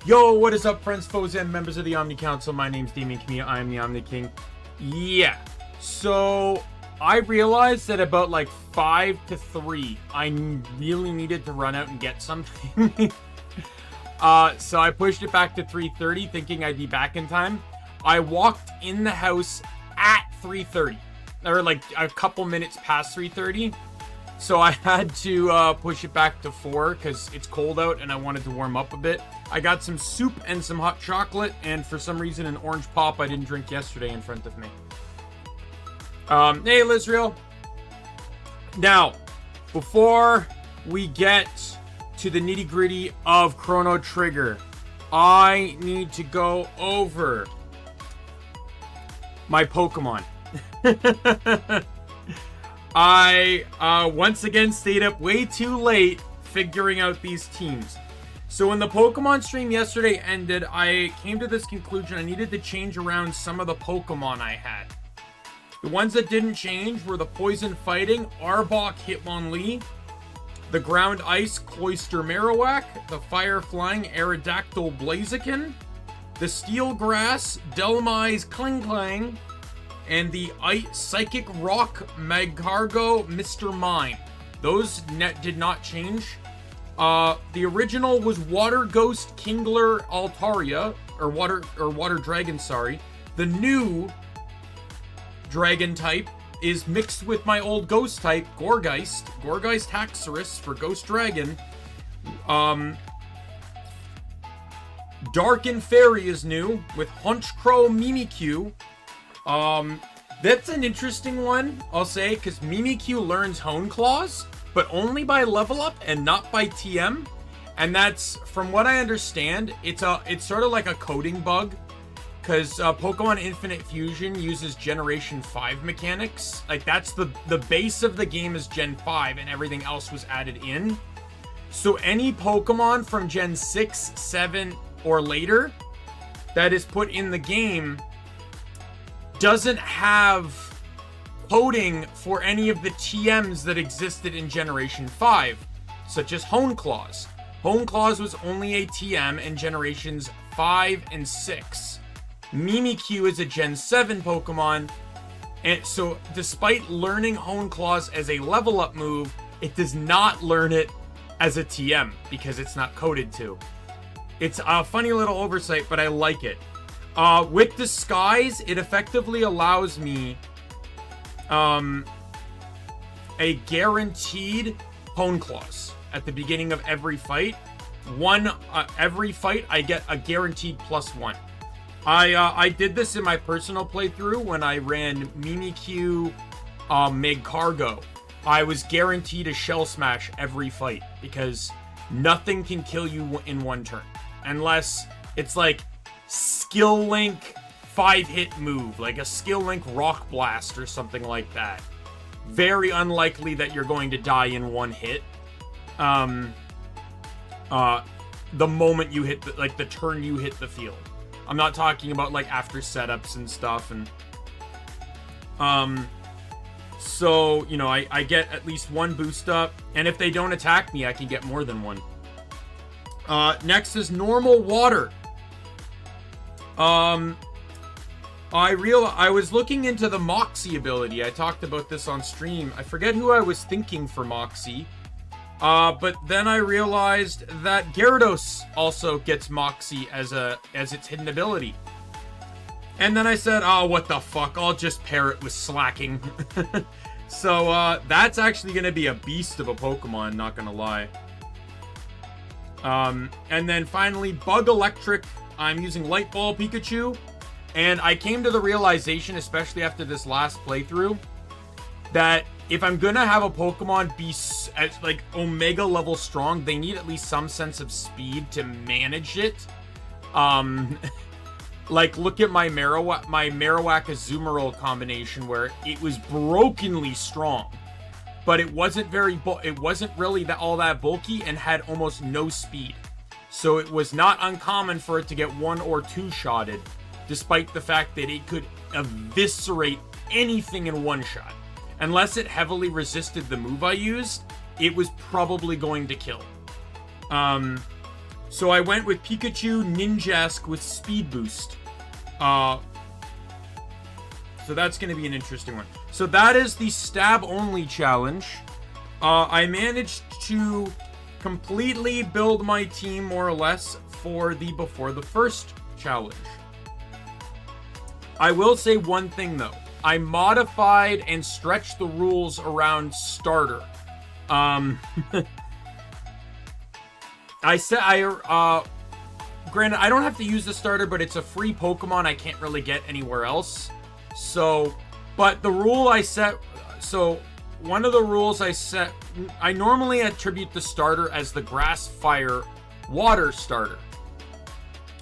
Yo, what is up, friends, foes, and members of the Omni Council? My name's Daimien Kamiya, I'm the Omni King. Yeah, so I realized that about like 5 to 3, I really needed to run out and get something. So I pushed it back to 3:30, thinking I'd be back in time. I walked in the house at 3:30, or like a couple minutes past 3:30. So I had to push it back to 4 because it's cold out and I wanted to warm up a bit. I got some soup and some hot chocolate, and for some reason an orange pop I didn't drink yesterday in front of me. Hey, Lizreal. Now, before we get to the nitty-gritty of Chrono Trigger, I need to go over my Pokemon. I once again stayed up way too late figuring out these teams. So when the Pokemon stream yesterday ended, I came to this conclusion I needed to change around some of the Pokemon I had. The ones that didn't change were the Poison Fighting Arbok Hitmonlee, the Ground Ice Cloyster Marowak, the Fire Flying Aerodactyl Blaziken, the Steel Grass Delmise Klinklang, and the Psychic Rock Magcargo Mr. Mime. Those did not change. The original was Water Ghost Kingler Altaria, or Water Dragon, sorry. The new Dragon type is mixed with my old Ghost type, Gorgeist Haxorus for Ghost Dragon. Dark and Fairy is new with Honchkrow Mimikyu. That's an interesting one, I'll say, because Mimikyu learns Hone Claws, but only by level up and not by TM. And that's, from what I understand, it's sort of like a coding bug, because Pokemon Infinite Fusion uses Generation 5 mechanics. Like, that's the base of the game is Gen 5, and everything else was added in. So any Pokemon from Gen 6, 7, or later that is put in the game doesn't have coding for any of the TMs that existed in Generation 5, such as Hone Claws. Hone Claws was only a TM in Generations 5 and 6. Mimikyu is a Gen 7 Pokemon, and so despite learning Hone Claws as a level up move, it does not learn it as a TM because it's not coded to. It's a funny little oversight, but I like it. With Disguise, it effectively allows me a guaranteed Hone Claws at the beginning of every fight. Every fight, I get a guaranteed +1. I did this in my personal playthrough when I ran Mimikyu Magcargo. I was guaranteed a Shell Smash every fight because nothing can kill you in one turn. Unless it's like Skill Link 5-hit move, like a Skill Link Rock Blast or something like that. Very unlikely that you're going to die in one hit. The moment you hit the turn you hit the field. I'm not talking about like after setups and stuff. And so, you know, I get at least one boost up, and if they don't attack me, I can get more than one. Next is Normal Water. I was looking into the Moxie ability. I talked about this on stream. I forget who I was thinking for Moxie. But then I realized that Gyarados also gets Moxie as its hidden ability. And then I said, oh, what the fuck? I'll just pair it with Slacking. So, that's actually going to be a beast of a Pokemon, not going to lie. And then finally, Bug Electric. I'm using Light Ball Pikachu, and I came to the realization, especially after this last playthrough, that if I'm gonna have a Pokemon be like Omega level strong, they need at least some sense of speed to manage it. Like look at my Marowak Azumarill combination, where it was brokenly strong, but it wasn't really all that bulky and had almost no speed. So it was not uncommon for it to get 1 or 2 shotted, despite the fact that it could eviscerate anything in one shot. Unless it heavily resisted the move I used, it was probably going to kill. So I went with Pikachu Ninjask with Speed Boost. So that's going to be an interesting one. So that is the stab-only challenge. I managed to completely build my team, more or less, for the before the first challenge. I will say one thing, though. I modified and stretched the rules around starter. Granted, I don't have to use the starter, but it's a free Pokemon I can't really get anywhere else. So, but the rule I set, so one of the rules I set, I normally attribute the starter as the grass, fire, water starter.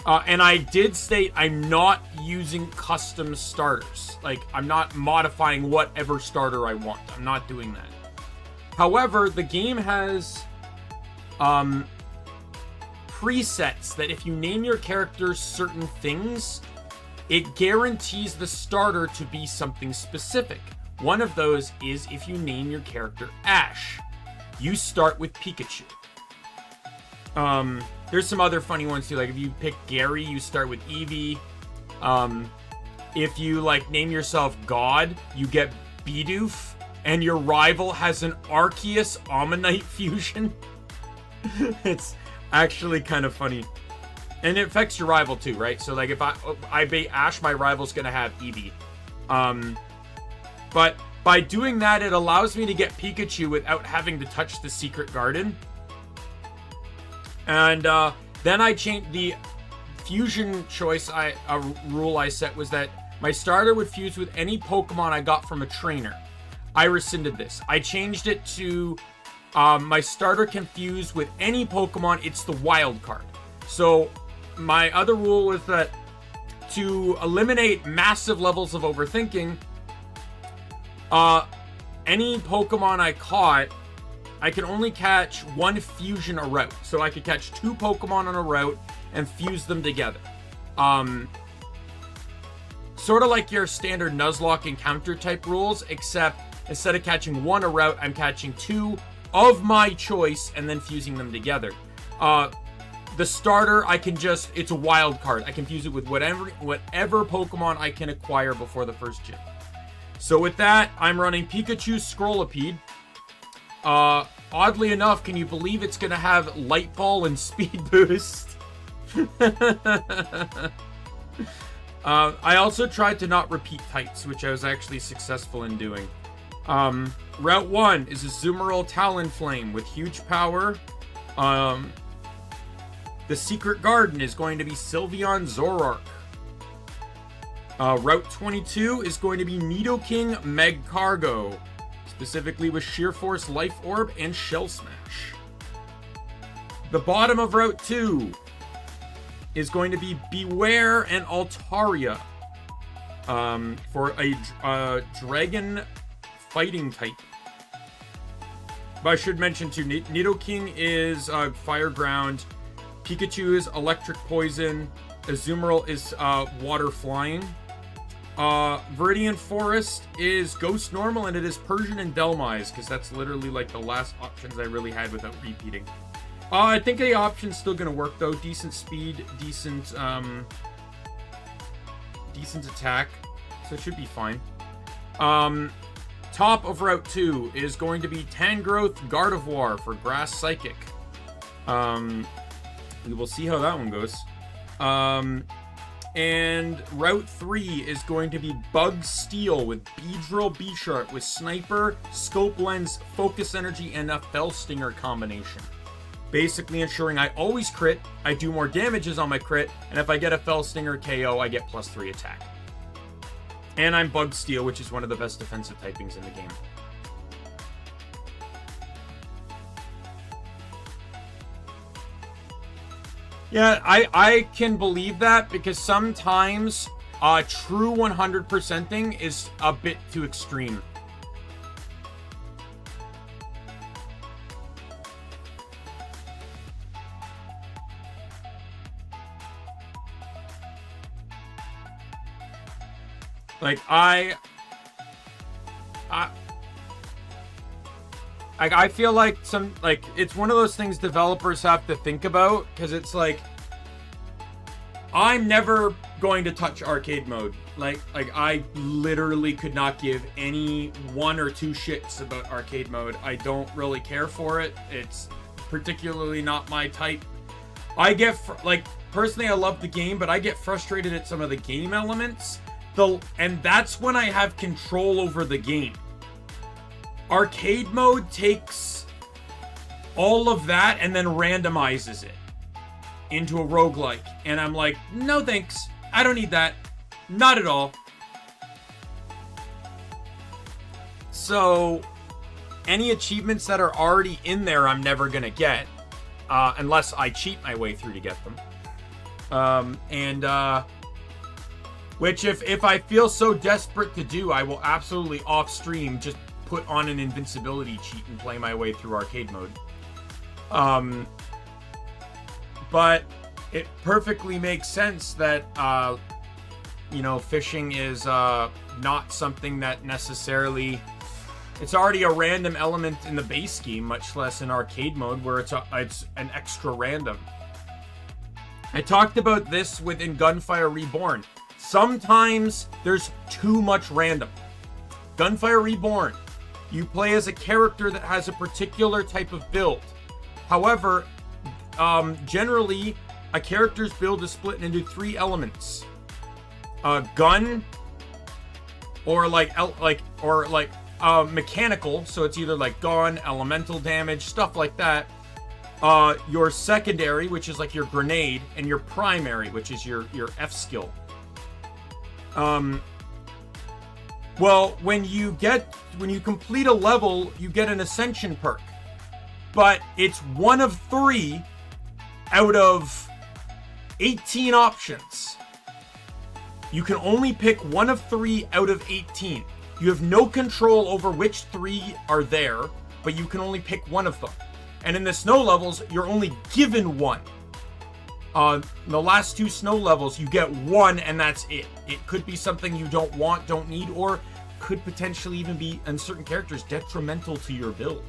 And I did state I'm not using custom starters. Like, I'm not modifying whatever starter I want. I'm not doing that. However, the game has presets that if you name your character certain things, it guarantees the starter to be something specific. One of those is if you name your character Ash, you start with Pikachu. There's some other funny ones too, like if you pick Gary, you start with Eevee. If you like name yourself God, you get Bidoof, and your rival has an Arceus Omnite fusion. It's actually kind of funny. And it affects your rival too, right? So like if I bait Ash, my rival's gonna have Eevee. But by doing that, it allows me to get Pikachu without having to touch the secret garden. And then I changed the fusion choice. A rule I set was that my starter would fuse with any Pokemon I got from a trainer. I rescinded this. I changed it to my starter can fuse with any Pokemon. It's the wild card. So my other rule was that to eliminate massive levels of overthinking, any Pokemon I caught, I can only catch one fusion a route. So I could catch two Pokemon on a route and fuse them together. Sort of like your standard Nuzlocke encounter type rules, except instead of catching one a route, I'm catching two of my choice and then fusing them together. The starter, I can just, it's a wild card. I can fuse it with whatever Pokemon I can acquire before the first gym. So with that, I'm running Pikachu Scrollopede. Oddly enough, can you believe it's going to have Light Ball and Speed Boost? I also tried to not repeat types, which I was actually successful in doing. Route 1 is a Azumarill Talonflame with huge power. The Secret Garden is going to be Sylveon Zoroark. Route 22 is going to be Nidoking Magcargo, specifically with Sheer Force, Life Orb, and Shell Smash. The bottom of Route 2 is going to be Beware and Altaria for a Dragon Fighting type. But I should mention too, Nidoking is Fire Ground, Pikachu is Electric Poison, Azumarill is Water Flying. Viridian Forest is Ghost Normal, and it is Persian and Delmise, because that's literally like the last options I really had without repeating. I think the option's still going to work, though. Decent speed, decent attack, so it should be fine. Top of Route 2 is going to be Tangrowth Gardevoir for Grass Psychic. We will see how that one goes. And Route 3 is going to be Bug Steel with Beedrill Bisharp with Sniper, Scope Lens, Focus Energy, and a Fell Stinger combination. Basically ensuring I always crit, I do more damages on my crit, and if I get a Fell Stinger KO, I get +3 attack. And I'm Bug Steel, which is one of the best defensive typings in the game. Yeah, I can believe that, because sometimes true 100%ing is a bit too extreme. Like, I feel like it's one of those things developers have to think about, because it's like, I'm never going to touch arcade mode. Like I literally could not give any 1 or 2 shits about arcade mode. I don't really care for it. It's particularly not my type. I get personally, I love the game, but I get frustrated at some of the game elements. And that's when I have control over the game. Arcade mode takes all of that and then randomizes it into a roguelike. And I'm like, no thanks. I don't need that. Not at all. So, any achievements that are already in there, I'm never going to get. Unless I cheat my way through to get them. Which if I feel so desperate to do, I will absolutely off stream just put on an invincibility cheat and play my way through arcade mode. But it perfectly makes sense that, fishing is not something that necessarily... It's already a random element in the base game, much less in arcade mode, where it's an extra random. I talked about this within Gunfire Reborn. Sometimes there's too much random. Gunfire Reborn, you play as a character that has a particular type of build. However, generally, a character's build is split into 3 elements: gun, or mechanical. So it's either like gun, elemental damage, stuff like that. Your secondary, which is like your grenade, and your primary, which is your F skill. Well, when you complete a level, you get an ascension perk. But it's one of 3 out of 18 options. You can only pick one of 3 out of 18. You have no control over which 3 are there, but you can only pick one of them. And in the snow levels, you're only given 1. The last 2 snow levels, you get 1 and that's it. It could be something you don't want, don't need, or could potentially even be, in certain characters, detrimental to your build.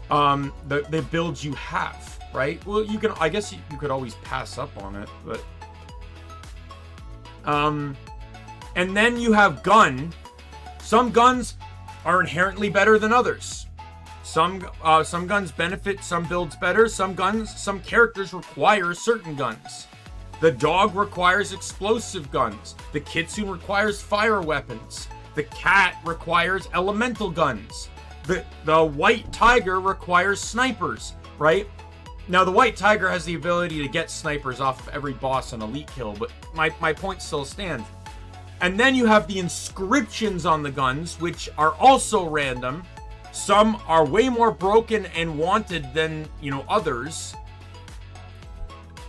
The builds you have, right? Well, I guess you could always pass up on it, but... And then you have gun. Some guns are inherently better than others. Some guns benefit some builds better. Some characters require certain guns. The dog requires explosive guns. The kitsune requires fire weapons. The cat requires elemental guns. The white tiger requires snipers, right? Now, the white tiger has the ability to get snipers off of every boss on elite kill, but my point still stands. And then you have the inscriptions on the guns, which are also random. Some are way more broken and wanted than, others.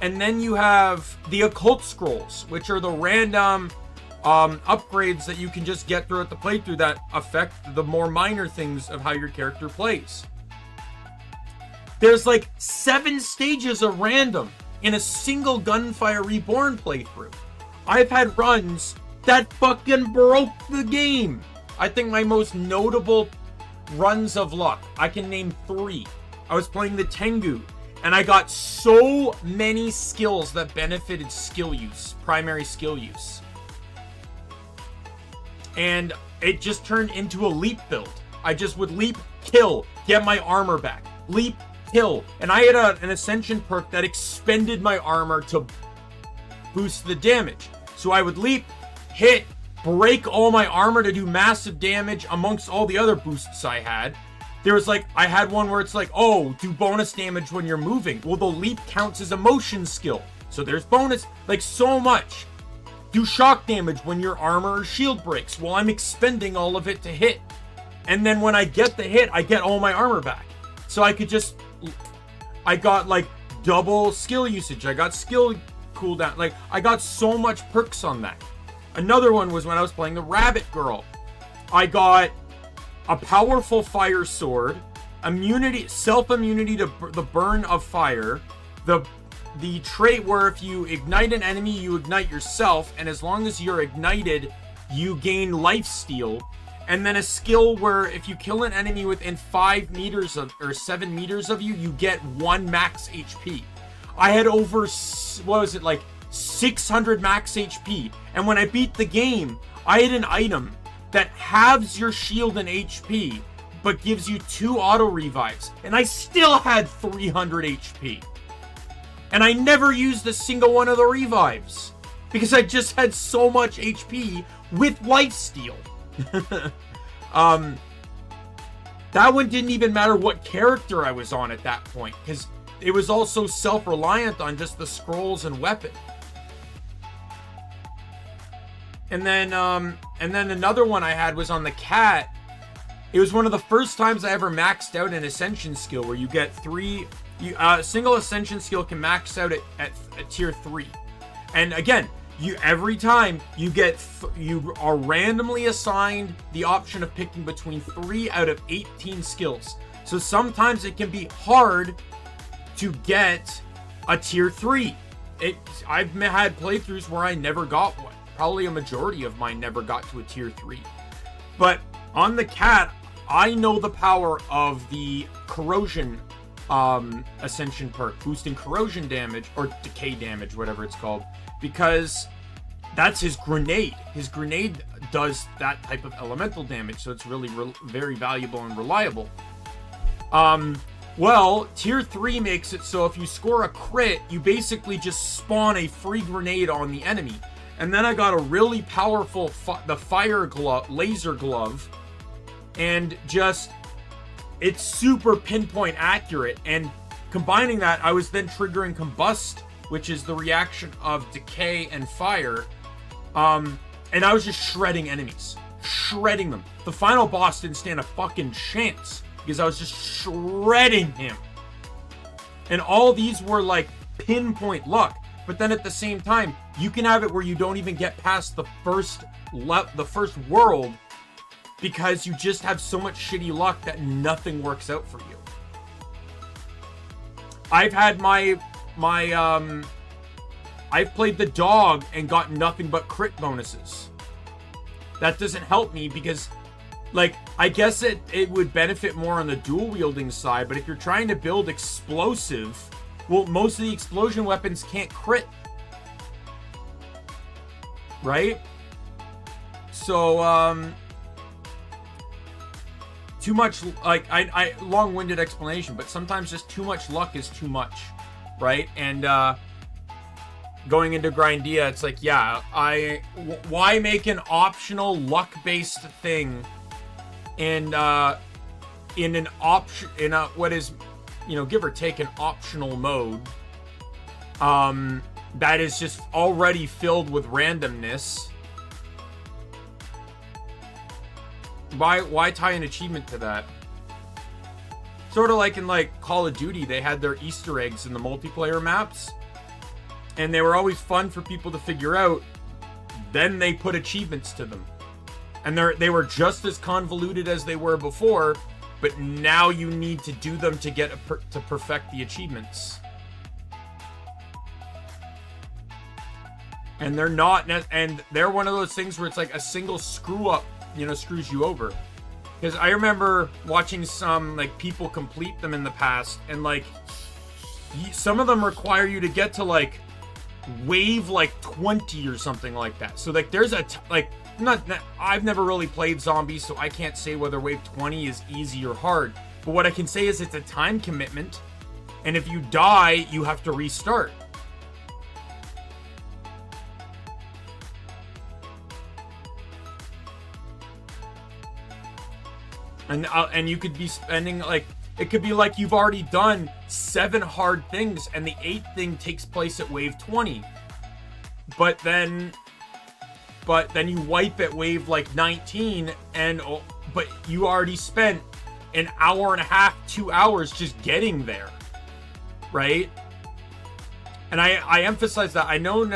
And then you have the occult scrolls, which are the random upgrades that you can just get throughout the playthrough that affect the more minor things of how your character plays. There's like 7 stages of random in a single Gunfire Reborn playthrough. I've had runs that fucking broke the game. I think my most notable runs of luck, I can name 3. I was playing the Tengu, and I got so many skills that benefited skill use, primary skill use. And it just turned into a leap build. I just would leap, kill, get my armor back. Leap, kill. And I had an ascension perk that expended my armor to boost the damage. So I would leap, hit, break all my armor to do massive damage amongst all the other boosts I had. There was I had one where it's oh, do bonus damage when you're moving. Well, the leap counts as a motion skill. So there's bonus, so much. Do shock damage when your armor or shield breaks. Well, I'm expending all of it to hit. And then when I get the hit, I get all my armor back. So I got double skill usage. I got skill cooldown. I got so much perks on that. Another one was when I was playing the Rabbit Girl. I got a powerful fire sword, self-immunity to the burn of fire, the trait where if you ignite an enemy, you ignite yourself, and as long as you're ignited, you gain lifesteal. and then a skill where if you kill an enemy within 5 meters of, or 7 meters of you, you get 1 max HP. I had over, what was it, like 600 max HP. And when I beat the game, I had an item that halves your shield and HP, but gives you 2 auto revives. And I still had 300 HP. And I never used a single one of the revives, because I just had so much HP with lifesteal. That one didn't even matter what character I was on at that point, because it was also self-reliant on just the scrolls and weapon. And then another one I had was on the cat. It was one of the first times I ever maxed out an ascension skill, where you get 3. A single ascension skill can max out at tier 3. And again, every time you are randomly assigned the option of picking between 3 out of 18 skills. So sometimes it can be hard to get a tier 3. I've had playthroughs where I never got one. Probably a majority of mine never got to a tier 3. But on the cat, I know the power of the corrosion ascension perk, boosting corrosion damage or decay damage, whatever it's called, because that's his grenade. His grenade does that type of elemental damage, so it's really very valuable and reliable. Well, tier 3 makes it so if you score a crit, you basically just spawn a free grenade on the enemy. And then I got a really powerful the fire glove, laser glove, and just, it's super pinpoint accurate. And combining that, I was then triggering combust, which is the reaction of decay and fire. And I was just shredding enemies, shredding them. The final boss didn't stand a fucking chance, because I was just shredding him. And all these were like pinpoint luck. But then at the same time, you can have it where you don't even get past the first world, because you just have so much shitty luck that nothing works out for you. I've had I've played the dog and got nothing but crit bonuses. That doesn't help me, because, like, I guess it would benefit more on the dual wielding side, but if you're trying to build explosive, well, most of the explosion weapons can't crit. Right? So, too much, like, I long-winded explanation, but sometimes just too much luck is too much, right? And, going into Grindia, it's like, yeah, why make an optional luck-based thing in what is, you know, give or take an optional mode, that is just already filled with randomness? Why tie an achievement to that? Sort of like in, like, Call of Duty, they had their Easter eggs in the multiplayer maps, and they were always fun for people to figure out. Then they put achievements to them, and they were just as convoluted as they were before, but now you need to do them to get to perfect the achievements. And they're not, and they're one of those things where it's like a single screw up, you know, screws you over. Because I remember watching some, like, people complete them in the past, and, like, some of them require you to get to, like, wave, like, 20 or something like that. So, like, there's I've never really played zombies, so I can't say whether wave 20 is easy or hard. But what I can say is it's a time commitment, and if you die, you have to restart. And you could be spending, like, it could be like you've already done 7 hard things, and the 8th thing takes place at wave 20. But then you wipe at wave, like, 19, but you already spent an hour and a half, 2 hours just getting there, right? And I emphasize that. I don't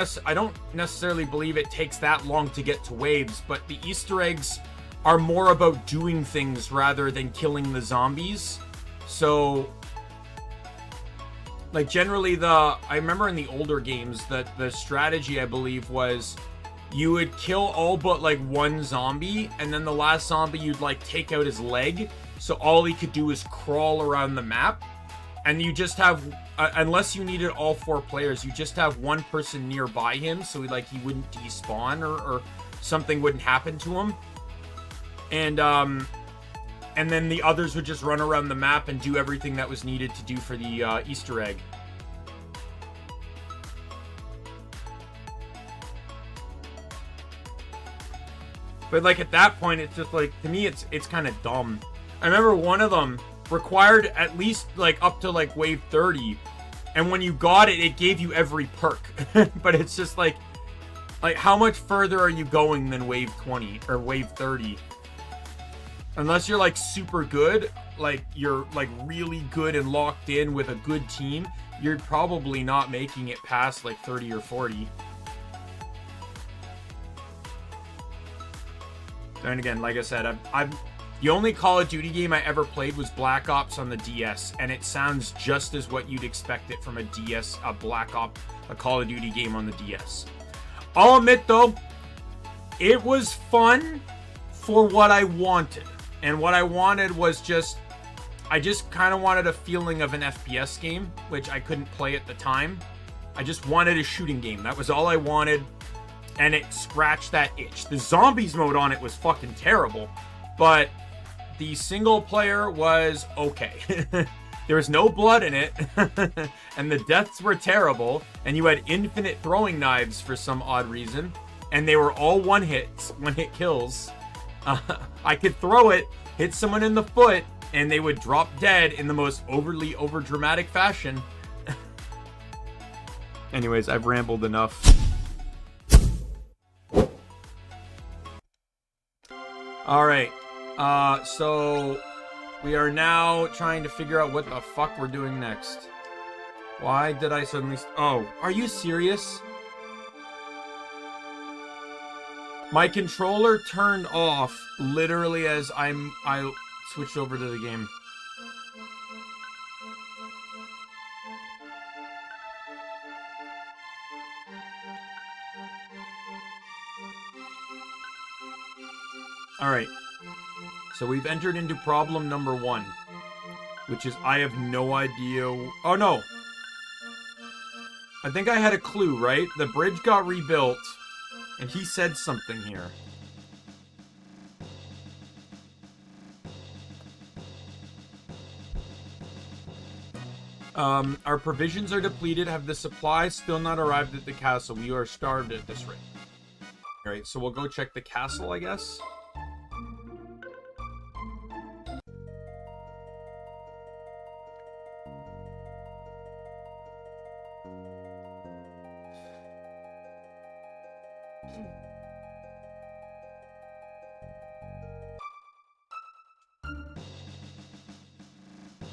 necessarily believe it takes that long to get to waves, but the Easter eggs are more about doing things rather than killing the zombies. So, like, generally I remember in the older games that the strategy, I believe, was you would kill all but like one zombie, and then the last zombie you'd like take out his leg, so all he could do was crawl around the map. And you just have, unless you needed all 4 players, you just have one person nearby him, so he wouldn't despawn or something wouldn't happen to him. And then the others would just run around the map and do everything that was needed to do for the Easter egg. But like at that point, it's just like, to me, it's kind of dumb. I remember one of them required at least like up to like wave 30, and when you got it, it gave you every perk. But it's just like how much further are you going than wave 20 or wave 30? Unless you're like super good, like you're like really good and locked in with a good team, you're probably not making it past like 30 or 40. And again, like I said, I've the only Call of Duty game I ever played was Black Ops on the DS, and it sounds just as what you'd expect it from a DS, a Call of Duty game on the DS. I'll admit though, it was fun for what I wanted. And what I wanted was I just kind of wanted a feeling of an FPS game, which I couldn't play at the time. I just wanted a shooting game. That was all I wanted. And it scratched that itch. The zombies mode on it was fucking terrible, but the single player was okay. There was no blood in it, and the deaths were terrible, and you had infinite throwing knives for some odd reason, and they were all one-hit kills. I could throw it, hit someone in the foot, and they would drop dead in the most overly overdramatic fashion. Anyways, I've rambled enough. Alright, so we are now trying to figure out what the fuck we're doing next. Why did I suddenly... Oh, are you serious? My controller turned off literally as I switched over to the game. Alright, so we've entered into problem number 1, which is I have no idea... Oh no! I think I had a clue, right? The bridge got rebuilt, and he said something here. Our provisions are depleted. Have the supplies still not arrived at the castle? We are starved at this rate. Alright, so we'll go check the castle, I guess.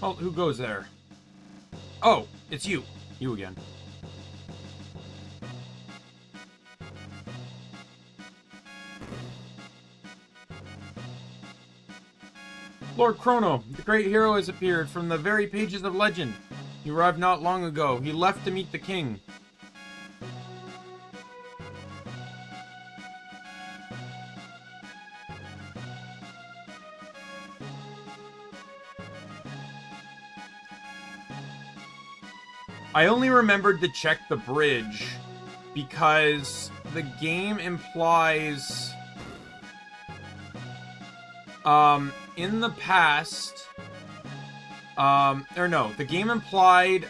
Oh, who goes there? Oh, it's you. You again. Lord Chrono, the great hero, has appeared from the very pages of legend. He arrived not long ago. He left to meet the king. I only remembered to check the bridge because the game implies in the past or no, the game implied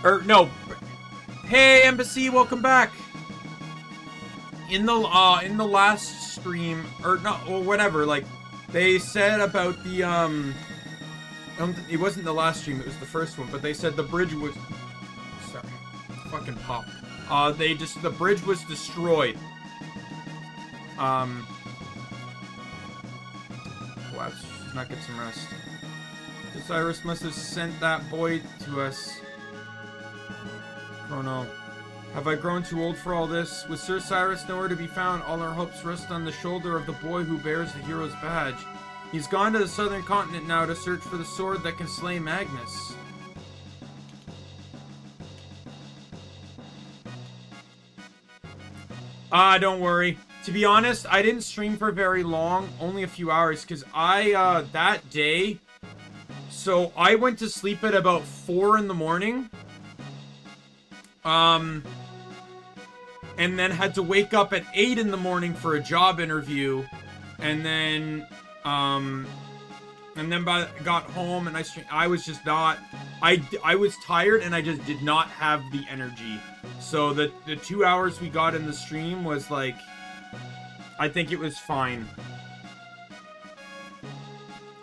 or no, hey Embassy, welcome back. In the last stream, or no, or whatever, like they said about the it wasn't the last stream, it was the first one, but they said the bridge was... Sorry. Fucking pop. The bridge was destroyed. Wow, let's not get some rest. Cyrus must have sent that boy to us. Chrono. Have I grown too old for all this? With Sir Cyrus nowhere to be found, all our hopes rest on the shoulder of the boy who bears the hero's badge. He's gone to the southern continent now to search for the sword that can slay Magnus. Don't worry. To be honest, I didn't stream for very long, only a few hours, because I, that day, so I went to sleep at about 4 in the morning, and then had to wake up at 8 in the morning for a job interview, and then got home, and I was just not, I was tired, and I just did not have the energy. So the 2 hours we got in the stream was like, I think it was fine.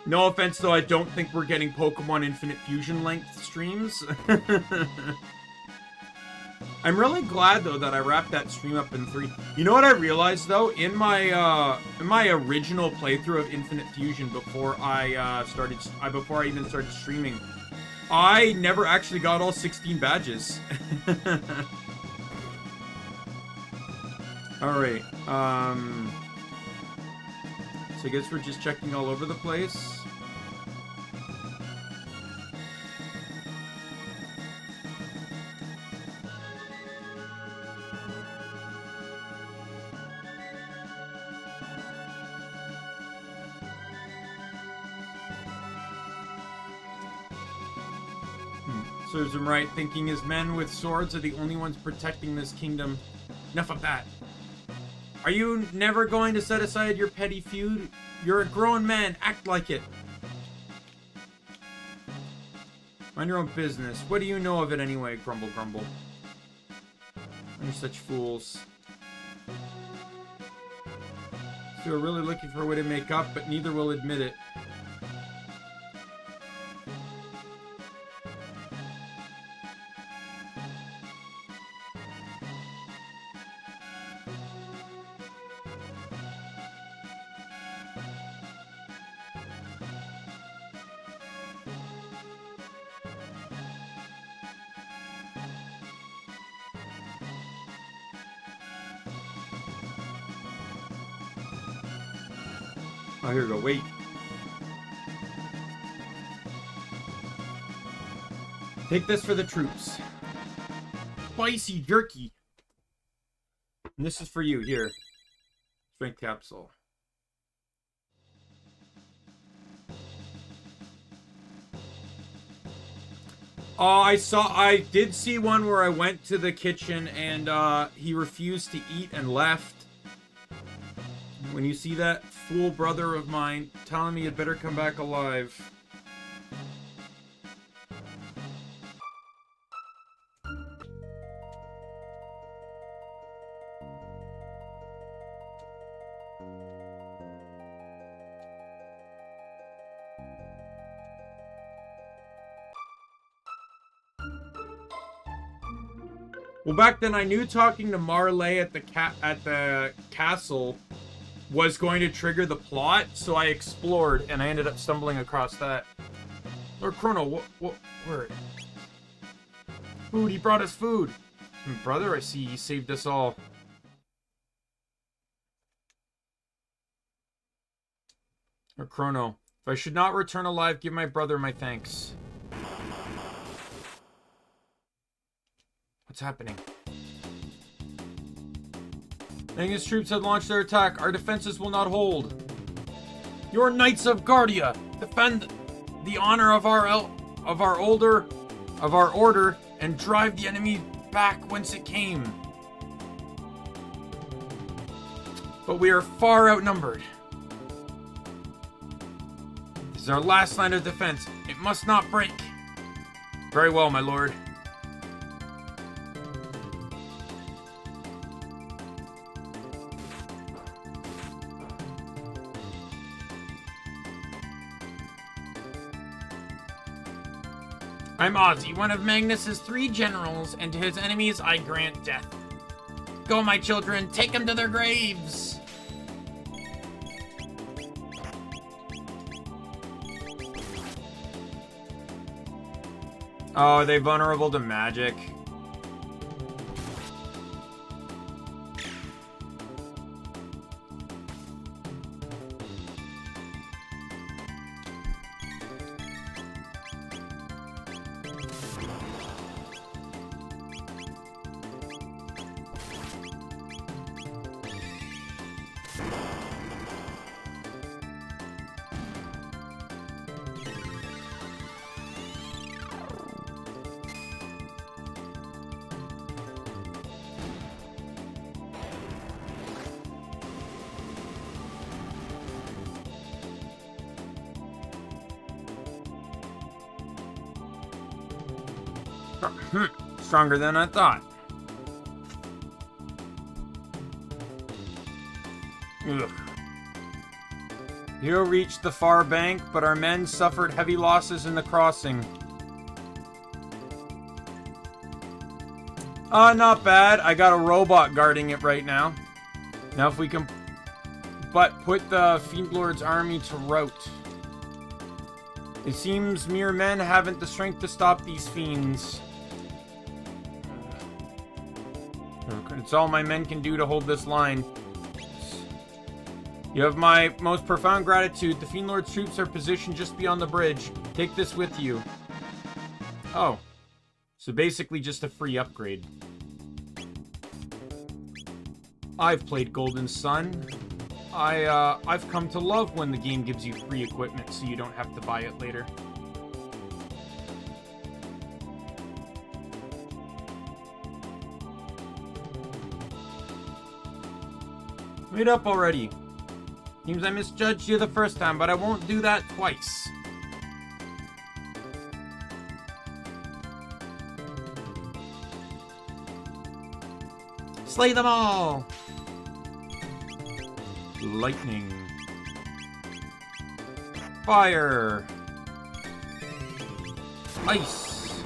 No offense, though, I don't think we're getting Pokemon Infinite Fusion length streams. I'm really glad, though, that I wrapped that stream up in 3. You know what I realized, though? In my original playthrough of Infinite Fusion before I even started streaming, I never actually got all 16 badges. Alright, so I guess we're just checking all over the place. Serves him right, thinking his men with swords are the only ones protecting this kingdom. Enough of that. Are you never going to set aside your petty feud? You're a grown man. Act like it. Mind your own business. What do you know of it anyway? Grumble, grumble. You're such fools. So we're really looking for a way to make up, but neither will admit it. Oh, here we go. Wait. Take this for the troops. Spicy jerky. And this is for you. Here. Strength capsule. I did see one where I went to the kitchen and he refused to eat and left. When you see that fool brother of mine telling me you'd better come back alive. Well, back then I knew talking to Marley at the castle was going to trigger the plot, so I explored, and I ended up stumbling across that. Lord Chrono, where? Food, he brought us food. Brother, I see he saved us all. Lord Chrono, if I should not return alive, give my brother my thanks. What's happening? English troops have launched their attack. Our defenses will not hold. Your Knights of Guardia, defend the honor of our order and drive the enemy back whence it came. But we are far outnumbered. This is our last line of defense. It must not break. Very well, my lord. I'm Ozzy, one of Magnus's 3 generals, and to his enemies I grant death. Go, my children, take them to their graves! Oh, are they vulnerable to magic? Stronger than I thought. Ugh. Hero reached the far bank, but our men suffered heavy losses in the crossing. Not bad. I got a robot guarding it right now. Now if we can... But put the Fiend Lord's army to rout. It seems mere men haven't the strength to stop these fiends. It's all my men can do to hold this line. You have my most profound gratitude. The Fiend Lord's troops are positioned just beyond the bridge. Take this with you. Oh. So basically just a free upgrade. I've played Golden Sun. I've come to love when the game gives you free equipment so you don't have to buy it later. Wait up already. Seems I misjudged you the first time, but I won't do that twice. Slay them all! Lightning. Fire. Ice.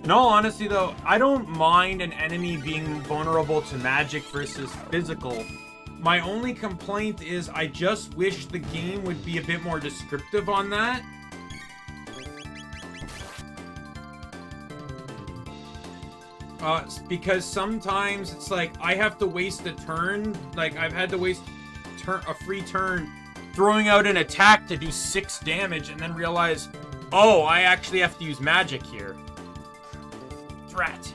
In all honesty, though, I don't mind an enemy being vulnerable to magic versus physical. My only complaint is I just wish the game would be a bit more descriptive on that. Because sometimes it's like I have to waste a turn. Like I've had to waste a free turn throwing out an attack to do 6 damage and then realize, oh, I actually have to use magic here. Drat.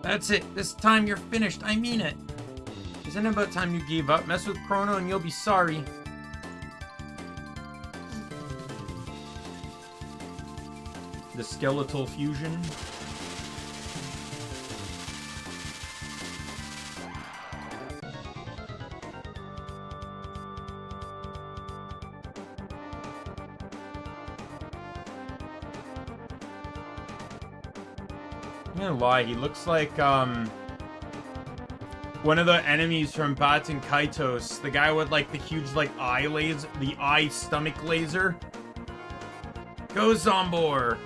That's it. This time you're finished. I mean it. Isn't it about time you gave up? Mess with Chrono and you'll be sorry. The skeletal fusion. I'm gonna lie, he looks like one of the enemies from Baten Kaitos, the guy with like the huge like eye laser, the eye stomach laser. Go Zombor!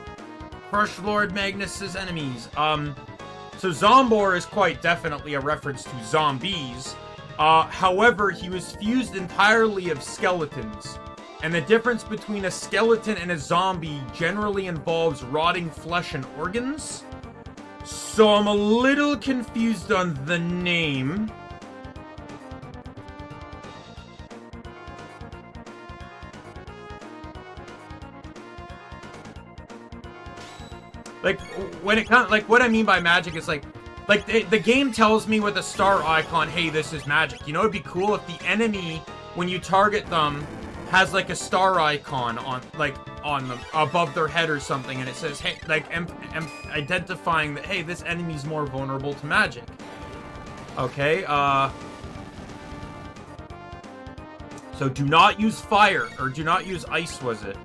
Crush Lord Magnus's enemies. So Zombor is quite definitely a reference to zombies. However, he was fused entirely of skeletons. And the difference between a skeleton and a zombie generally involves rotting flesh and organs. So I'm a little confused on the name. Like, when it comes, like, what I mean by magic is like the game tells me with a star icon, hey, this is magic. You know, it'd be cool if the enemy, when you target them, has like a star icon on, like, on them, above their head or something, and it says, hey, like, identifying that, hey, this enemy's more vulnerable to magic. Okay, so do not use fire, or do not use ice, was it?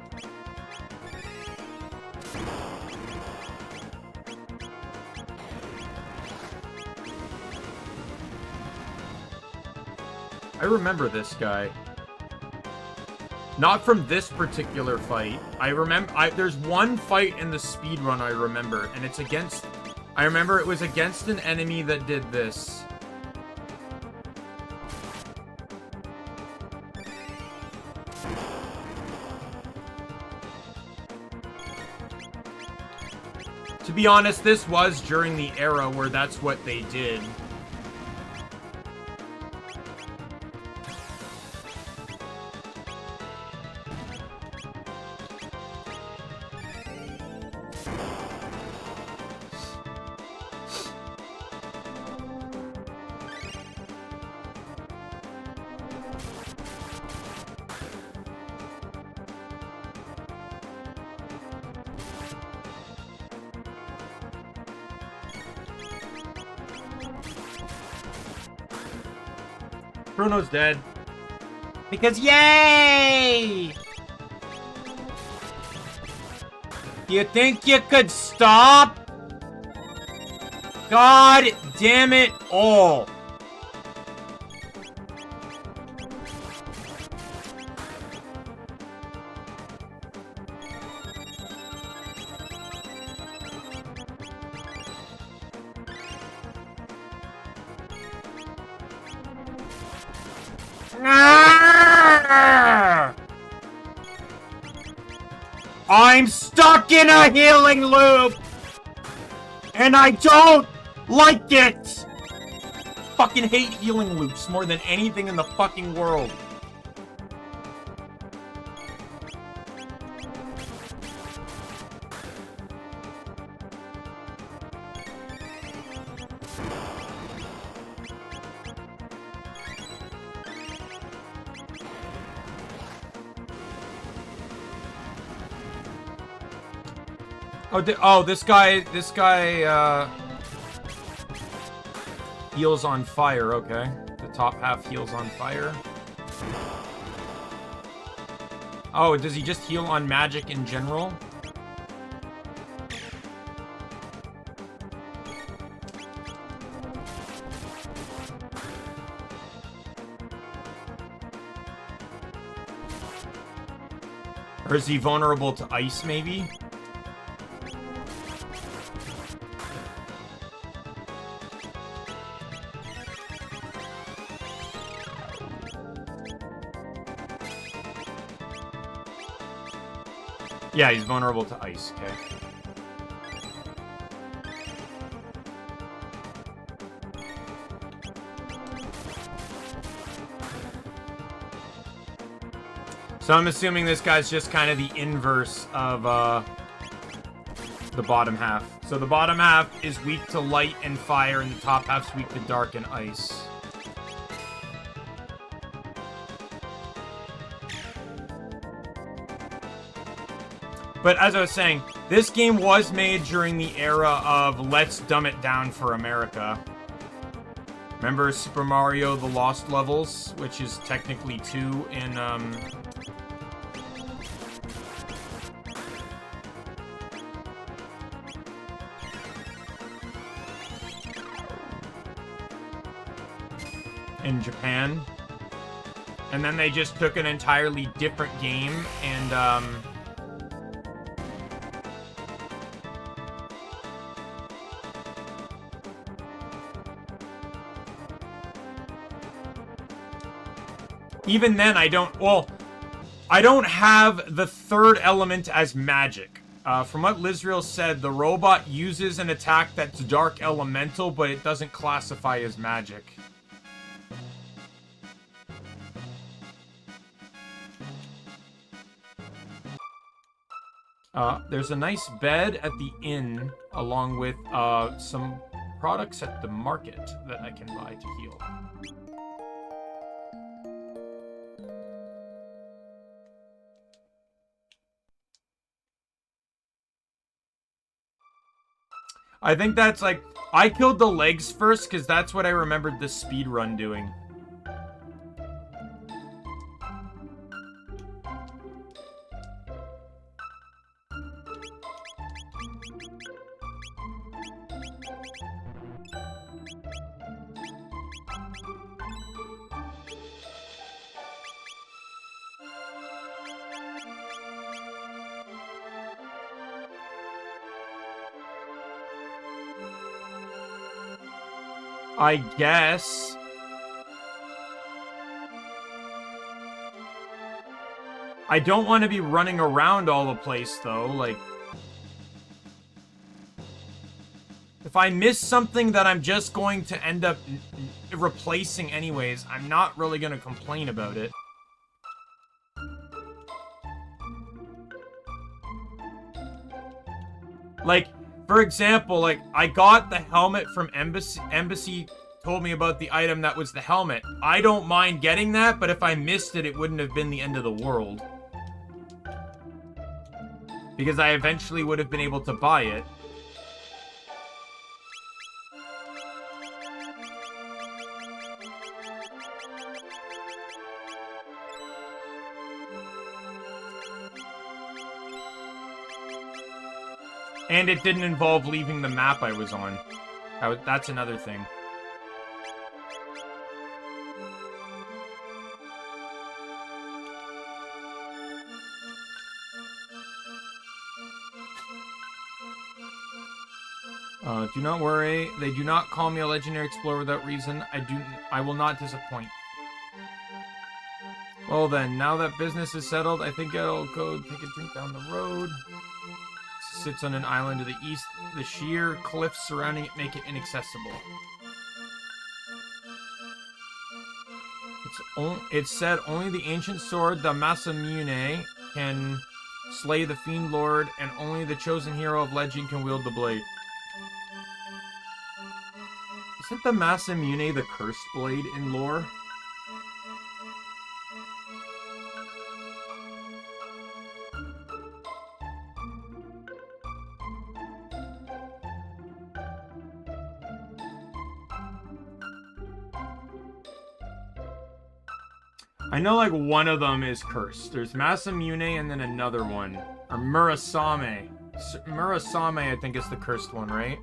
I remember this guy. Not from this particular fight. I remember, there's one fight in the speedrun I remember, and it's against, I remember it was against an enemy that did this. To be honest, this was during the era where that's what they did. Chrono's dead. Because yay! You think you could stop? God damn it all. I'm stuck in a healing loop! And I don't like it! Fucking hate healing loops more than anything in the fucking world. Oh, this guy, heals on fire, okay. The top half heals on fire. Oh, does he just heal on magic in general? Or is he vulnerable to ice, maybe? Yeah, he's vulnerable to ice, okay. So I'm assuming this guy's just kind of the inverse of the bottom half. So the bottom half is weak to light and fire, and the top half's weak to dark and ice. But as I was saying, this game was made during the era of let's dumb it down for America. Remember Super Mario The Lost Levels, which is technically 2 in Japan. And then they just took an entirely different game and even then, I don't have the third element as magic. From what Lizriel said, the robot uses an attack that's dark elemental, but it doesn't classify as magic. There's a nice bed at the inn, along with some products at the market that I can buy to heal. I think that's like, I killed the legs first because that's what I remembered the speed run doing. I guess. I don't want to be running around all the place, though. Like, if I miss something that I'm just going to end up replacing anyways, I'm not really going to complain about it. Like, for example, like, I got the helmet from Embassy. Embassy told me about the item that was the helmet. I don't mind getting that, but if I missed it, it wouldn't have been the end of the world. Because I eventually would have been able to buy it. And it didn't involve leaving the map I was on. That's another thing. Do not worry. They do not call me a legendary explorer without reason. I will not disappoint. Well then, now that business is settled, I think I'll go take a drink down the road. It sits on an island to the east. The sheer cliffs surrounding it make it inaccessible. It's said only the ancient sword, the Masamune, can slay the Fiend Lord, and only the chosen hero of legend can wield the blade. Isn't the Masamune the cursed blade in lore? I know, like, one of them is cursed. There's Masamune and then another one. Or Murasame. Murasame, I think, is the cursed one, right?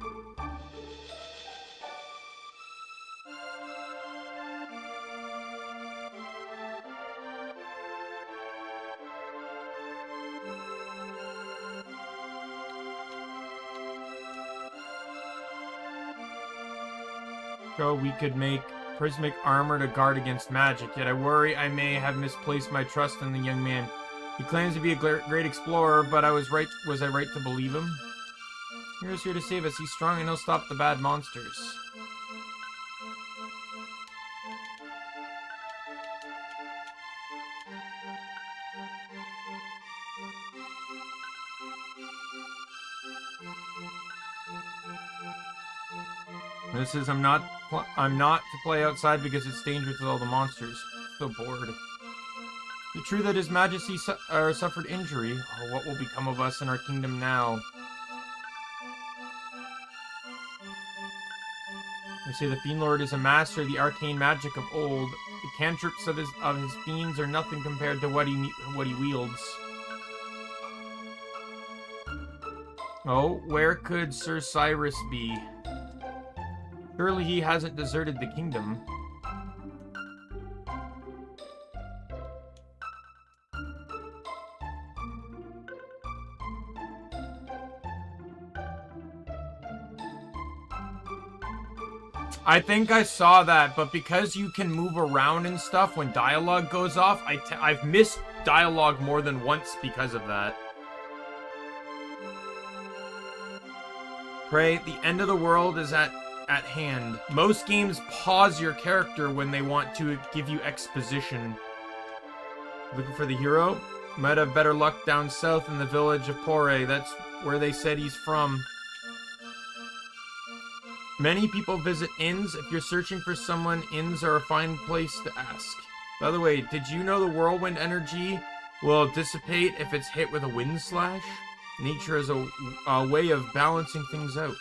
So we could make prismatic armor to guard against magic, yet I worry I may have misplaced my trust in the young man. He claims to be a great explorer, but was I right to believe him? Hero's here to save us. He's strong and he'll stop the bad monsters. This is I'm not to play outside because it's dangerous with all the monsters. So bored. The truth that His Majesty suffered injury. Oh, what will become of us in our kingdom now? They say the Fiend Lord is a master of the arcane magic of old. The cantrips of his fiends are nothing compared to what he wields. Oh, where could Sir Cyrus be? Surely he hasn't deserted the kingdom. I think I saw that, but because you can move around and stuff when dialogue goes off, I've missed dialogue more than once because of that. Pray, the end of the world is at hand. Most games pause your character when they want to give you exposition. Looking for the hero? Might have better luck down south in the village of Pore. That's where they said he's from. Many people visit inns. If you're searching for someone, inns are a fine place to ask. By the way, did you know the whirlwind energy will dissipate if it's hit with a wind slash? Nature is a way of balancing things out.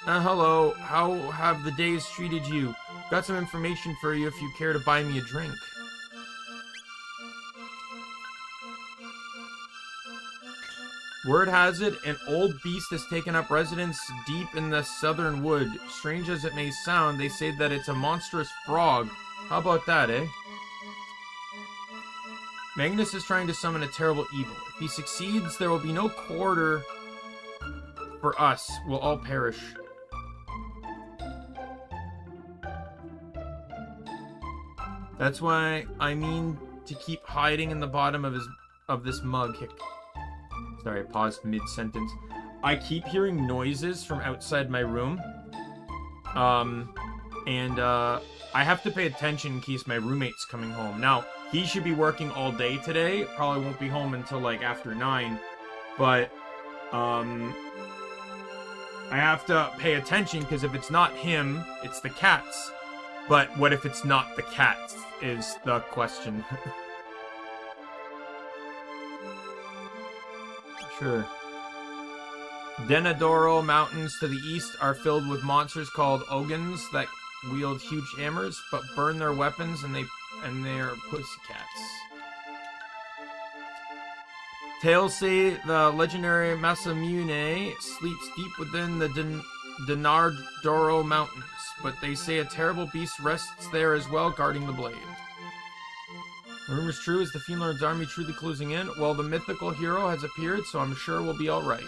Hello. How have the days treated you? Got some information for you if you care to buy me a drink. Word has it, an old beast has taken up residence deep in the southern wood. Strange as it may sound, they say that it's a monstrous frog. How about that, eh? Magnus is trying to summon a terrible evil. If he succeeds, there will be no quarter for us. We'll all perish. That's why I mean to keep hiding in the bottom of this mug. Sorry, I paused mid-sentence. I keep hearing noises from outside my room. I have to pay attention in case my roommate's coming home. Now, he should be working all day today. Probably won't be home until, like, after 9. But, I have to pay attention, because if it's not him, it's the cats. But what if it's not the cats, is the question. Sure. Denadoro mountains to the east are filled with monsters called Ogans that wield huge hammers, but burn their weapons and they're pussycats. Tales say the legendary Masamune sleeps deep within the Denardoro Mountains, but they say a terrible beast rests there as well, guarding the blade. The rumor's true. Is the Fiend Lord's army truly closing in? Well, the mythical hero has appeared, so I'm sure we'll be alright.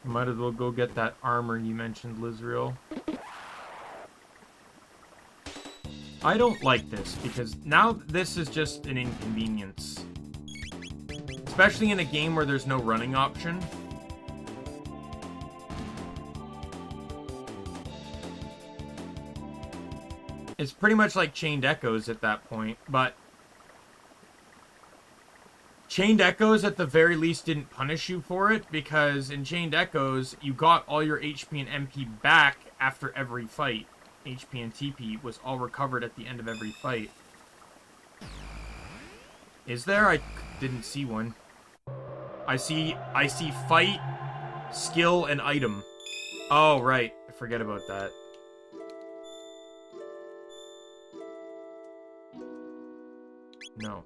Might as well go get that armor you mentioned, Lizreal. I don't like this, because now this is just an inconvenience. Especially in a game where there's no running option. It's pretty much like Chained Echoes at that point, but Chained Echoes, at the very least, didn't punish you for it, because in Chained Echoes, you got all your HP and MP back after every fight. HP and TP was all recovered at the end of every fight. Is there? I didn't see one. I see fight, skill, and item. Oh, right. I forget about that. No.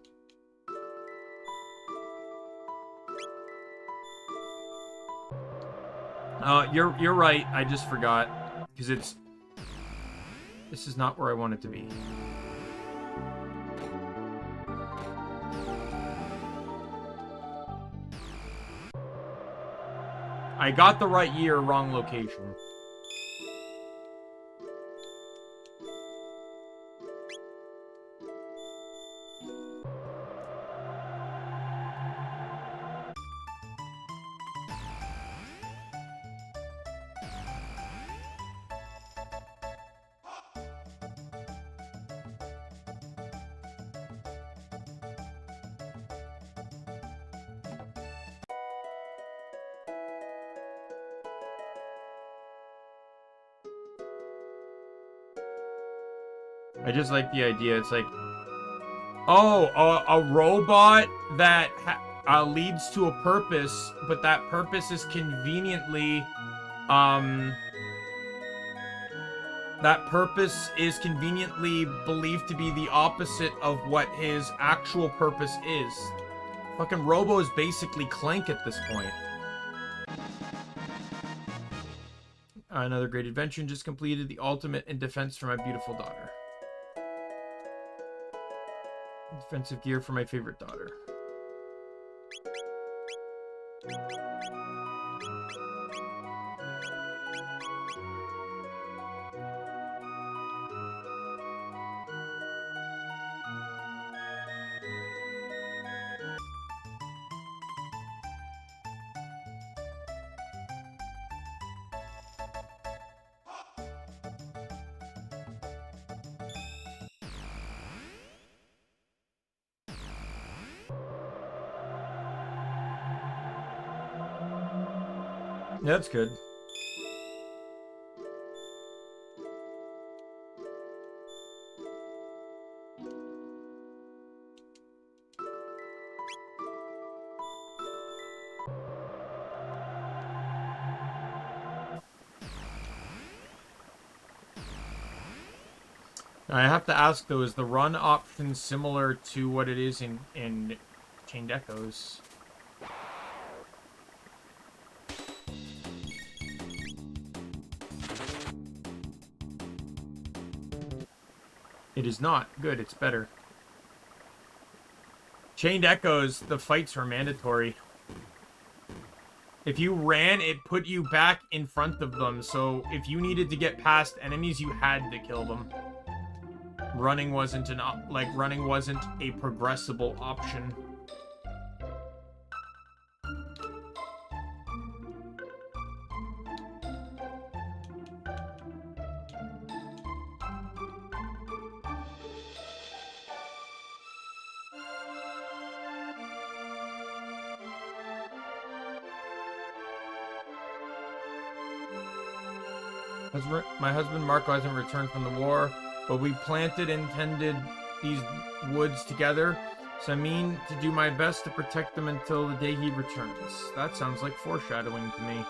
You're right. I just forgot, because this is not where I want it to be. I got the right year, wrong location. I just like the idea. It's like, oh, a robot that leads to a purpose, but that purpose is conveniently, believed to be the opposite of what his actual purpose is. Fucking Robo is basically Clank at this point. Another great adventure just completed. The ultimate in defense for my beautiful daughter. Defensive gear for my favorite daughter. Yeah, that's good. I have to ask though, is the run option similar to what it is in Chained Echoes? It is not. Good, it's better. Chained Echoes, the fights were mandatory. If you ran, it put you back in front of them, so if you needed to get past enemies, you had to kill them. Running wasn't a progressible option. My husband Marco hasn't returned from the war, but we planted and tended these woods together, so I mean to do my best to protect them until the day he returns. That sounds like foreshadowing to me.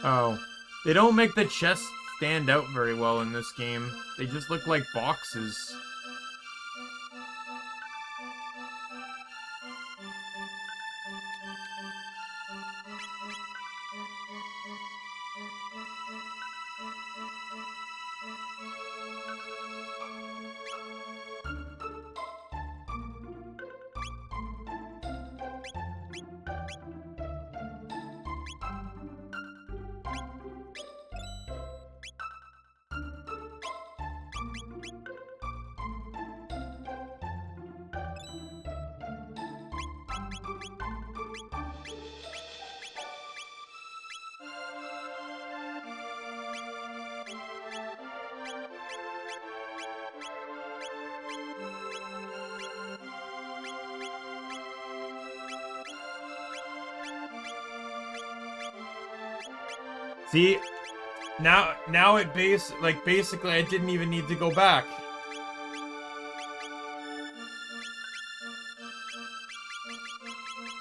Oh. They don't make the chests stand out very well in this game. They just look like boxes. See, now it basically I didn't even need to go back.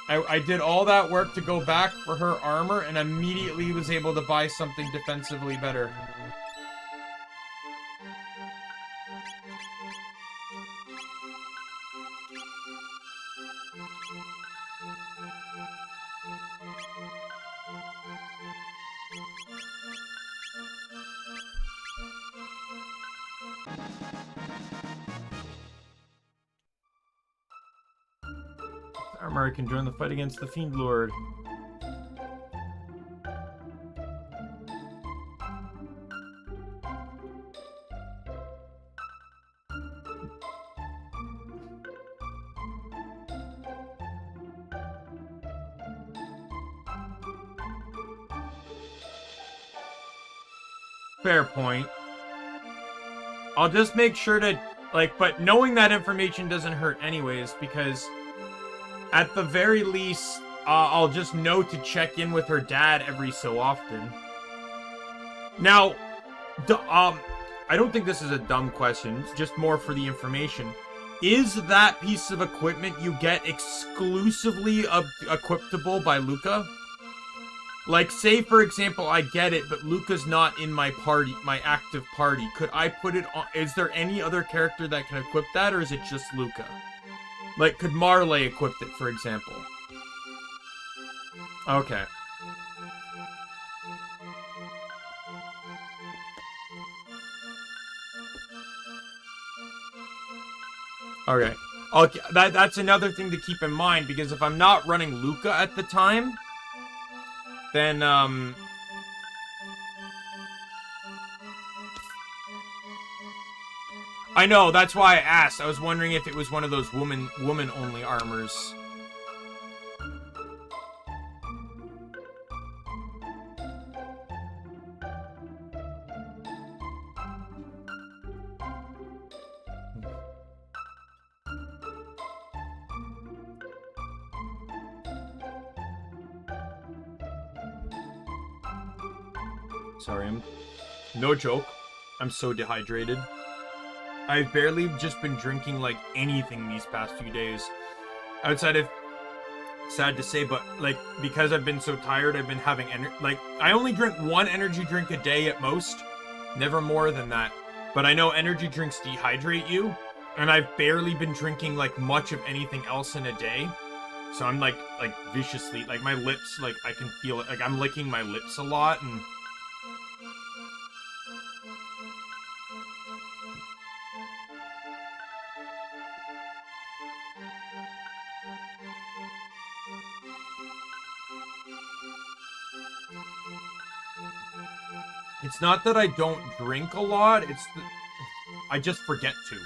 I did all that work to go back for her armor and immediately was able to buy something defensively better. Armor can join the fight against the Fiend Lord. Fair point. I'll just make sure to, but knowing that information doesn't hurt anyways, because at the very least, I'll just know to check in with her dad every so often. Now, I don't think this is a dumb question, it's just more for the information. Is that piece of equipment you get exclusively equipable by Luca? Like, say, for example, I get it, but Luca's not in my party, my active party. Could I put it on? Is there any other character that can equip that, or is it just Luca? Like, could Marley equip it, for example? Okay. Okay. Okay, that's another thing to keep in mind, because if I'm not running Luca at the time, then, I know, that's why I asked. I was wondering if it was one of those woman-only armors. Sorry, no joke. I'm so dehydrated. I've barely just been drinking, like, anything these past few days. Outside of, sad to say, but, like, because I've been so tired, I've been having, I only drink one energy drink a day at most. Never more than that. But I know energy drinks dehydrate you, and I've barely been drinking, like, much of anything else in a day. So I'm, like viciously, like, my lips, like, I can feel it. Like, I'm licking my lips a lot, and it's not that I don't drink a lot, it's that I just forget to.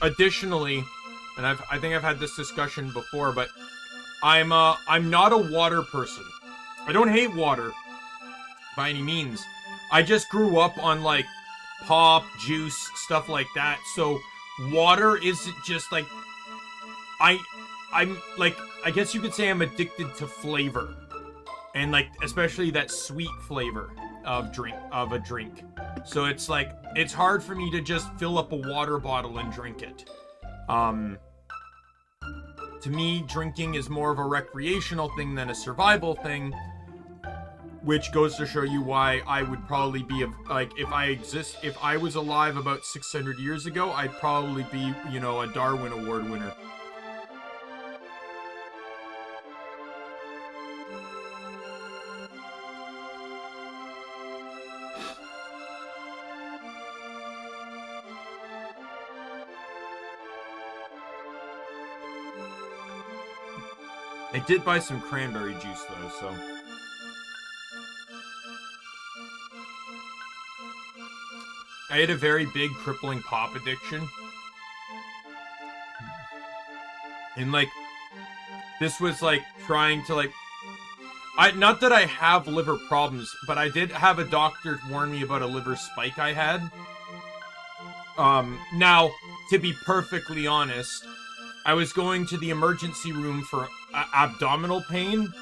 additionally, and I think I've had this discussion before, but I'm not a water person. I don't hate water by any means. I just grew up on like pop, juice, stuff like that. So water isn't just like I'm like, I guess you could say I'm addicted to flavor. And like especially that sweet flavor of a drink. So it's like it's hard for me to just fill up a water bottle and drink it. To me, drinking is more of a recreational thing than a survival thing, which goes to show you why I would probably be like, if I was alive about 600 years ago, I'd probably be, you know, a Darwin Award winner. I did buy some cranberry juice though, so. I had a very big crippling pop addiction. And like, this was like trying to like, not that I have liver problems, but I did have a doctor warn me about a liver spike I had. Now, to be perfectly honest, I was going to the emergency room for abdominal pain.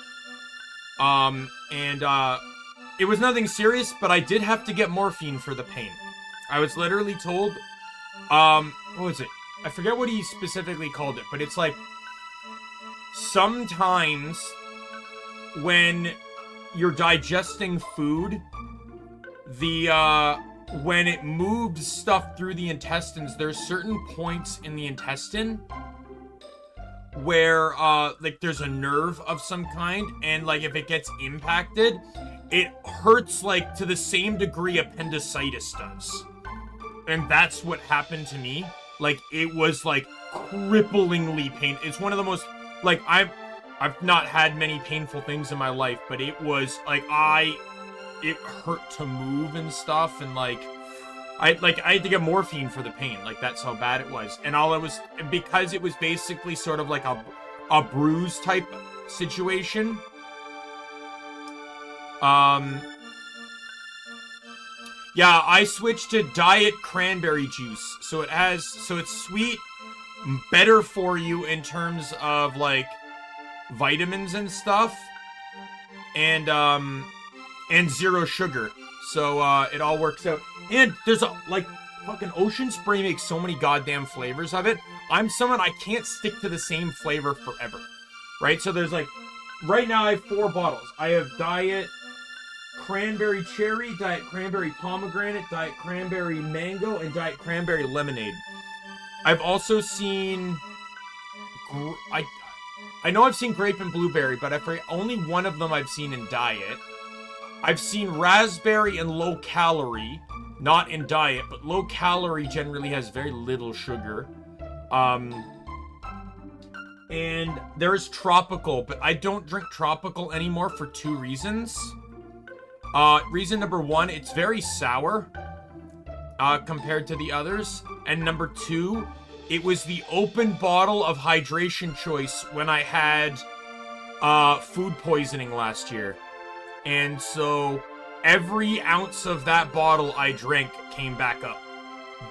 It was nothing serious, but I did have to get morphine for the pain. I was literally told, what was it? I forget what he specifically called it, but it's like, sometimes when you're digesting food, when it moves stuff through the intestines, there's certain points in the intestine where like there's a nerve of some kind, and like if it gets impacted, it hurts like to the same degree appendicitis does. And that's what happened to me. Like it was like cripplingly painful. It's one of the most like I've not had many painful things in my life, but it was like it hurt to move and stuff, and like I had to get morphine for the pain. Like that's how bad it was. And all it was, because it was basically sort of like a bruise type situation. Yeah, I switched to diet cranberry juice. So it's sweet, better for you in terms of like vitamins and stuff, and zero sugar. So it all works out. And there's like fucking Ocean Spray makes so many goddamn flavors of it. I'm someone, I can't stick to the same flavor forever. Right? So there's like, right now I have 4 bottles. I have diet cranberry cherry, diet cranberry pomegranate, diet cranberry mango, and diet cranberry lemonade. I've also seen, I know I've seen grape and blueberry, but I forget, only one of them I've seen in diet. I've seen raspberry and low calorie, not in diet, but low calorie generally has very little sugar. And there's tropical, but I don't drink tropical anymore for 2 reasons. Reason number 1, it's very sour, compared to the others. And number 2, it was the open bottle of hydration choice when I had, food poisoning last year. And so every ounce of that bottle I drank came back up,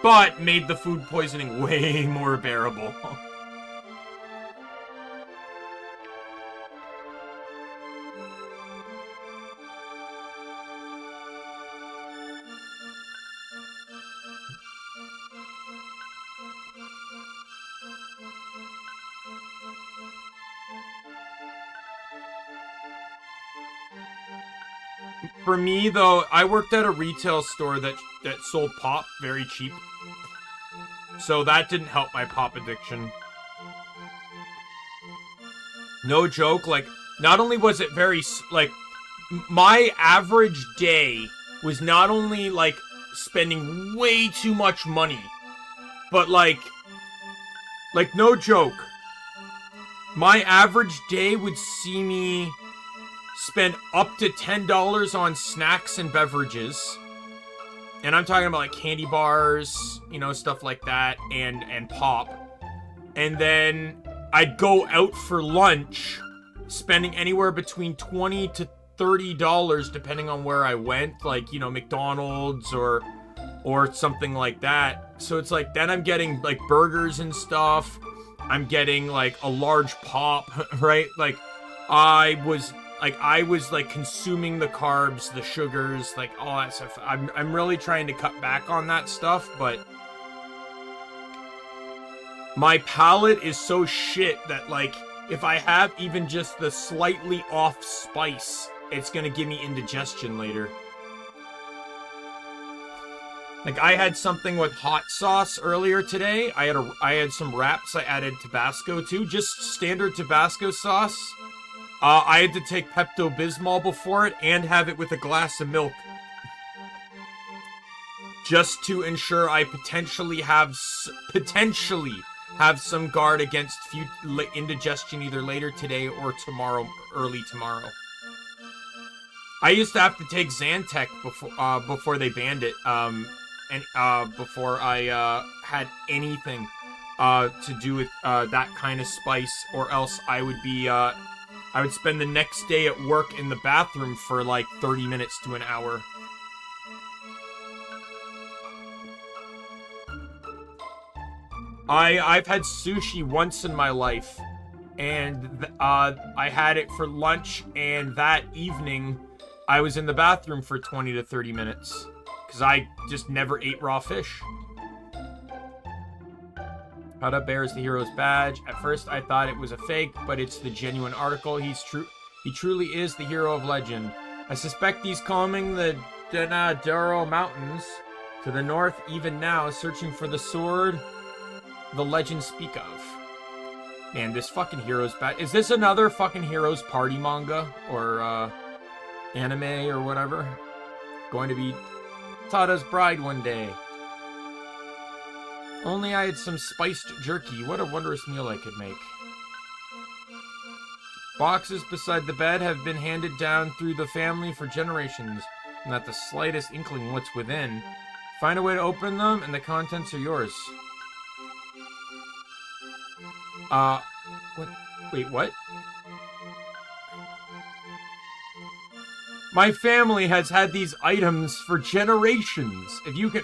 but made the food poisoning way more bearable. For me, though, I worked at a retail store that sold pop very cheap. So that didn't help my pop addiction. No joke, like, not only was it very, like, my average day was not only, like, spending way too much money, but, like, no joke. My average day would see me spend up to $10 on snacks and beverages. And I'm talking about like candy bars, you know, stuff like that, and pop. And then I'd go out for lunch, spending anywhere between $20 to $30 depending on where I went, like, you know, McDonald's or something like that. So it's like, then I'm getting like burgers and stuff. I'm getting like a large pop, right? Like I was like consuming the carbs, the sugars, like all that stuff. I'm really trying to cut back on that stuff, but my palate is so shit that, like, if I have even just the slightly off spice, it's gonna give me indigestion later. Like, I had something with hot sauce earlier today. I had some wraps I added Tabasco to, just standard Tabasco sauce. I had to take Pepto-Bismol before it and have it with a glass of milk, just to ensure I potentially have some guard against indigestion either later today or tomorrow, early tomorrow. I used to have to take Zantac before they banned it, and before I had anything to do with that kind of spice, or else I would spend the next day at work in the bathroom for like 30 minutes to an hour. I've had sushi once in my life, and I had it for lunch, and that evening I was in the bathroom for 20 to 30 minutes because I just never ate raw fish. Pada bears the hero's badge. At first I thought it was a fake, but it's the genuine article. He truly is the hero of legend. I suspect he's combing the Denadero Mountains to the north even now, searching for the sword the legends speak of. Man, this fucking hero's badge. Is this another fucking hero's party manga? Or anime or whatever? Going to be Tada's bride one day. Only I had some spiced jerky. What a wondrous meal I could make. Boxes beside the bed have been handed down through the family for generations. Not the slightest inkling what's within. Find a way to open them and the contents are yours. What? Wait, what? My family has had these items for generations. If you can...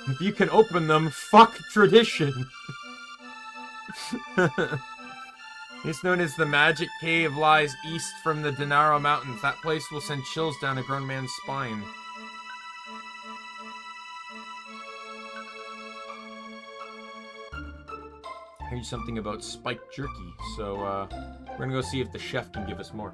if you can open them, fuck tradition. It's known as the Magic Cave, lies east from the Denaro Mountains. That place will send chills down a grown man's spine. Here's something about spiked jerky, so we're gonna go see if the chef can give us more.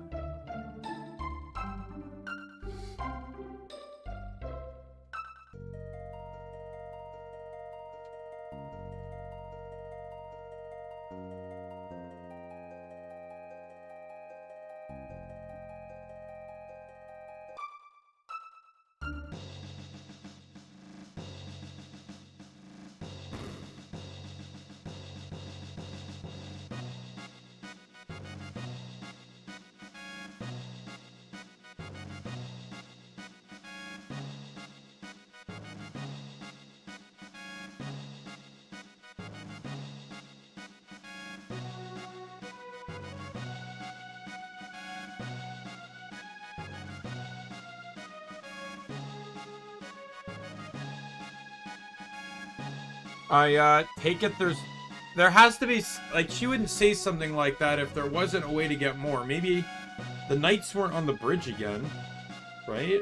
I take it there has to be, like, she wouldn't say something like that if there wasn't a way to get more. Maybe the knights weren't on the bridge again, right?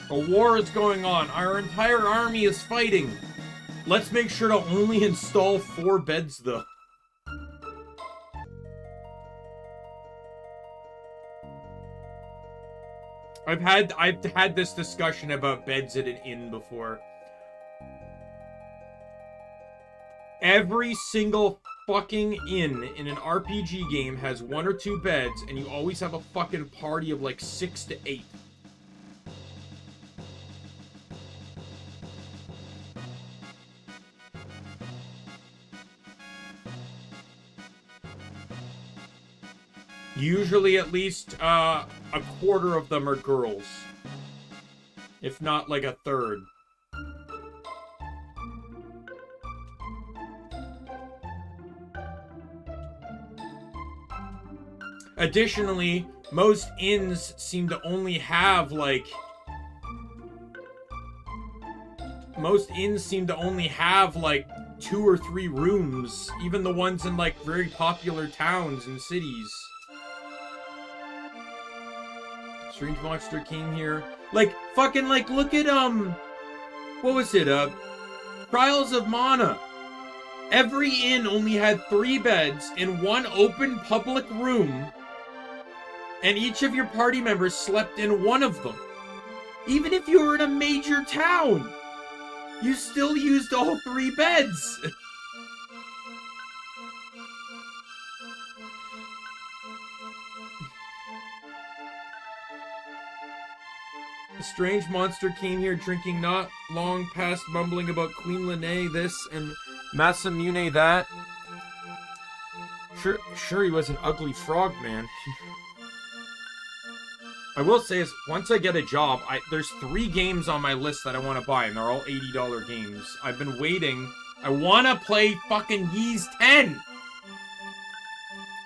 A war is going on. Our entire army is fighting. Let's make sure to only install 4 beds, though. I've had this discussion about beds at an inn before. Every single fucking inn in an RPG game has 1 or 2 beds, and you always have a fucking party of like 6 to 8. Usually at least a quarter of them are girls. If not like a third. Additionally, most inns seem to only have like... Most inns seem to only have like 2 or 3 rooms. Even the ones in like very popular towns and cities. Strange monster came here. Like, fucking like, look at, what was it, Trials of Mana. Every inn only had 3 beds in one open public room. And each of your party members slept in one of them. Even if you were in a major town, you still used all 3 beds. A strange monster came here drinking not long past, mumbling about Queen Lene this and Masamune that. Sure he was an ugly frog, man. I will say is, once I get a job, there's 3 games on my list that I want to buy, and they're all $80 games. I've been waiting. I want to play fucking Ys 10!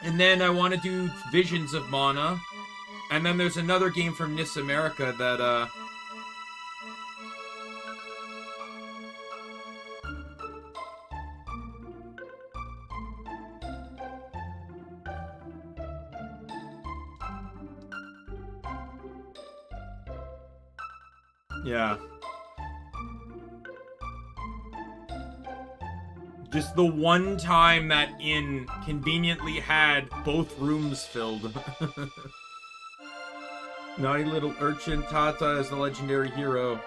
And then I want to do Visions of Mana. And then there's another game from NIS America that, yeah. Just the one time that inn conveniently had both rooms filled. Naughty little urchin Tata is the legendary hero.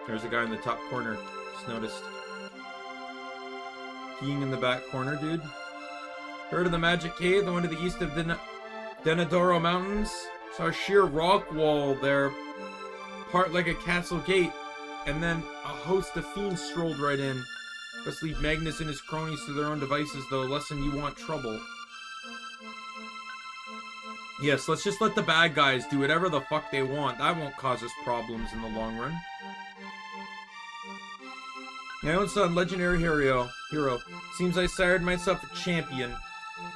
There's a guy in the top corner. Just noticed. Peeing in the back corner, dude. Heard of the magic cave, the one to the east of Denadoro Mountains? Saw a sheer rock wall there, part like a castle gate, and then a host of fiends strolled right in. Let's leave Magnus and his cronies to their own devices, though, lesson you want trouble. Yes, let's just let the bad guys do whatever the fuck they want. That won't cause us problems in the long run. My own son, legendary hero. Seems I sired myself a champion.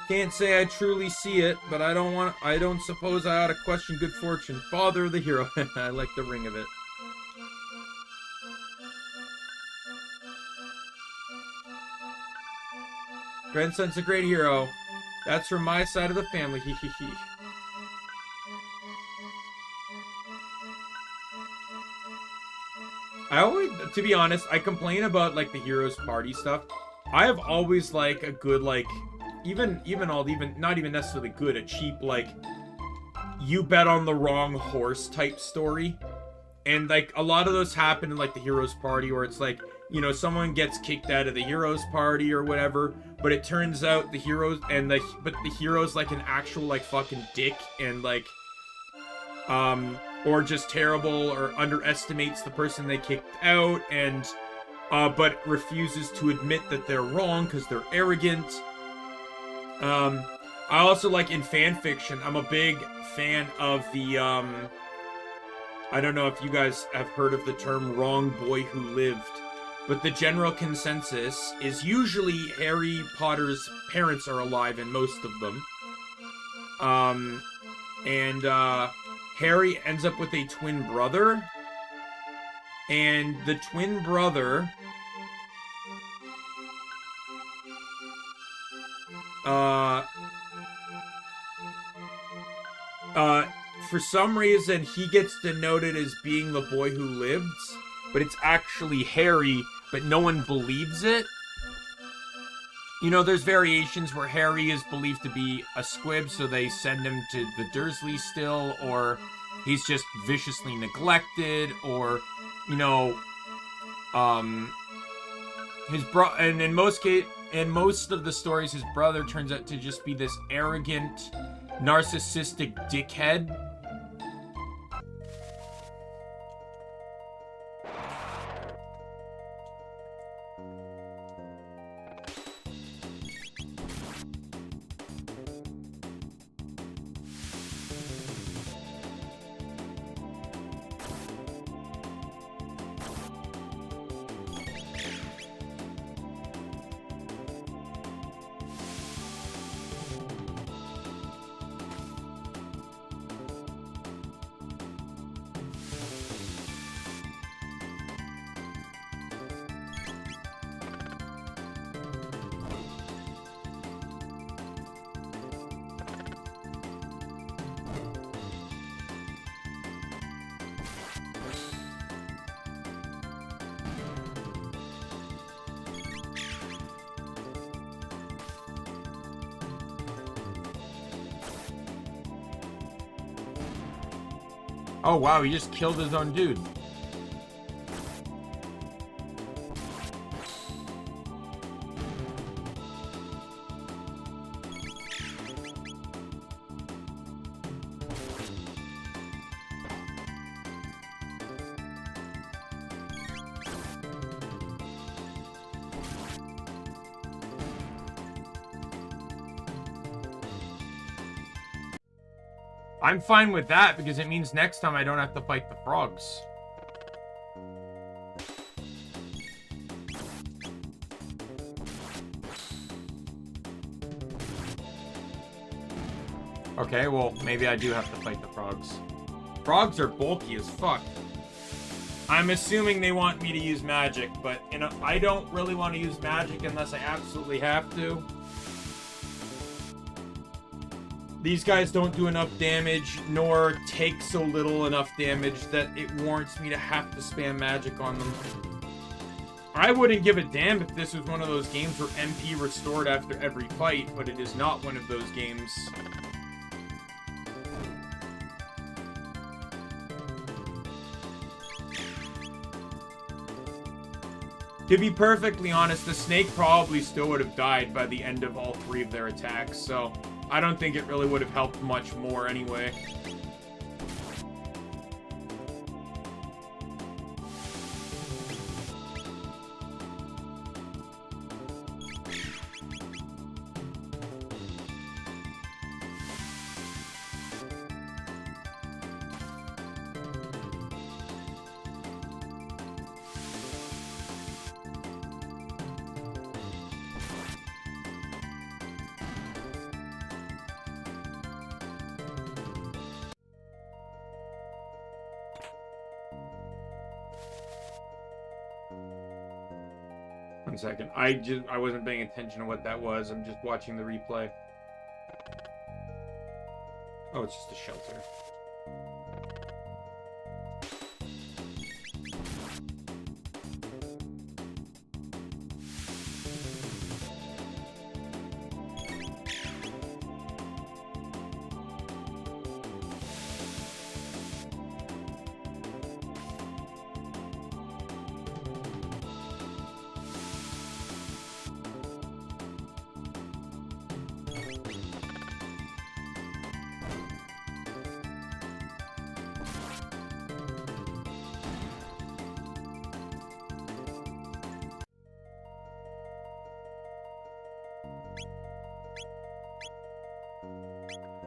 Can't say I truly see it, but I don't suppose I ought to question good fortune. Father of the hero. I like the ring of it. Grandson's a great hero. That's from my side of the family. Hee hee hee. I always, to be honest, I complain about, like, the Heroes Party stuff. I have always, like, a good, like, not even necessarily good, a cheap, like, you bet on the wrong horse type story. And, like, a lot of those happen in, like, the Heroes Party, where it's, like, you know, someone gets kicked out of the Heroes Party or whatever, but it turns out the heroes, but the hero's, like, an actual, like, fucking dick, and, like, or just terrible, or underestimates the person they kicked out, and, but refuses to admit that they're wrong because they're arrogant. I also like in fan fiction, I'm a big fan of the, I don't know if you guys have heard of the term wrong boy who lived, but the general consensus is usually Harry Potter's parents are alive in most of them. Harry ends up with a twin brother, and the twin brother, for some reason, he gets denoted as being the boy who lived, but it's actually Harry, but no one believes it. You know, there's variations where Harry is believed to be a squib, so they send him to the Dursley still, or he's just viciously neglected, or, you know, and in most of the stories, his brother turns out to just be this arrogant, narcissistic dickhead. Oh, wow, he just killed his own dude. I'm fine with that because it means next time I don't have to fight the frogs. Okay, well, maybe I do have to fight the frogs. Frogs are bulky as fuck. I'm assuming they want me to use magic, but I don't really want to use magic unless I absolutely have to. These guys don't do enough damage, nor take so little enough damage that it warrants me to have to spam magic on them. I wouldn't give a damn if this was one of those games where MP restored after every fight, but it is not one of those games. To be perfectly honest, the snake probably still would have died by the end of all 3 of their attacks, so I don't think it really would have helped much more anyway. One second. I wasn't paying attention to what that was. I'm just watching the replay. Oh, it's just a shelter.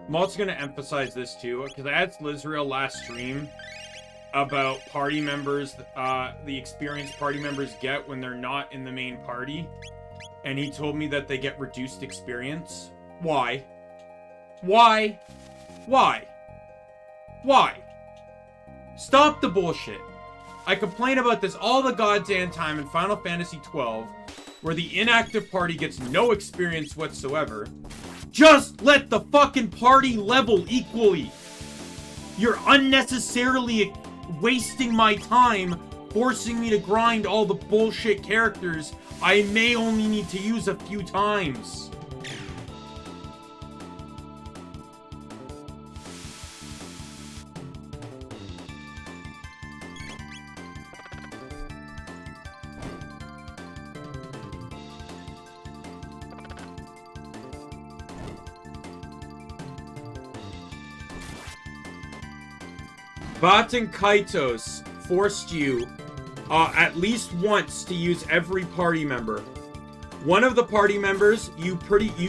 I'm also going to emphasize this too, because I asked Lizrael last stream about party members, the experience party members get when they're not in the main party. And he told me that they get reduced experience. Why? Why? Why? Why? Stop the bullshit. I complain about this all the goddamn time in Final Fantasy XII, where the inactive party gets no experience whatsoever. Just let the fucking party level equally. You're unnecessarily wasting my time, forcing me to grind all the bullshit characters I may only need to use a few times. Baten Kaitos forced you at least once to use every party member. One of the party members, you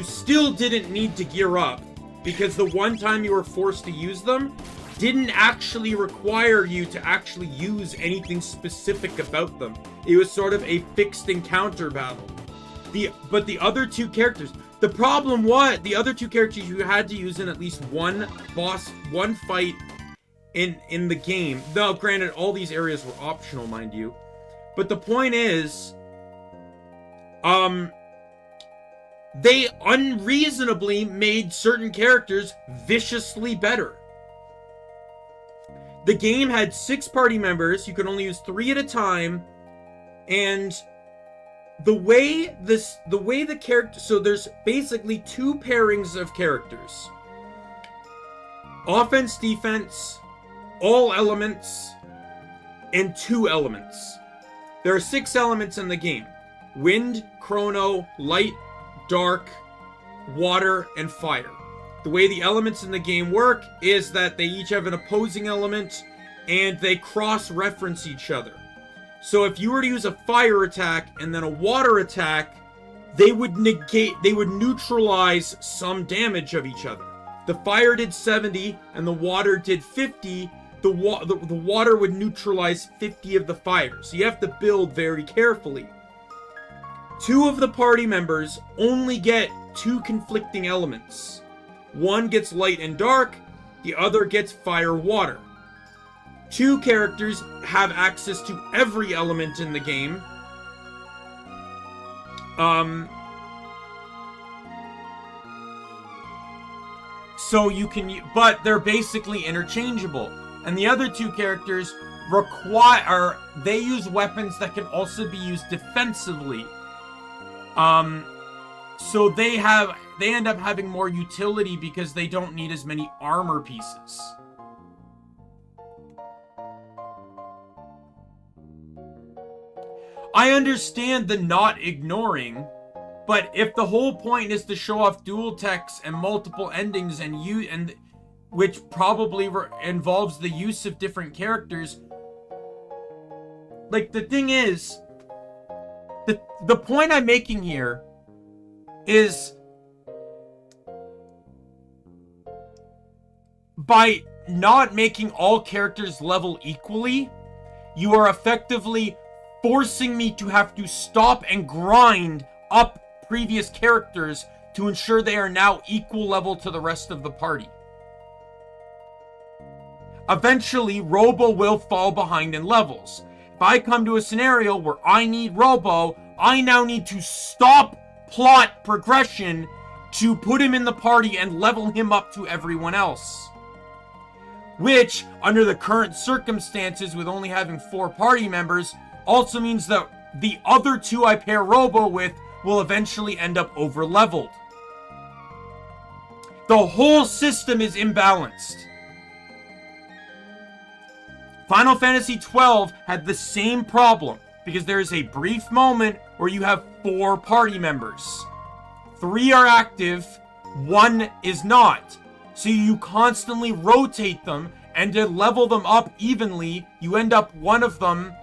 still didn't need to gear up, because the one time you were forced to use them didn't actually require you to actually use anything specific about them. It was sort of a fixed encounter battle. But the other 2 characters, the problem was, the other 2 characters you had to use in at least one fight in the game. Now, granted, all these areas were optional, mind you. But the point is, they unreasonably made certain characters viciously better. The game had 6 party members. You could only use 3 at a time. And the way the character, so there's basically 2 pairings of characters. Offense, defense. all elements and 2 elements. There are 6 elements in the game: wind, chrono, light, dark, water, and fire. The way the elements in the game work is that they each have an opposing element and they cross-reference each other. So if you were to use a fire attack and then a water attack, they would neutralize some damage of each other. The fire did 70 and the water did 50. The water would neutralize 50 of the fire. So you have to build very carefully. 2 of the party members only get 2 conflicting elements. One gets light and dark, the other gets fire water. 2 characters have access to every element in the game. So you can, but they're basically interchangeable. And the other 2 characters they use weapons that can also be used defensively. So they end up having more utility because they don't need as many armor pieces. I understand the not ignoring, but if the whole point is to show off dual techs and multiple endings and which probably involves the use of different characters, like, the thing is, the point I'm making here is, by not making all characters level equally, you are effectively forcing me to have to stop and grind up previous characters to ensure they are now equal level to the rest of the party. Eventually, Robo will fall behind in levels. If I come to a scenario where I need Robo, I now need to stop plot progression to put him in the party and level him up to everyone else. Which, under the current circumstances with only having 4 party members, also means that the other 2 I pair Robo with will eventually end up over-leveled. The whole system is imbalanced. Final Fantasy XII had the same problem, because there is a brief moment where you have 4 party members. 3 are active, 1 is not. So you constantly rotate them, and to level them up evenly, you end up one of them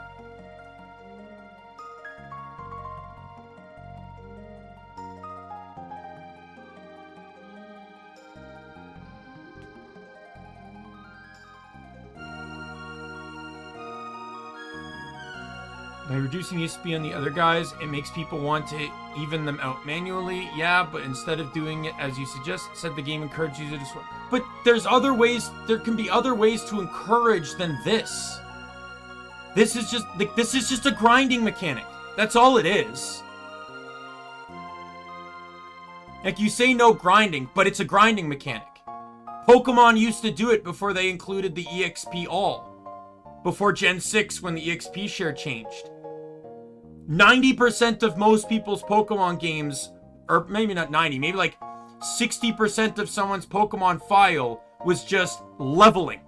by reducing ESP on the other guys. It makes people want to even them out manually. Yeah, but instead of doing it as you suggest, said the game encourages you to swap. But there's other ways. There can be other ways to encourage than this. This is just a grinding mechanic. That's all it is. Like, you say no grinding, but it's a grinding mechanic. Pokemon used to do it before they included the EXP all. Before Gen 6, when the EXP share changed. 90% of most people's Pokemon games, or maybe not 90, maybe like 60% of someone's Pokemon file was just leveling.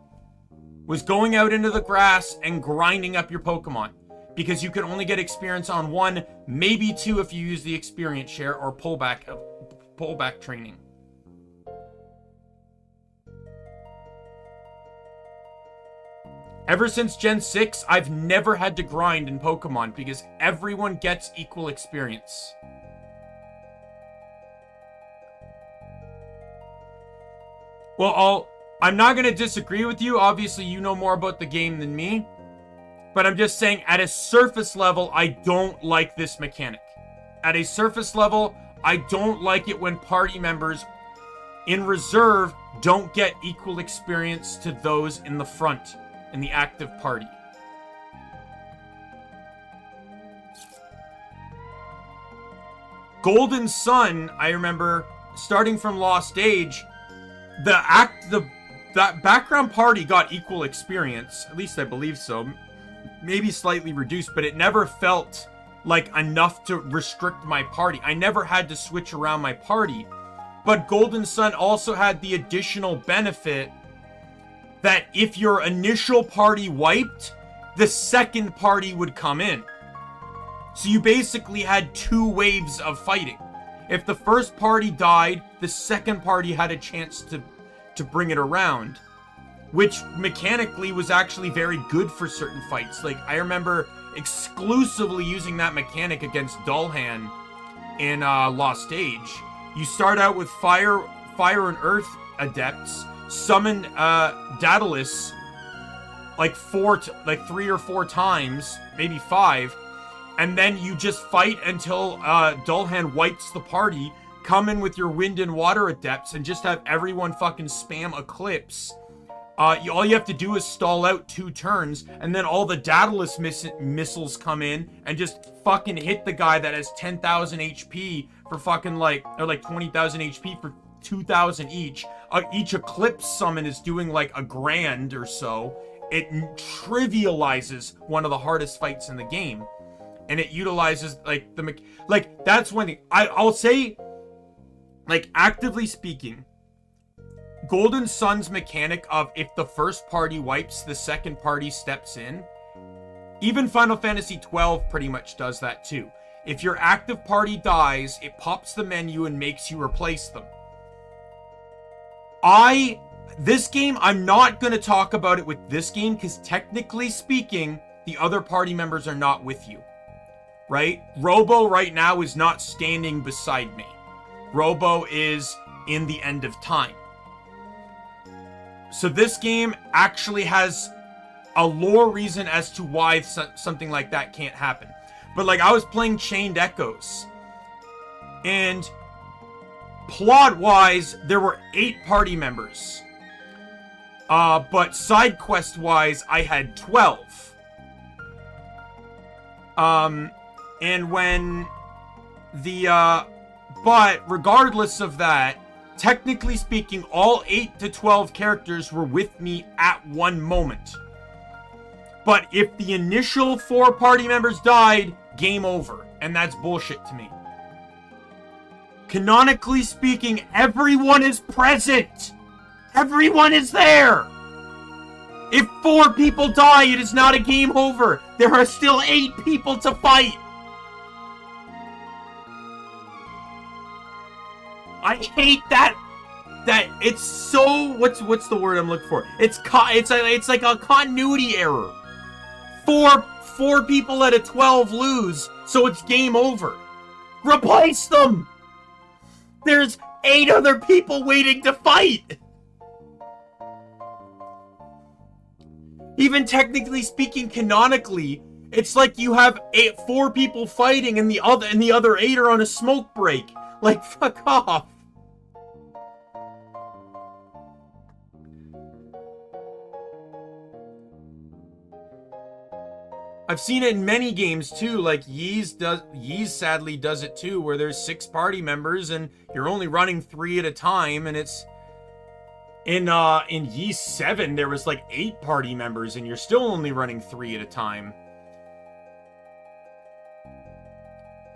Was going out into the grass and grinding up your Pokemon. Because you could only get experience on 1, maybe 2 if you use the experience share or pullback training. Ever since Gen 6, I've never had to grind in Pokemon because everyone gets equal experience. Well, I'm not going to disagree with you. Obviously, you know more about the game than me. But I'm just saying, at a surface level, I don't like this mechanic. At a surface level, I don't like it when party members in reserve don't get equal experience to those in the front, in the active party. Golden Sun, I remember, starting from Lost Age, that background party got equal experience. At least I believe so. Maybe slightly reduced, but it never felt like enough to restrict my party. I never had to switch around my party. But Golden Sun also had the additional benefit that if your initial party wiped, the second party would come in. So you basically had 2 waves of fighting. If the first party died, the second party had a chance to bring it around, which mechanically was actually very good for certain fights. Like, I remember exclusively using that mechanic against Dullhan in Lost Age. You start out with fire and earth adepts, summon Daedalus like 3 or 4 times, maybe 5, and then you just fight until Dullhan wipes the party, come in with your wind and water adepts, and just have everyone fucking spam Eclipse. All you have to do is stall out 2 turns, and then all the Daedalus missiles come in and just fucking hit the guy that has 10,000 HP for fucking or 20,000 HP for 2,000 each. Each Eclipse summon is doing like $1,000 or so. It trivializes one of the hardest fights in the game. And it utilizes, that's one thing. I'll say, actively speaking, Golden Sun's mechanic of if the first party wipes, the second party steps in. Even Final Fantasy XII pretty much does that too. If your active party dies, it pops the menu and makes you replace them. This game, I'm not going to talk about it with this game because technically speaking, the other party members are not with you. Right? Robo right now is not standing beside me. Robo is in the end of time. So this game actually has a lore reason as to why something like that can't happen. But I was playing Chained Echoes, and plot-wise, there were 8 party members. But side quest-wise, I had 12. And when but regardless of that, technically speaking, all 8 to 12 characters were with me at one moment. But if the initial 4 party members died, game over. And that's bullshit to me. Canonically speaking, everyone is present. Everyone is there. If 4 people die, it is not a game over. There are still 8 people to fight. I hate that it's so, what's the word I'm looking for? It's like a continuity error. 4 people out of 12 lose, so it's game over. Replace them. There's 8 other people waiting to fight. Even technically speaking, canonically, it's like you have 4 people fighting and the other 8 are on a smoke break. Fuck off. I've seen it in many games too, Ys sadly does it too, where there's 6 party members and you're only running 3 at a time, and it's in Ys 7 there was 8 party members and you're still only running 3 at a time.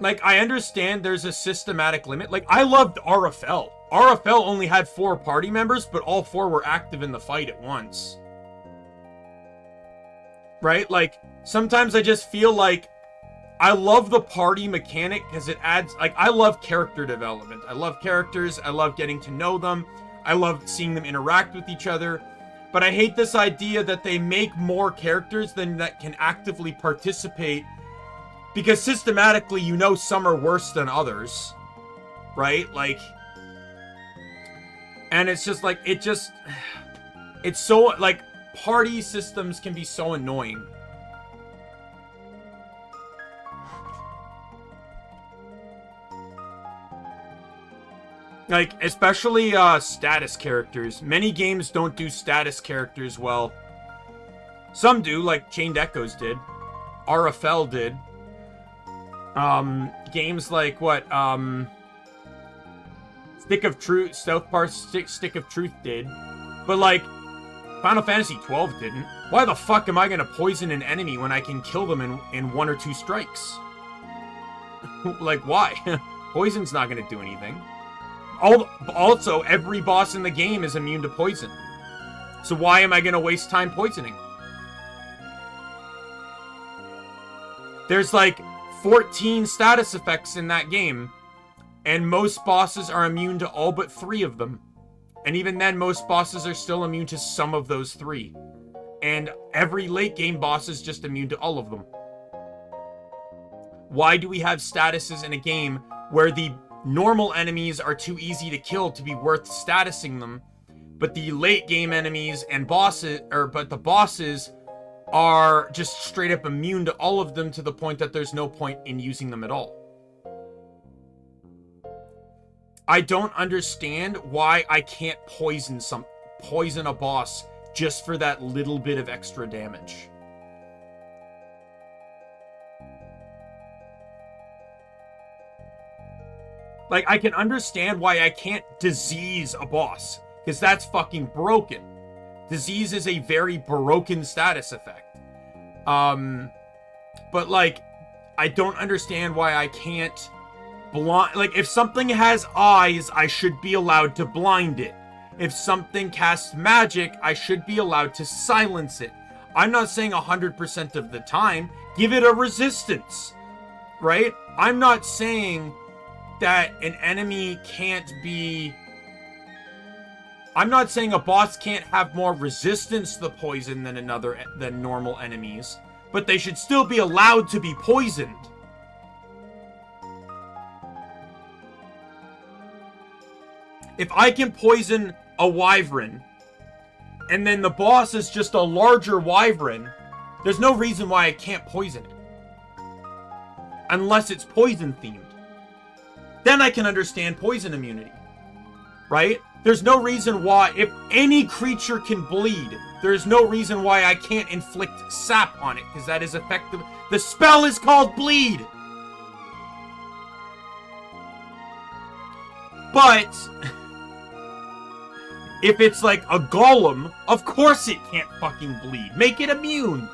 I understand there's a systematic limit. I loved RFL. RFL only had 4 party members, but all 4 were active in the fight at once. Right? Sometimes I just feel I love the party mechanic because it adds, I love character development. I love characters. I love getting to know them. I love seeing them interact with each other. But I hate this idea that they make more characters than that can actively participate, because systematically, some are worse than others. Right? And it's just it's so, party systems can be so annoying. Especially status characters. Many games don't do status characters well. Some do, Chained Echoes did. RFL did. Games Stick of Truth, South Park Stick of Truth did. But Final Fantasy XII didn't. Why the fuck am I gonna poison an enemy when I can kill them in 1 or 2 strikes? Why? Poison's not gonna do anything. Also, every boss in the game is immune to poison. So why am I going to waste time poisoning? There's like 14 status effects in that game, and most bosses are immune to all but 3 of them. And even then, most bosses are still immune to some of those 3. And every late game boss is just immune to all of them. Why do we have statuses in a game where the normal enemies are too easy to kill to be worth statusing them, but the late game enemies and bosses, but the bosses are just straight up immune to all of them to the point that there's no point in using them at all? I don't understand why I can't poison a boss just for that little bit of extra damage. Like, I can understand why I can't disease a boss, because that's fucking broken. Disease is a very broken status effect. But, like, I don't understand why I can't blind... Like, if something has eyes, I should be allowed to blind it. If something casts magic, I should be allowed to silence it. I'm not saying 100% of the time. Give it a resistance, right? I'm not saying that an enemy can't be... I'm not saying a boss can't have more resistance to poison than normal enemies, but they should still be allowed to be poisoned. If I can poison a wyvern, and then the boss is just a larger wyvern, there's no reason why I can't poison it. Unless it's poison themed. Then I can understand poison immunity. Right? There's no reason why, if any creature can bleed, there's no reason why I can't inflict sap on it, because that is effective. The spell is called bleed! But if it's like a golem, of course it can't fucking bleed. Make it immune.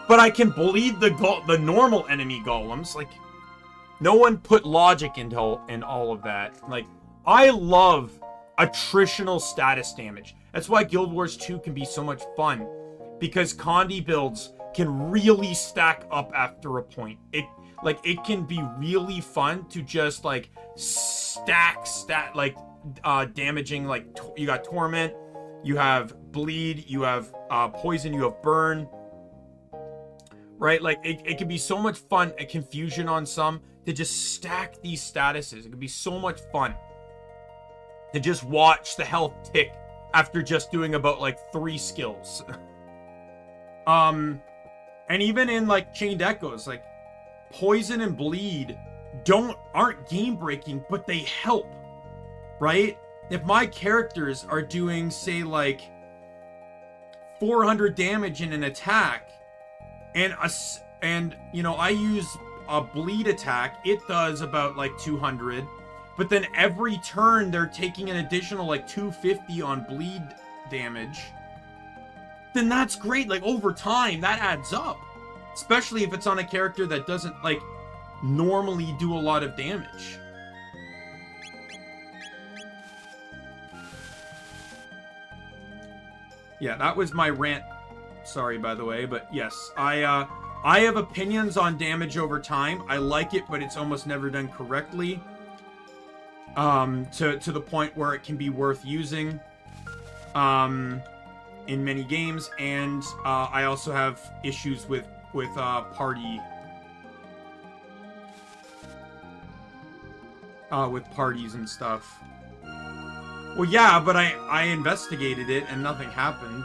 But I can bleed the normal enemy golems. Like, no one put logic in all of that. Like, I love attritional status damage. That's why Guild Wars 2 can be so much fun. Because Condi builds can really stack up after a point. It can be really fun to just, like, damaging, like, you got Torment, you have Bleed, you have Poison, you have Burn. Right? Like, it can be so much fun, a confusion on some, to just stack these statuses. It can be so much fun to just watch the health tick after just doing about, like, 3 skills. And even in, like, Chained Echoes, like, Poison and Bleed aren't game breaking, but they help. Right? If my characters are doing, say, like, 400 damage in an attack, and you know, I use a bleed attack, it does about, like, 200, but then every turn they're taking an additional, like, 250 on bleed damage, then that's great. Like, over time, that adds up. Especially if it's on a character that doesn't, like, normally do a lot of damage. Yeah, that was my rant. Sorry, by the way, but yes, I have opinions on damage over time. I like it, but it's almost never done correctly. To the point where it can be worth using, in many games, and I also have issues with parties and stuff. Well, yeah, but I investigated it and nothing happened.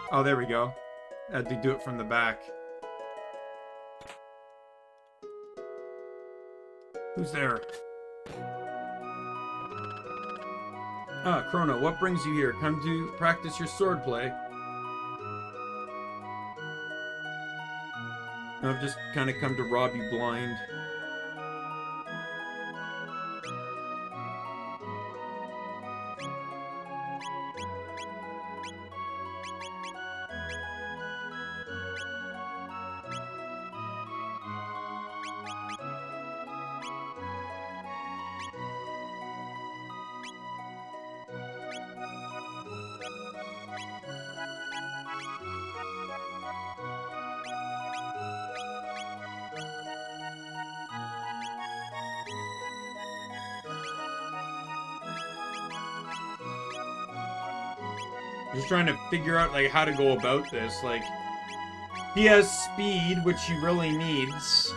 Oh, there we go. I had to do it from the back. Who's there? Ah, Chrono, what brings you here? Come to practice your swordplay. I've just kind of come to rob you blind. Just trying to figure out, like, how to go about this. Like, he has speed, which she really needs.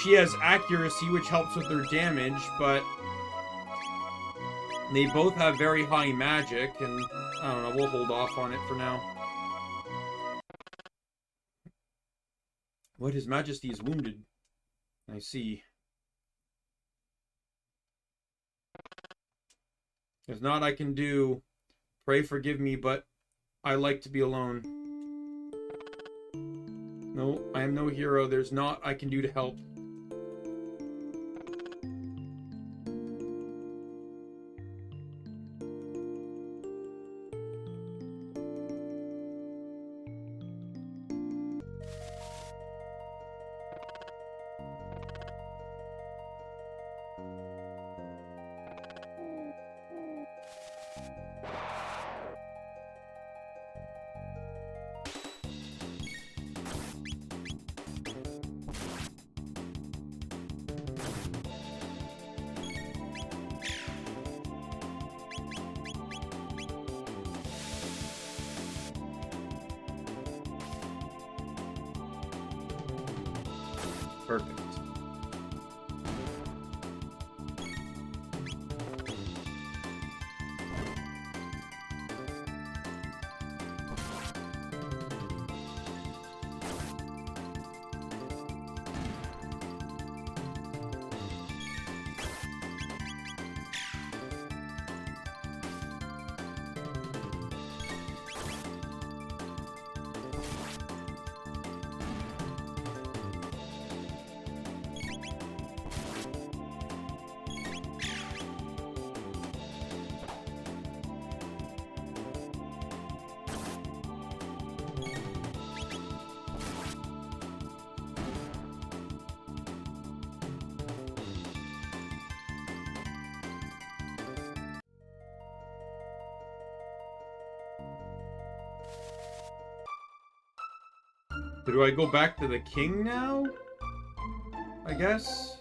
She has accuracy, which helps with her damage, but they both have very high magic, and I don't know, we'll hold off on it for now. What? His Majesty is wounded. I see. There's naught I can do. Pray forgive me, but I like to be alone. No, I am no hero. There's naught I can do to help. Perfect. Do I go back to the king now? I guess?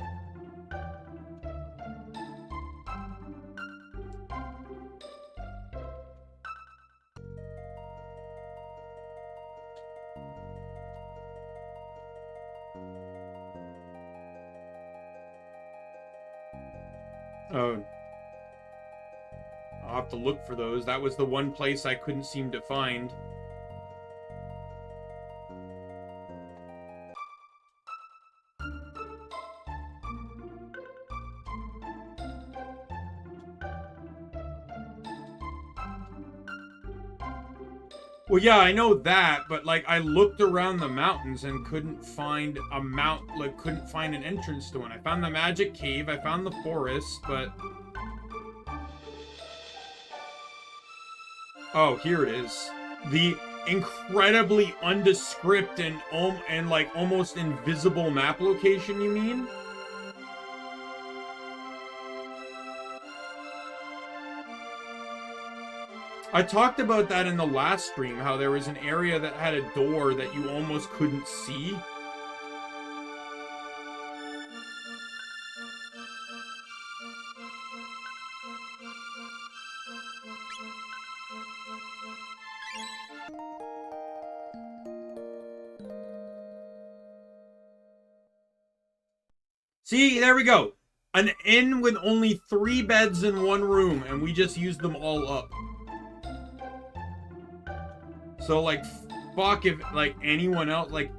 Oh. I'll have to look for those. That was the one place I couldn't seem to find. Well, yeah, I know that, but, like, I looked around the mountains and couldn't find a couldn't find an entrance to one. I found the magic cave, I found the forest, but... Oh, here it is. The incredibly undescript and like, almost invisible map location, you mean? I talked about that in the last stream, how there was an area that had a door that you almost couldn't see. See, there we go. An inn with only 3 beds in one room, and we just used them all up. So, like, fuck if, like, anyone else, like...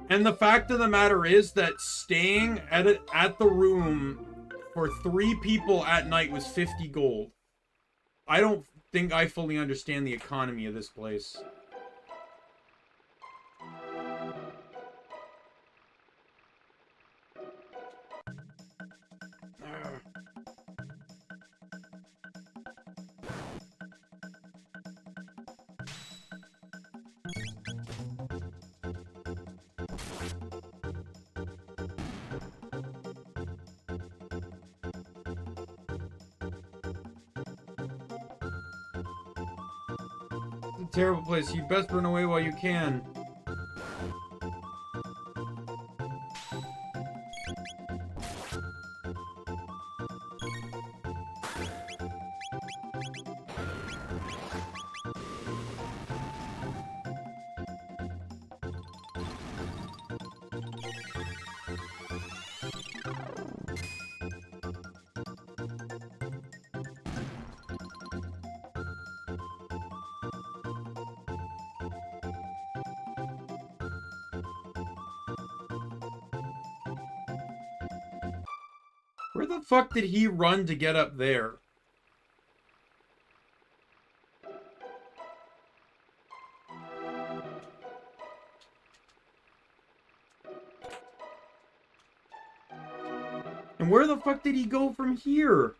And the fact of the matter is that staying at the room for 3 people at night was 50 gold. I don't think I fully understand the economy of this place. Terrible place. You best run away while you can. the fuck did he run to get up there? And where the fuck did he go from here?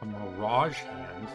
A Mirage Hand.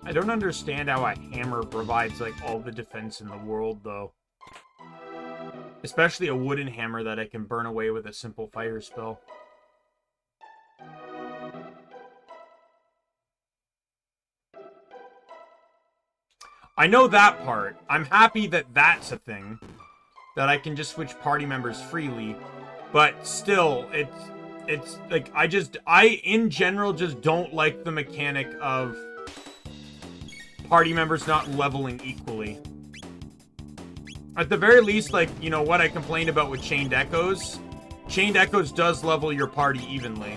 I don't understand how a hammer provides, like, all the defense in the world, though. Especially a wooden hammer that I can burn away with a simple fire spell. I know that part. I'm happy that that's a thing. That I can just switch party members freely. But still, it's like, I in general just don't like the mechanic of party members not leveling equally. At the very least, like, you know, what I complained about with Chained Echoes. Chained Echoes does level your party evenly.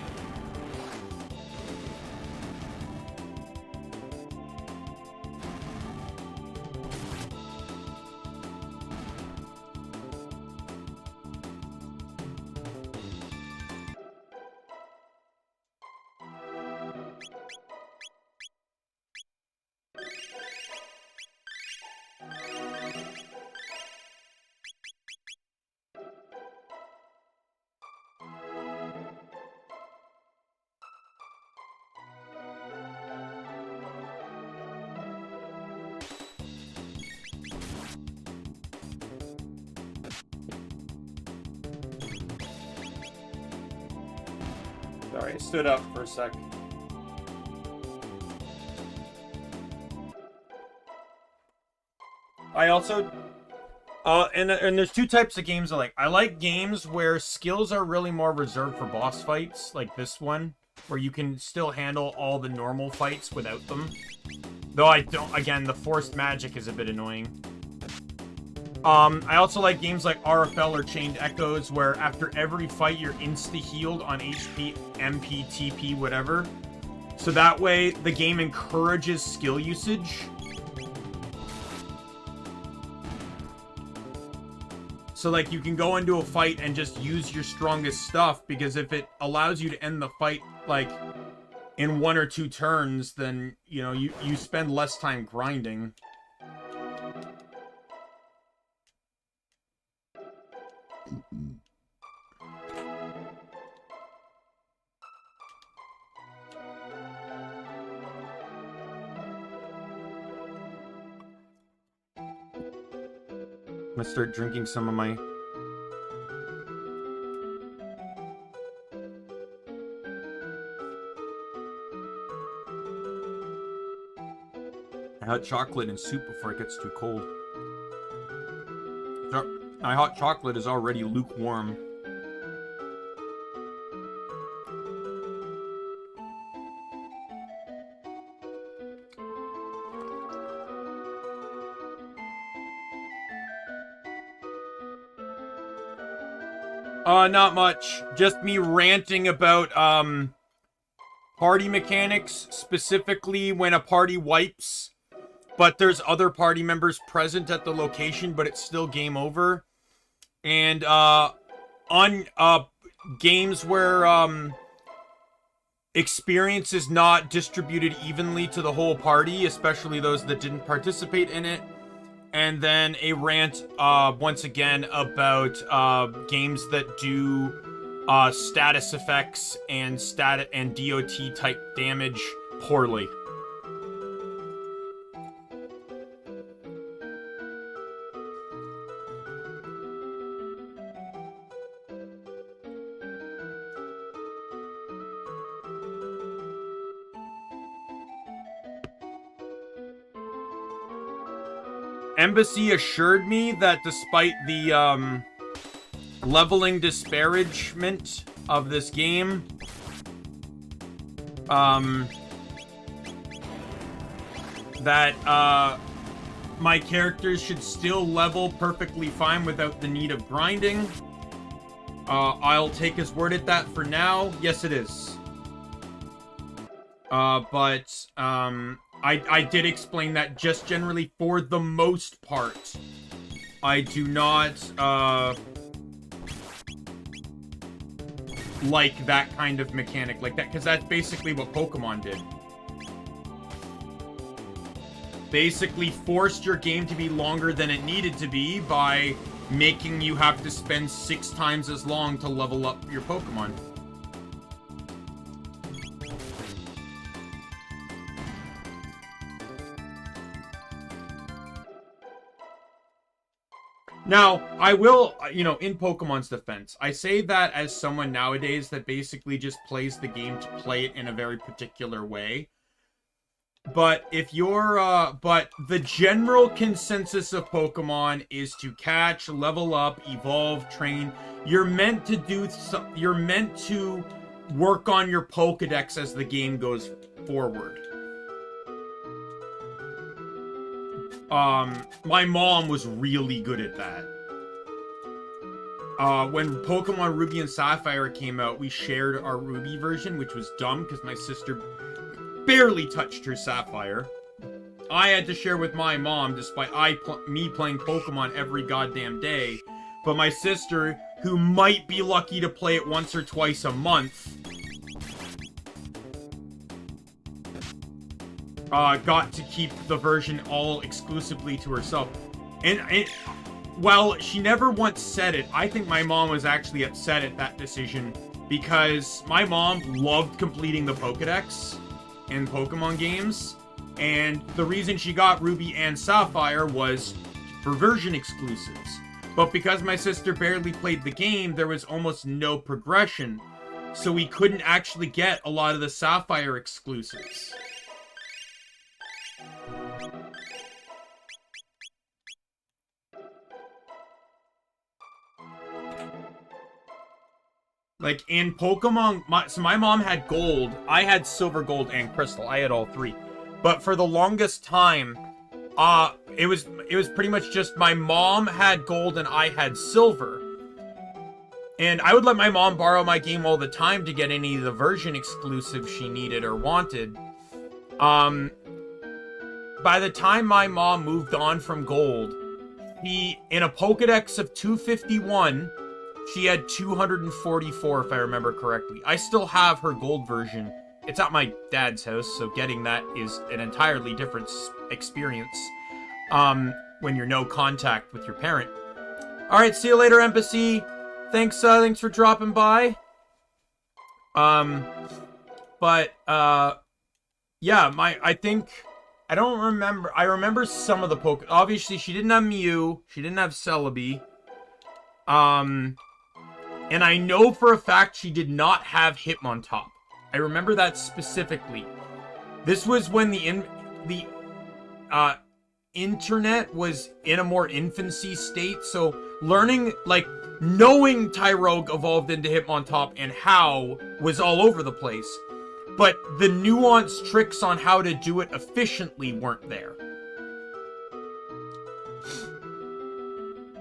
Sorry, I stood up for a sec. I also... and there's two types of games I like. I like games where skills are really more reserved for boss fights, like this one, where you can still handle all the normal fights without them. Though I don't... Again, the forced magic is a bit annoying. I also like games like RFL or Chained Echoes, where after every fight you're insta-healed on HP, MP, TP, whatever. So that way, the game encourages skill usage. So, like, you can go into a fight and just use your strongest stuff, because if it allows you to end the fight, like, in 1 or 2 turns, then, you know, you spend less time grinding. I'm gonna start drinking some of my... hot chocolate and soup before it gets too cold. My hot chocolate is already lukewarm. Not much. Just me ranting about, party mechanics, specifically when a party wipes, but there's other party members present at the location, but it's still game over. And, on, games where, experience is not distributed evenly to the whole party, especially those that didn't participate in it. And then a rant, once again, about, games that do, status effects and DOT type damage poorly. Embassy assured me that despite the, leveling disparagement of this game, that, my characters should still level perfectly fine without the need of grinding. I'll take his word at that for now. Yes, it is. I did explain that just generally for the most part. I do not, like that kind of mechanic like that, because that's basically what Pokemon did. Basically forced your game to be longer than it needed to be by making you have to spend 6 times as long to level up your Pokemon. Now, I will, you know, in Pokemon's defense, I say that as someone nowadays that basically just plays the game to play it in a very particular way. But if you're, but the general consensus of Pokemon is to catch, level up, evolve, train. You're meant to do, you're meant to work on your Pokedex as the game goes forward. My mom was really good at that. When Pokemon Ruby and Sapphire came out, we shared our Ruby version, which was dumb because my sister barely touched her Sapphire. I had to share with my mom, despite me playing Pokemon every goddamn day. But my sister, who might be lucky to play it once or twice a month, got to keep the version all exclusively to herself. And while she never once said it, I think my mom was actually upset at that decision because my mom loved completing the Pokedex in Pokemon games, and the reason she got Ruby and Sapphire was for version exclusives. But because my sister barely played the game, there was almost no progression, so we couldn't actually get a lot of the Sapphire exclusives. Like, in Pokemon, so my mom had Gold, I had Silver, Gold, and Crystal. I had all 3. But for the longest time, it was pretty much just my mom had Gold and I had Silver. And I would let my mom borrow my game all the time to get any of the version exclusives she needed or wanted. By the time my mom moved on from Gold, in a Pokedex of 251... she had 244, if I remember correctly. I still have her Gold version. It's at my dad's house, so getting that is an entirely different experience when you're no contact with your parent. Alright, see you later, Embassy. Thanks for dropping by. Yeah, I don't remember. I remember some of the obviously, she didn't have Mew. She didn't have Celebi. And I know for a fact she did not have Hitmontop. I remember that specifically. This was when internet was in a more infancy state, so learning, like, knowing Tyrogue evolved into Hitmontop and how was all over the place. But the nuanced tricks on how to do it efficiently weren't there.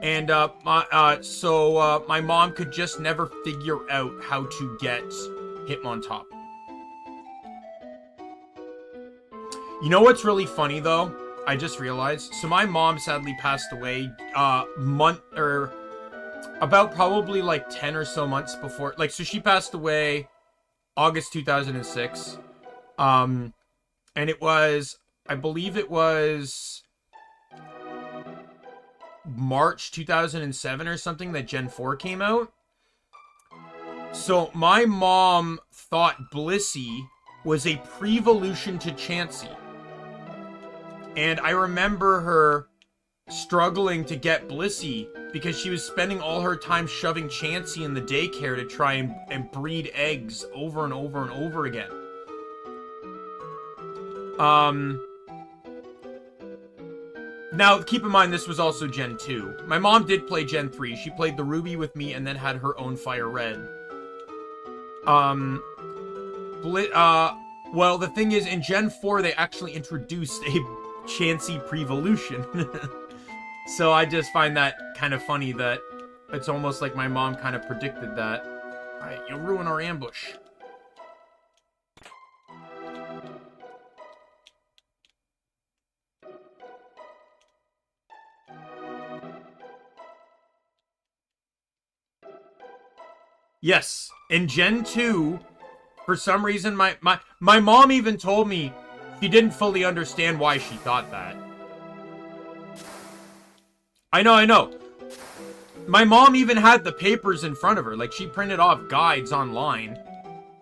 And, my mom could just never figure out how to get Hitmontop. You know what's really funny, though? I just realized. So my mom sadly passed away, about probably like 10 or so months before. Like, so she passed away August 2006. And it was, I believe it was March 2007 or something that Gen 4 came out. So my mom thought Blissey was a pre-evolution to Chansey. And I remember her struggling to get Blissey because she was spending all her time shoving Chansey in the daycare to try and breed eggs over and over and over again. Now, keep in mind, this was also Gen 2. My mom did play Gen 3. She played the Ruby with me and then had her own Fire Red. Well, the thing is, in Gen 4, they actually introduced a Chansey pre-evolution. So I just find that kind of funny that it's almost like my mom kind of predicted that. Alright, you'll ruin our ambush. Yes, in Gen 2, for some reason, my mom even told me she didn't fully understand why she thought that. I know. My mom even had the papers in front of her. Like, she printed off guides online,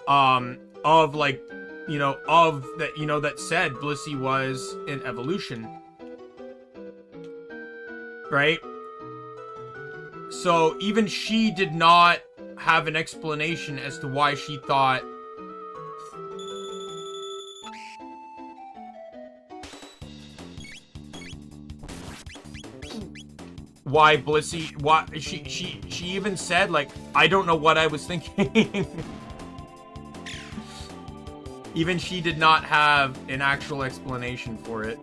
of, like, you know, of that, you know, that said Blissey was in evolution. Right? So, even she did not have an explanation as to why she thought why Blissey, why she even said, like, I don't know what I was thinking. Even she did not have an actual explanation for it.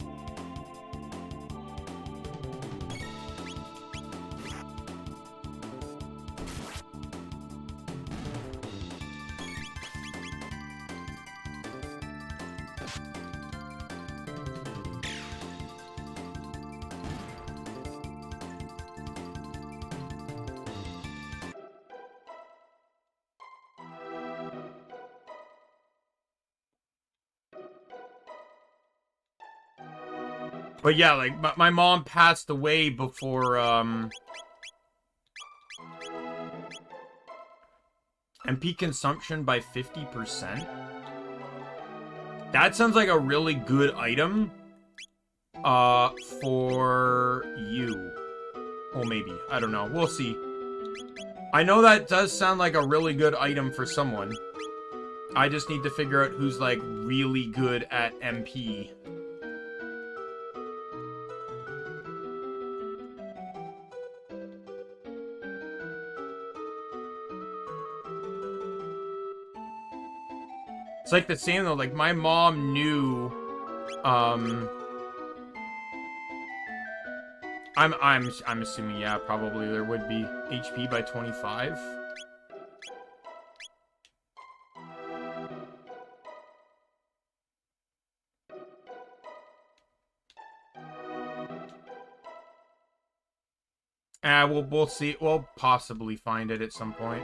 But yeah, like, my mom passed away before, MP consumption by 50%? That sounds like a really good item, for you. Well, maybe. I don't know. We'll see. I know that does sound like a really good item for someone. I just need to figure out who's, like, really good at MP. It's like the same though, like my mom knew, I'm assuming, yeah, probably there would be HP by 25. We'll see, we'll possibly find it at some point.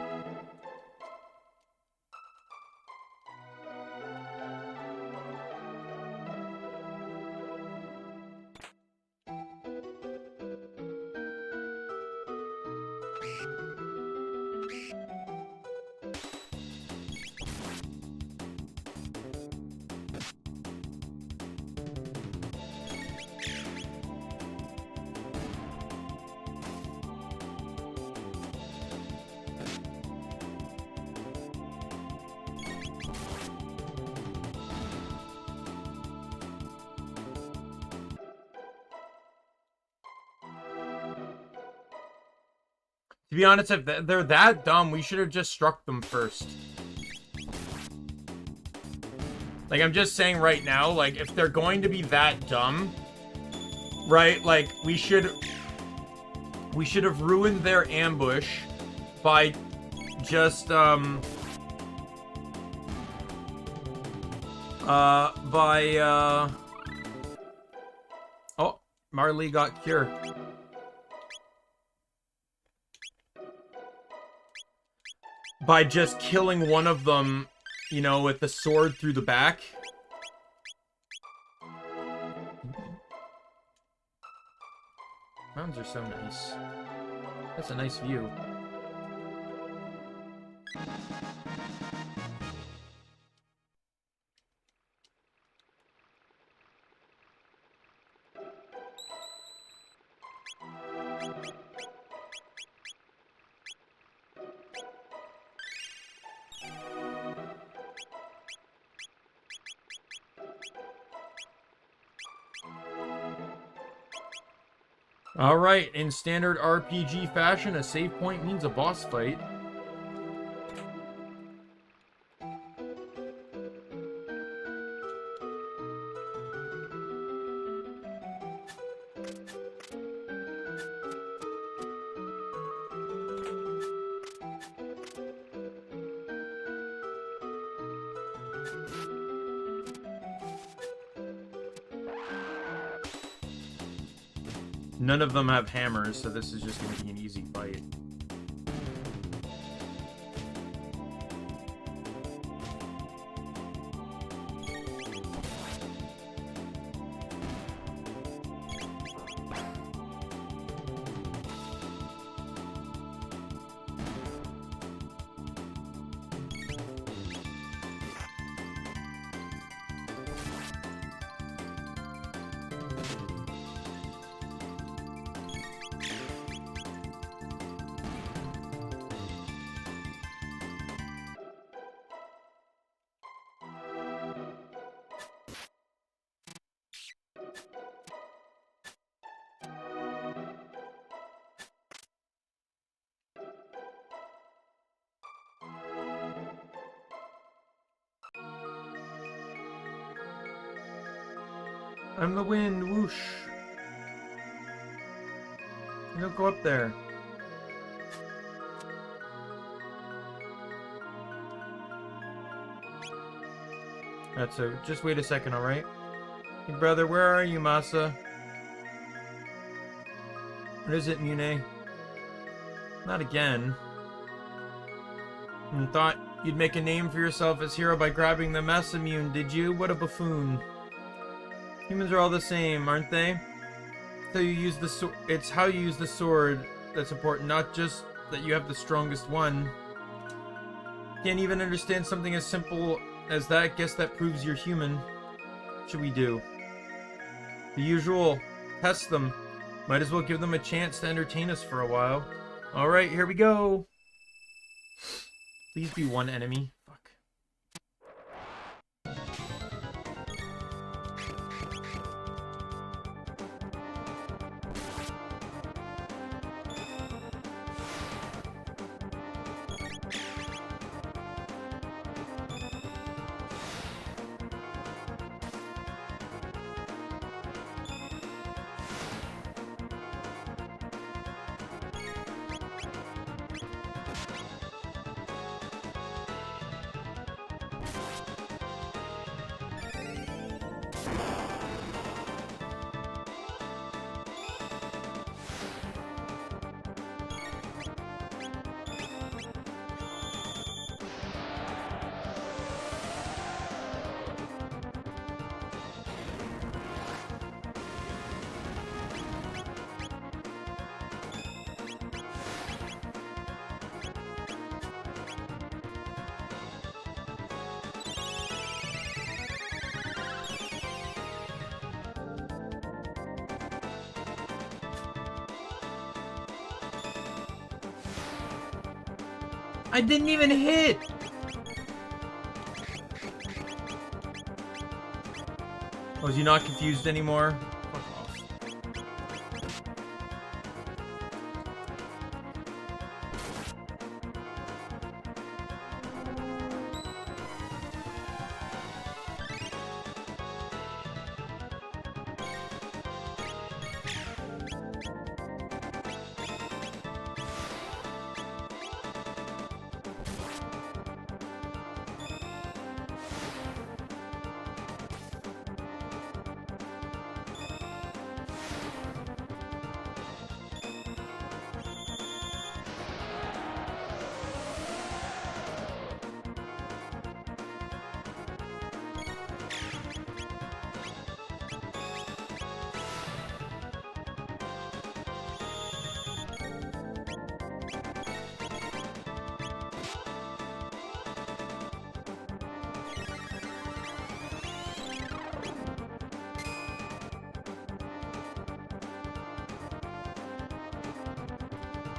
To be honest, if they're that dumb, we should have just struck them first. Like, I'm just saying right now, like, if they're going to be that dumb, right, like, we should have ruined their ambush by just, oh, Marley got cured. By just killing one of them, you know, with the sword through the back. Mountains are so nice. That's a nice view. Alright, in standard RPG fashion, a save point means a boss fight. None of them have hammers, so this is just going to be an easy fight. I'm the wind, whoosh. You don't go up there. That's so. Just wait a second, alright? Hey, brother, where are you, Masa? What is it, Mune? Not again. You thought you'd make a name for yourself as hero by grabbing the Masamune, did you? What a buffoon. Humans are all the same, aren't they? It's how you use the sword that's important, not just that you have the strongest one. Can't even understand something as simple as that. Guess that proves you're human. What should we do? The usual. Test them. Might as well give them a chance to entertain us for a while. Alright, here we go. Please be one enemy. Fuck. I didn't even hit! Oh, is he not confused anymore? Fuck off.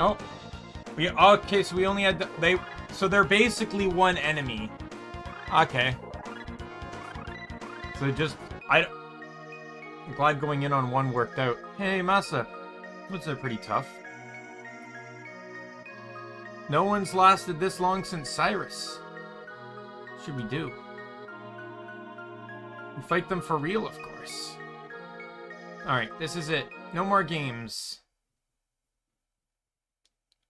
Oh. Okay, so we only had so they're basically one enemy. Okay. So I'm glad going in on one worked out. Hey, Masa. Those are pretty tough. No one's lasted this long since Cyrus. What should we do? We fight them for real, of course. Alright, this is it. No more games.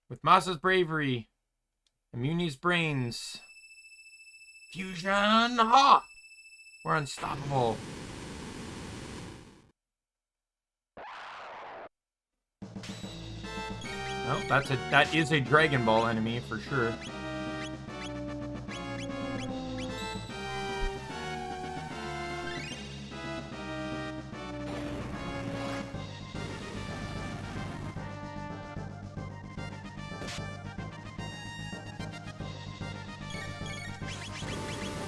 With Masa's bravery, Immuni's brains. Fusion! Ha! We're unstoppable. Oh, that is a Dragon Ball enemy for sure.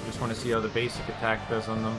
Just want to see how the basic attack does on them.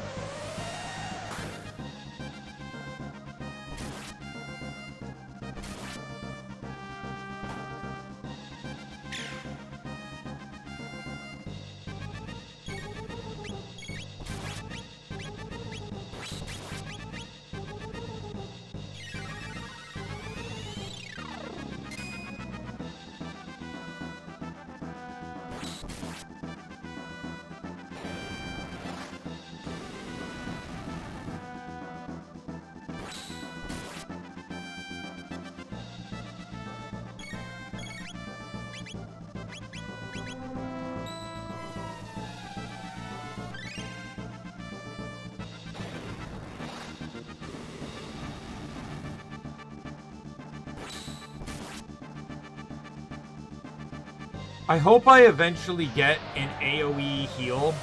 I hope I eventually get an AoE heal.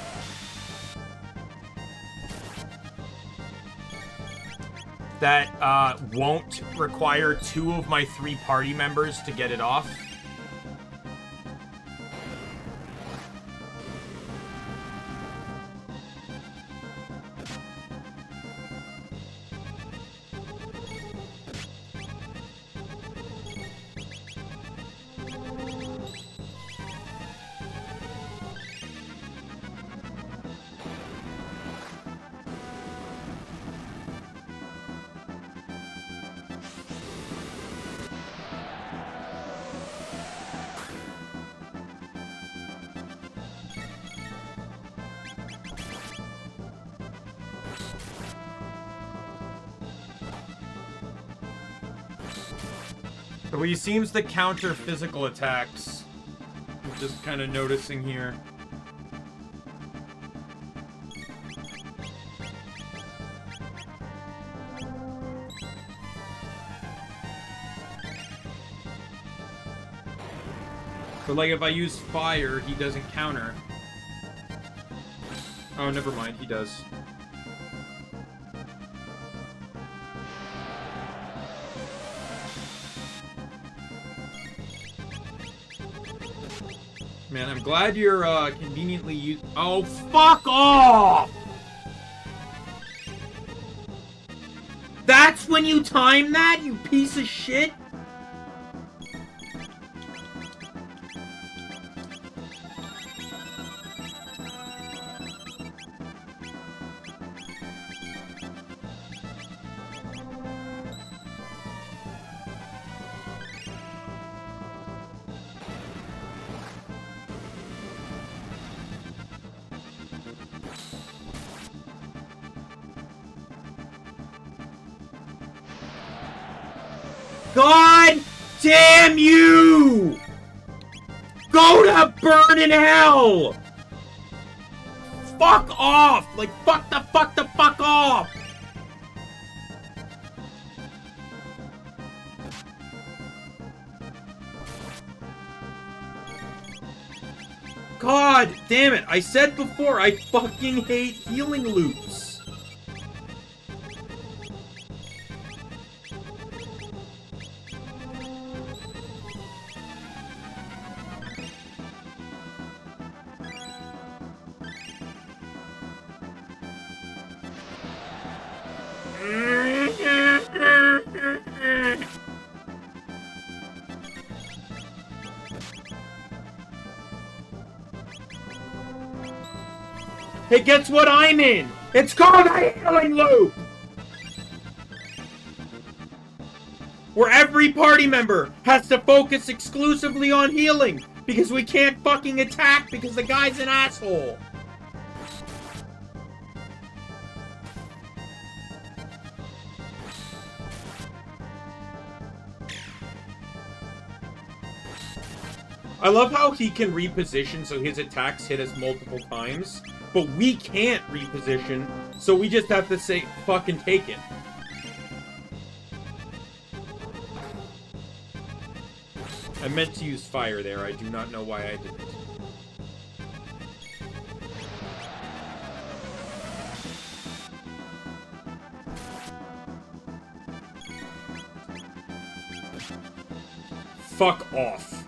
That won't require 2 of my 3 party members to get it off. So he seems to counter physical attacks. I'm just kind of noticing here. So like if I use fire, he doesn't counter. Oh, never mind, he does. Man, I'm glad you're conveniently used. Oh, fuck off! That's when you time that, you piece of shit? God damn you! Go to burn in hell! Fuck off! Like, fuck the fuck off! God damn it! I said before, I fucking hate healing loops. It gets what I'm in! It's called a healing loop! Where every party member has to focus exclusively on healing, because we can't fucking attack because the guy's an asshole. I love how he can reposition so his attacks hit us multiple times, but we can't reposition, so we just have to say, fucking take it. I meant to use fire there, I do not know why I didn't. Fuck off.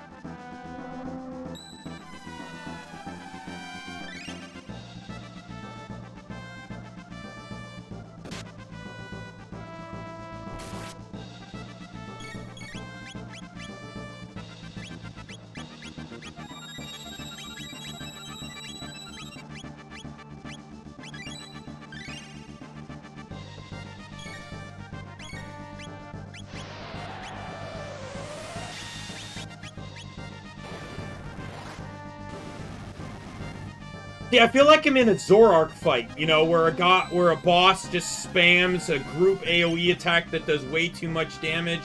Yeah, I feel like I'm in a Zorark fight, you know, where a boss just spams a group AoE attack that does way too much damage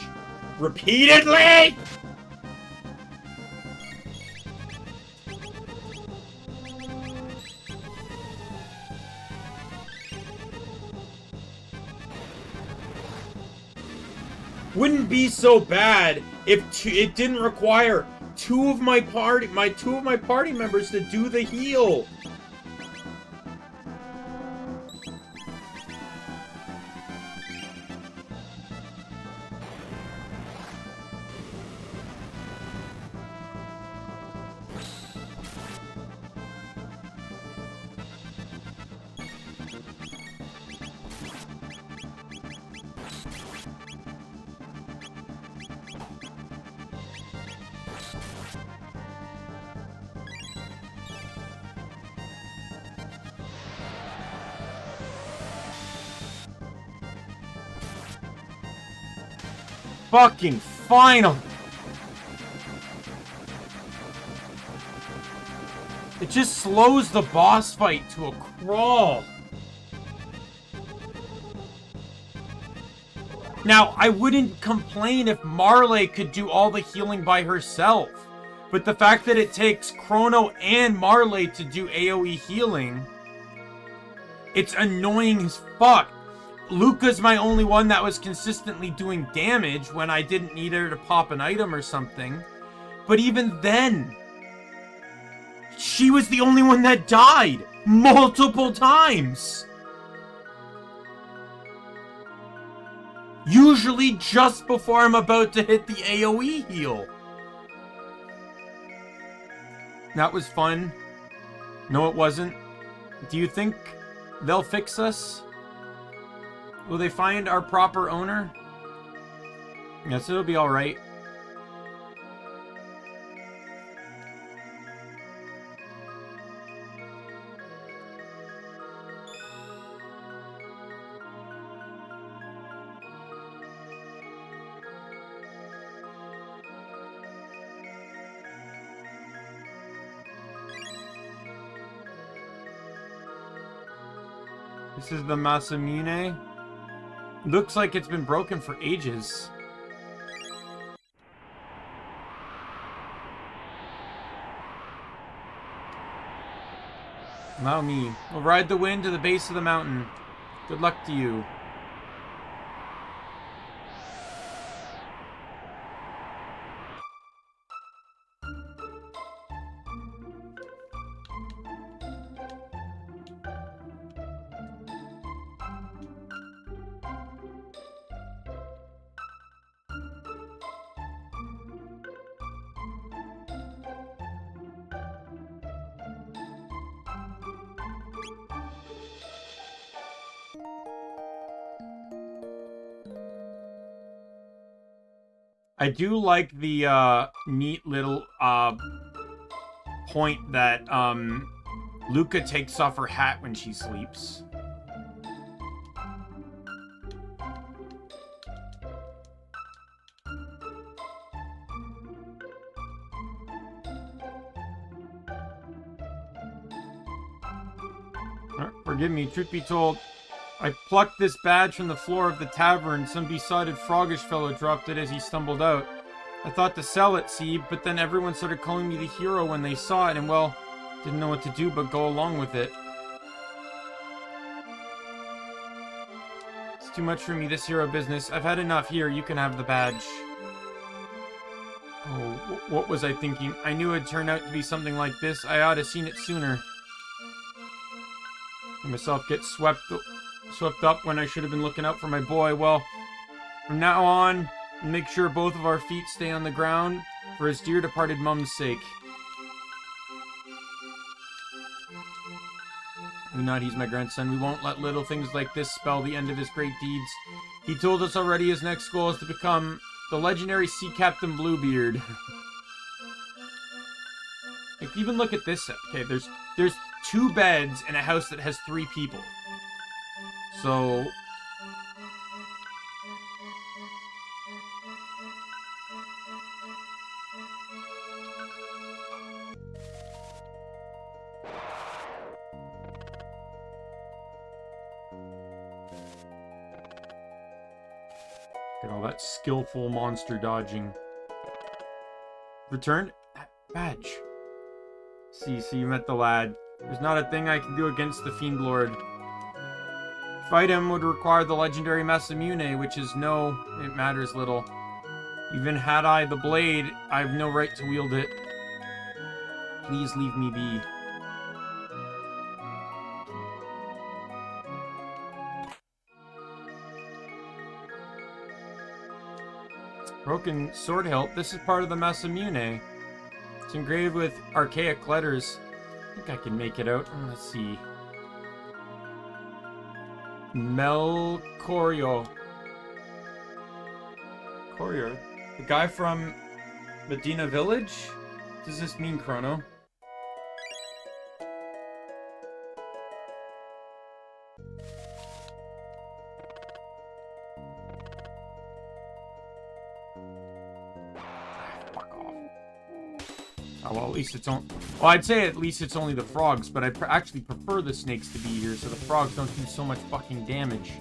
repeatedly. Wouldn't be so bad if it didn't require two of my party members to do the heal. Fucking final. It just slows the boss fight to a crawl. Now, I wouldn't complain if Marley could do all the healing by herself. But the fact that it takes Chrono and Marley to do AoE healing, it's annoying as fuck. Luca's my only one that was consistently doing damage when I didn't need her to pop an item or something. But even then, she was the only one that died multiple times. Usually just before I'm about to hit the AoE heal. That was fun. No, it wasn't. Do you think they'll fix us? Will they find our proper owner? Yes, it'll be alright. This is the Masamune. Looks like it's been broken for ages. Allow me. We'll ride the wind to the base of the mountain. Good luck to you. I do like the neat little point that Luca takes off her hat when she sleeps. Forgive me, truth be told, I plucked this badge from the floor of the tavern. Some besotted froggish fellow dropped it as he stumbled out. I thought to sell it, see, but then everyone started calling me the hero when they saw it, and well, didn't know what to do but go along with it. It's too much for me, this hero business. I've had enough. Here, you can have the badge. Oh, what was I thinking? I knew it'd turn out to be something like this. I ought to have seen it sooner. I myself get swept up when I should have been looking out for my boy. Well, from now on, make sure both of our feet stay on the ground for his dear departed mum's sake. Do not, he's my grandson. We won't let little things like this spell the end of his great deeds. He told us already his next goal is to become the legendary Sea Captain Bluebeard. Like, even look at this. Okay, there's 2 beds in a house that has 3 people. So... Get all that skillful monster dodging. Returned? Badge. See, you met the lad. There's not a thing I can do against the Fiend Lord. Fight him would require the legendary Masamune, which is it matters little. Even had I the blade, I have no right to wield it. Please leave me be. Broken sword hilt. This is part of the Masamune. It's engraved with archaic letters. I think I can make it out. Let's see. Melchorio. Courier? The guy from Medina Village? What does this mean, Chrono? Oh, well, at least it's on. Well, I'd say at least it's only the frogs, but I actually prefer the snakes to be here so the frogs don't do so much fucking damage.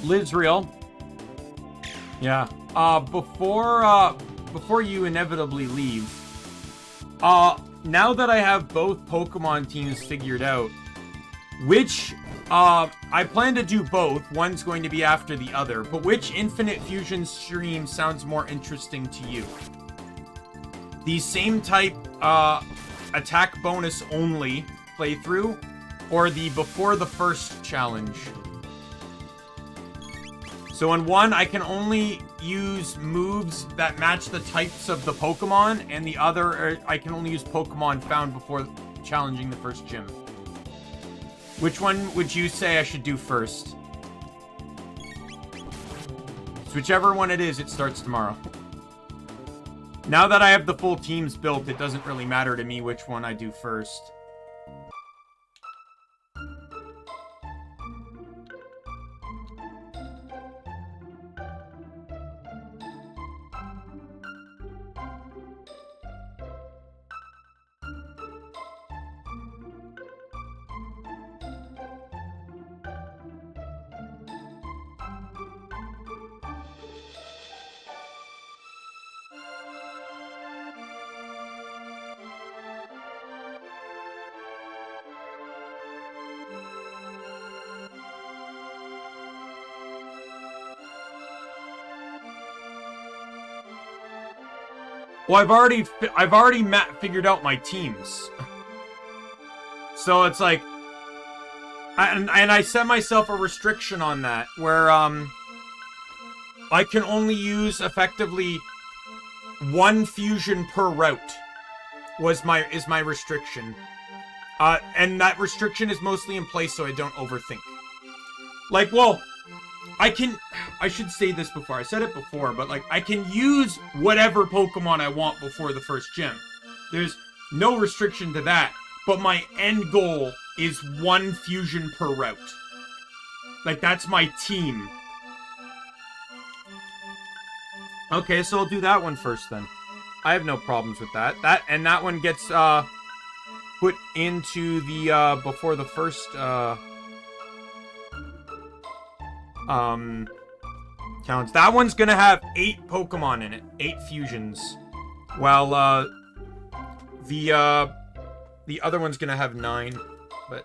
Lives real. Yeah. Before you inevitably leave, now that I have both Pokemon teams figured out, which I plan to do both. One's going to be after the other. But which Infinite Fusion stream sounds more interesting to you? The same type attack bonus only playthrough, or the before the first challenge? So in one, I can only use moves that match the types of the Pokemon, and the other, I can only use Pokemon found before challenging the first gym. Which one would you say I should do first? So whichever one it is, it starts tomorrow. Now that I have the full teams built, it doesn't really matter to me which one I do first. Well, I've already figured out my teams. So it's like, and I set myself a restriction on that, where I can only use effectively 1 fusion per route. Is my restriction, and that restriction is mostly in place so I don't overthink. Like, well, I should say this before. I said it before, but like I can use whatever Pokemon I want before the first gym. There's no restriction to that, but my end goal is 1 fusion per route. Like that's my team. Okay, so I'll do that one first then. I have no problems with that. That one gets put into the before the first counts. That one's gonna have 8 Pokemon in it. 8 fusions. While the other one's gonna have 9, but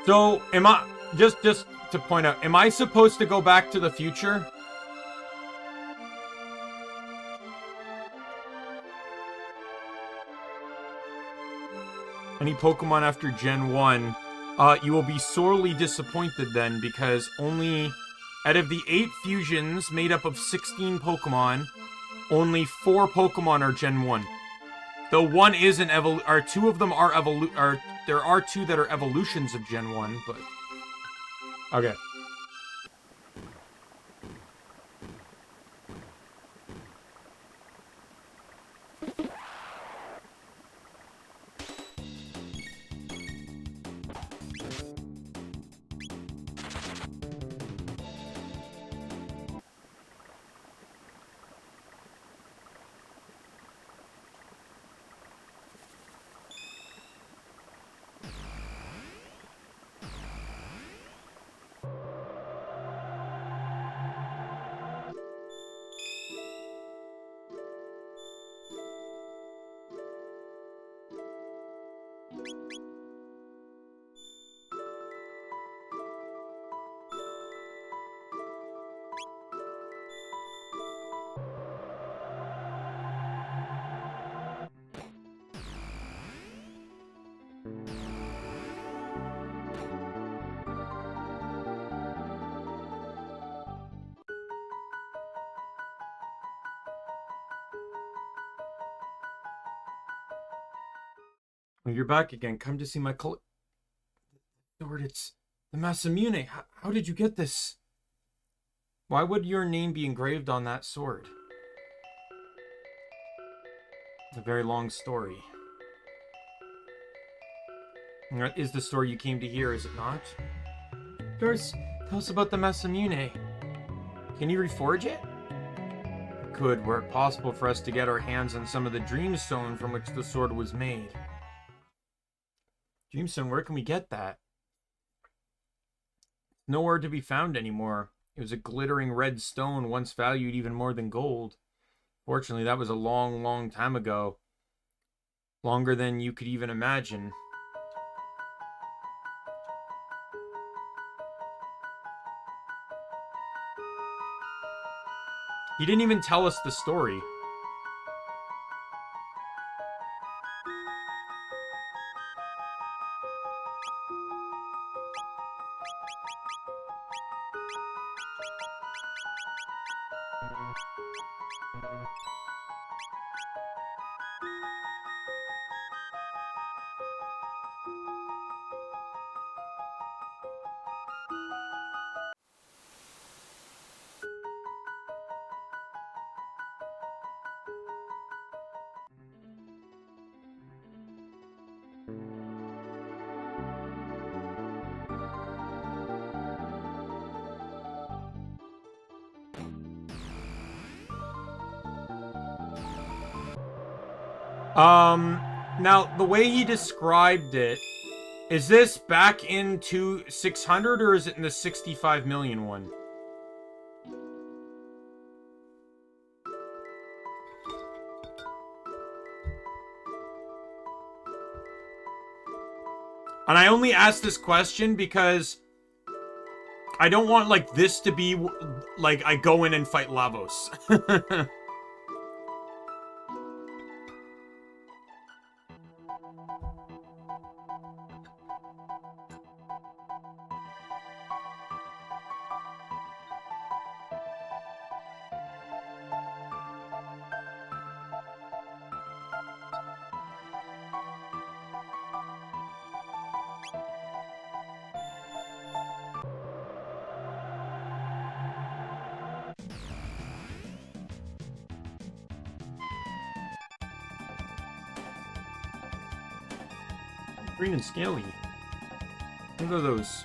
so am I just to point out, am I supposed to go back to the future? Any Pokemon after Gen 1, you will be sorely disappointed then, because only out of the 8 fusions made up of 16 Pokemon, only 4 Pokemon are Gen 1. Though one is an or 2 of them are there are 2 that are evolutions of Gen 1, but okay. You're back again. Come to see my Lord, it's the Masamune. How did you get this? Why would your name be engraved on that sword? It's a very long story. That is the story you came to hear, is it not? Doris, tell us about the Masamune. Can you reforge it? It could, were it possible for us to get our hands on some of the Dreamstone from which the sword was made. Dreamstone, where can we get that? Nowhere to be found anymore. It was a glittering red stone once valued even more than gold. Fortunately, that was a long, long time ago. Longer than you could even imagine. He didn't even tell us the story. Now, the way he described it, is this back into 600 or is it in the 65 million one? And I only ask this question because I don't want, like, this to be, like, I go in and fight Lavos. Green and scaly. What are those?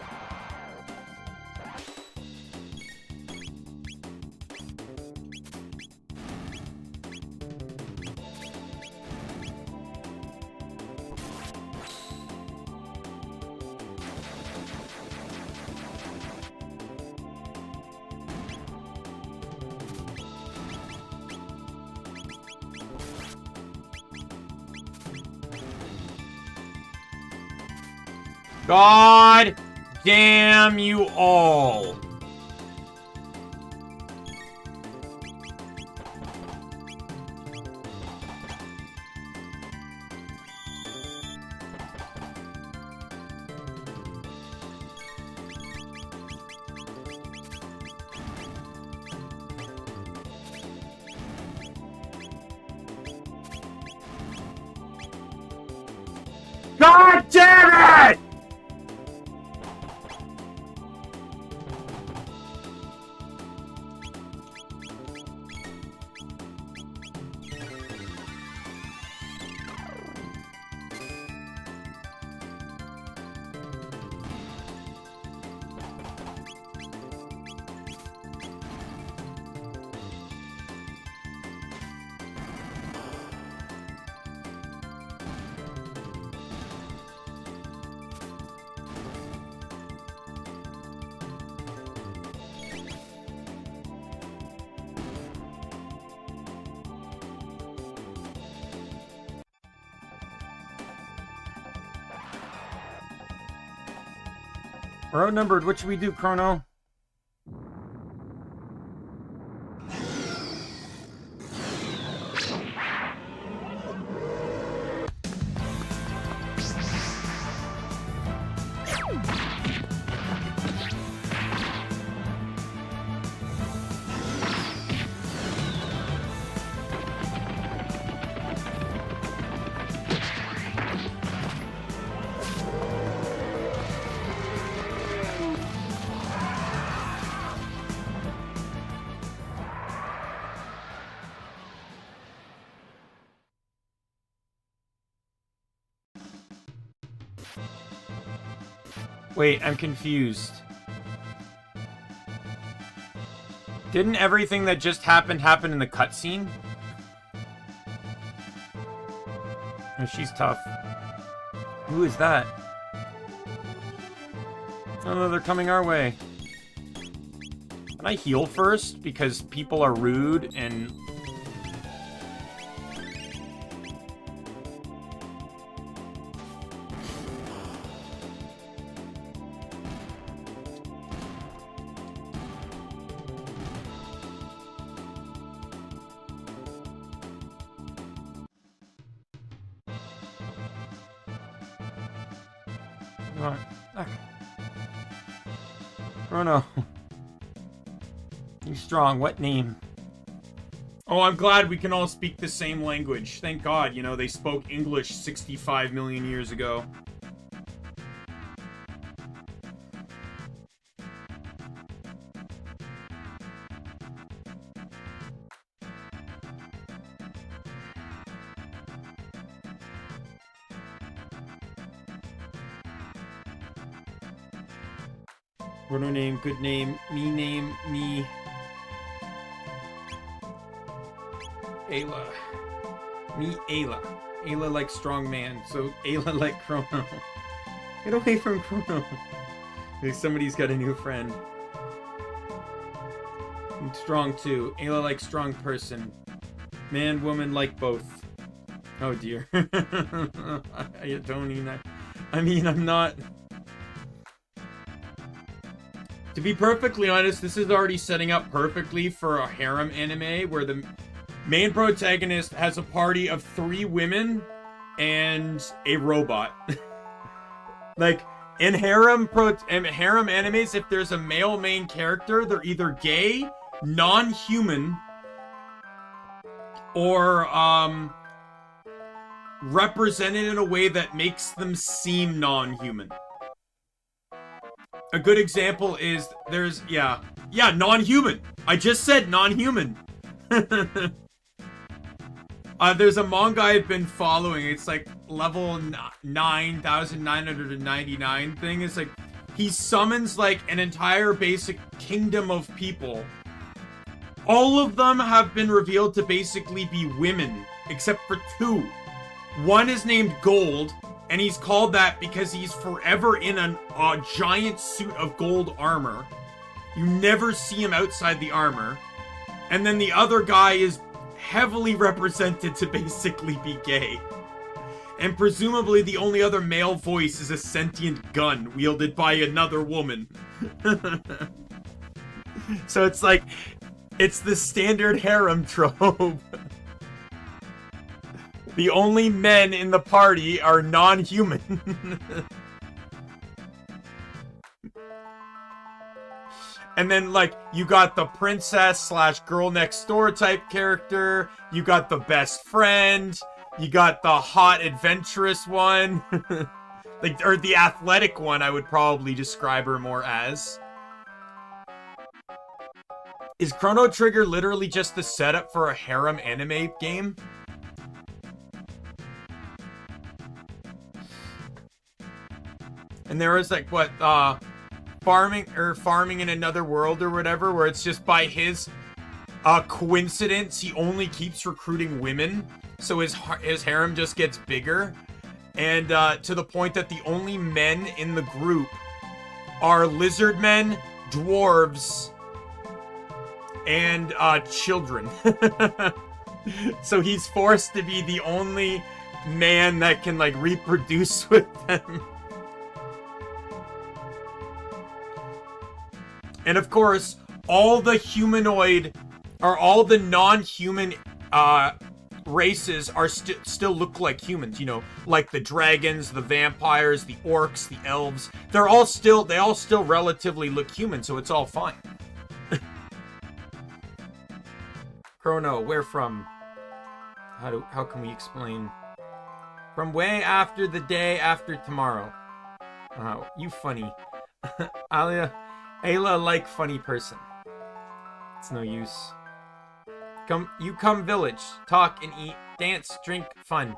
God damn you all. God damn it! We're outnumbered. What should we do, Chrono? Wait, I'm confused. Didn't everything that just happened happen in the cutscene? Oh, she's tough. Who is that? Oh, they're coming our way. Can I heal first? Because people are rude and... Chrono. You strong. What name? Oh, I'm glad we can all speak the same language. Thank God, you know, they spoke English 65 million years ago. Chrono name, good name, me. Ayla. Me, Ayla. Ayla like strong man, so Ayla like Chrono. Get away from Chrono. Somebody's got a new friend. I'm strong too. Ayla like strong person. Man, woman like both. Oh dear. I don't even... I mean, I'm not... To be perfectly honest, this is already setting up perfectly for a harem anime where the main protagonist has a party of 3 women and a robot. Like, in harem animes, if there's a male main character, they're either gay, non-human, or represented in a way that makes them seem non-human. A good example is there's non-human. I just said non-human. There's a manga I've been following. It's like level 9,999 thing is like, he summons like an entire basic kingdom of people. All of them have been revealed to basically be women, except for 2. One is named Gold, and he's called that because he's forever in a giant suit of gold armor. You never see him outside the armor. And then the other guy is heavily represented to basically be gay. And presumably the only other male voice is a sentient gun wielded by another woman. So it's like, it's the standard harem trope. The only men in the party are non-human. And then, like, you got the princess slash girl next door type character. You got the best friend. You got the hot adventurous one. Like, or the athletic one, I would probably describe her more as. Is Chrono Trigger literally just the setup for a harem anime game? And there was like, what, farming in another world or whatever, where it's just by his coincidence, he only keeps recruiting women, so his harem just gets bigger, and to the point that the only men in the group are lizard men, dwarves, and children. So he's forced to be the only man that can like reproduce with them. And of course, all the humanoid, or all the non-human races are still look like humans, you know, like the dragons, the vampires, the orcs, the elves. They all still relatively look human, so it's all fine. Chrono, where from? How can we explain? From way after the day after tomorrow. Oh, you funny. Ayla like funny person. It's no use. You come village. Talk and eat. Dance, drink, fun.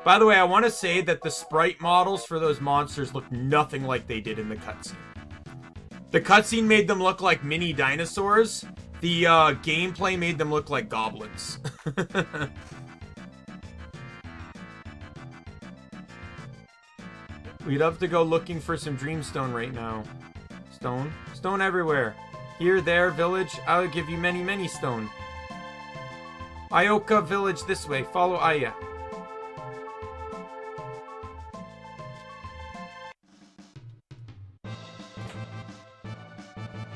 By the way, I want to say that the sprite models for those monsters look nothing like they did in the cutscene. The cutscene made them look like mini dinosaurs. The gameplay made them look like goblins. We'd have to go looking for some dreamstone right now. Stone everywhere. Here, there, village. I'll give you many, many stone. Ioka village this way. Follow Aya.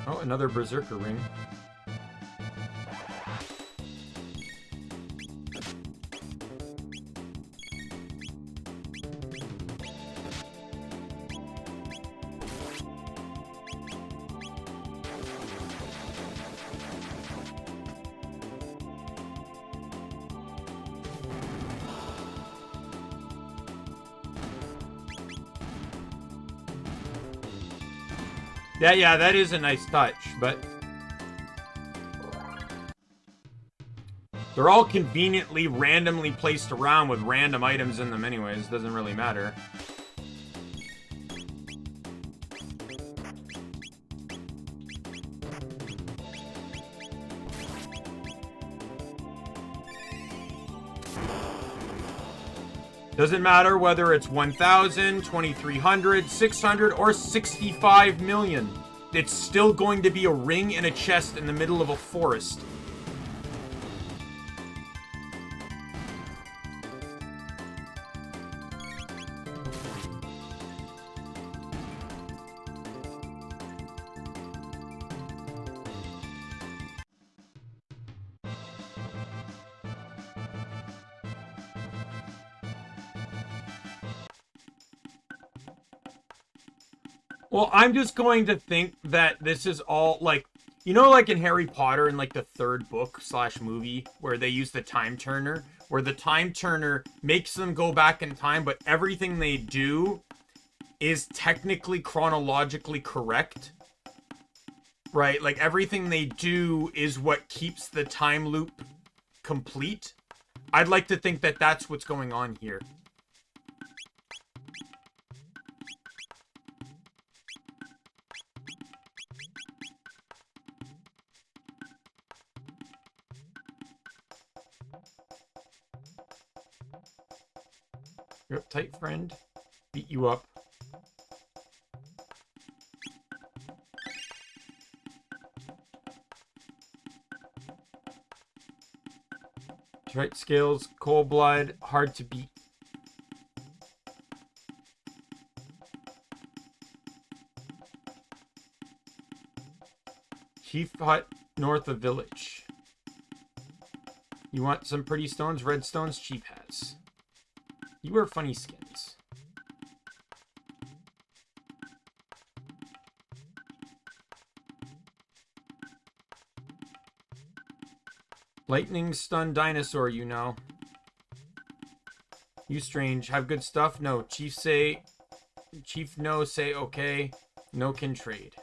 Oh, another berserker ring. Yeah, that is a nice touch, but they're all conveniently randomly placed around with random items in them anyways. Doesn't really matter. Doesn't matter whether it's 1,000, 2,300, 600, or 65 million. It's still going to be a ring and a chest in the middle of a forest. Well, I'm just going to think that this is all, like, you know, like in Harry Potter in, like, the 3rd book / movie, where they use the time turner, where the time turner makes them go back in time, but everything they do is technically chronologically correct, right? Like, everything they do is what keeps the time loop complete. I'd like to think that that's what's going on here. You're uptight, friend. Beat you up. Right scales, cold blood, hard to beat. Chief hut north of village. You want some pretty stones? Red stones, Chief has. You wear funny skins. Lightning stun dinosaur, you know. You strange. Have good stuff? No. Chief no say okay. No can trade.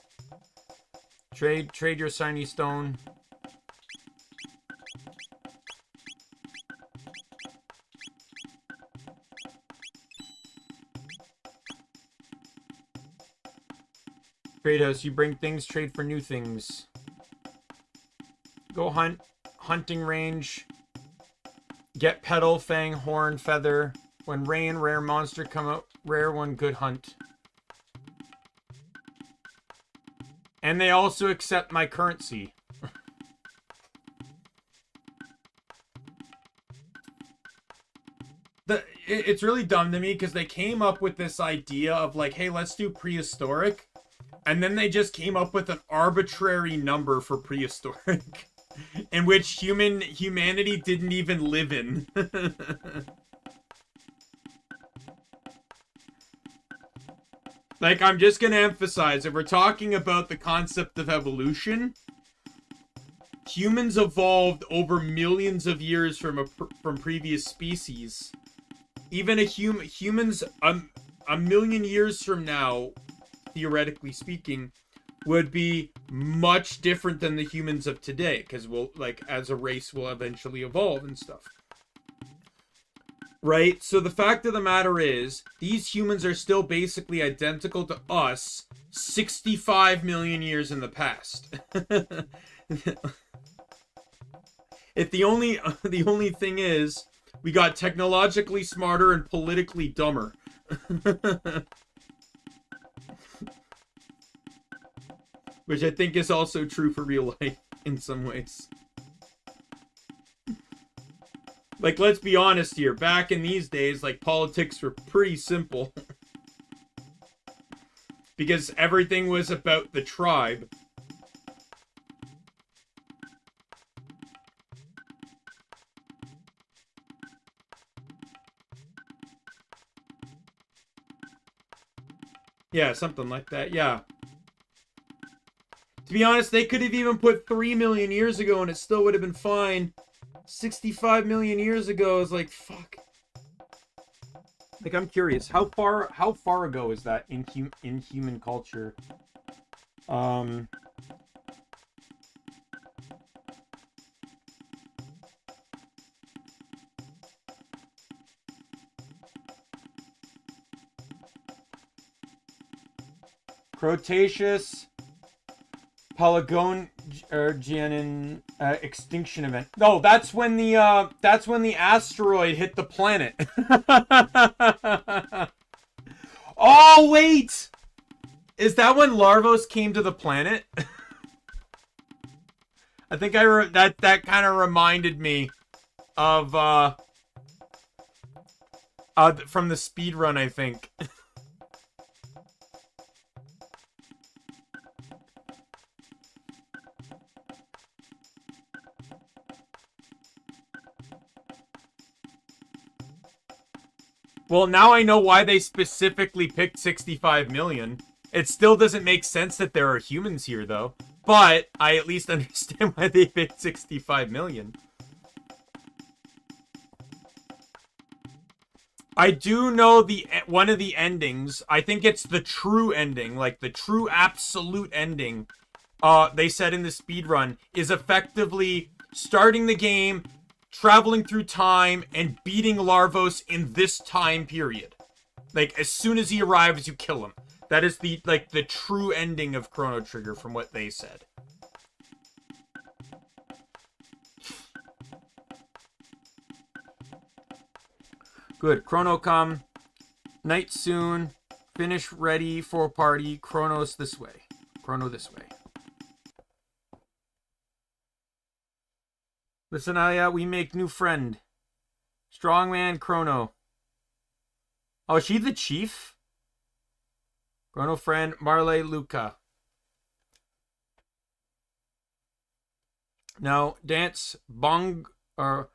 Trade your shiny stone. Trade house, you bring things, trade for new things. Go hunt. Hunting range. Get petal, fang, horn, feather. When rain, rare monster come out. Rare one, good hunt. And they also accept my currency. It's really dumb to me because they came up with this idea of like, hey, let's do prehistoric. And then they just came up with an arbitrary number for prehistoric. In which humanity didn't even live in. Like, I'm just gonna emphasize, if we're talking about the concept of evolution, humans evolved over millions of years from previous species. Even humans a million years from now, theoretically speaking, would be much different than the humans of today, because we'll, like, as a race, will eventually evolve and stuff. Right? So the fact of the matter is, these humans are still basically identical to us 65 million years in the past. If the only thing is, we got technologically smarter and politically dumber. Which I think is also true for real life in some ways. Like, let's be honest here. Back in these days, like, politics were pretty simple. Because everything was about the tribe. Yeah, something like that, yeah. To be honest, they could have even put 3 million years ago and it still would have been fine. 65 million years ago is like, fuck. Like, I'm curious, how far ago is that in human culture? Cretaceous Pelagogian extinction event. No, that's when the asteroid hit the planet. Oh wait, is that when Larvos came to the planet? I think that kind of reminded me of from the speed run, I think. Well, now I know why they specifically picked 65 million. It still doesn't make sense that there are humans here, though. But I at least understand why they picked 65 million. I do know one of the endings. I think it's the true ending, like the true absolute ending. They said in the speedrun is effectively starting the game, traveling through time and beating Larvos in this time period. Like, as soon as he arrives, you kill him. That is the, like, the true ending of Chrono Trigger from what they said. Good. Chrono come. Night soon. Finish ready for party. Chronos this way. Chrono this way. Listen, Aya, we make new friend. Strongman Chrono. Oh, is she the chief? Chrono friend Marley Luca. No, dance bong or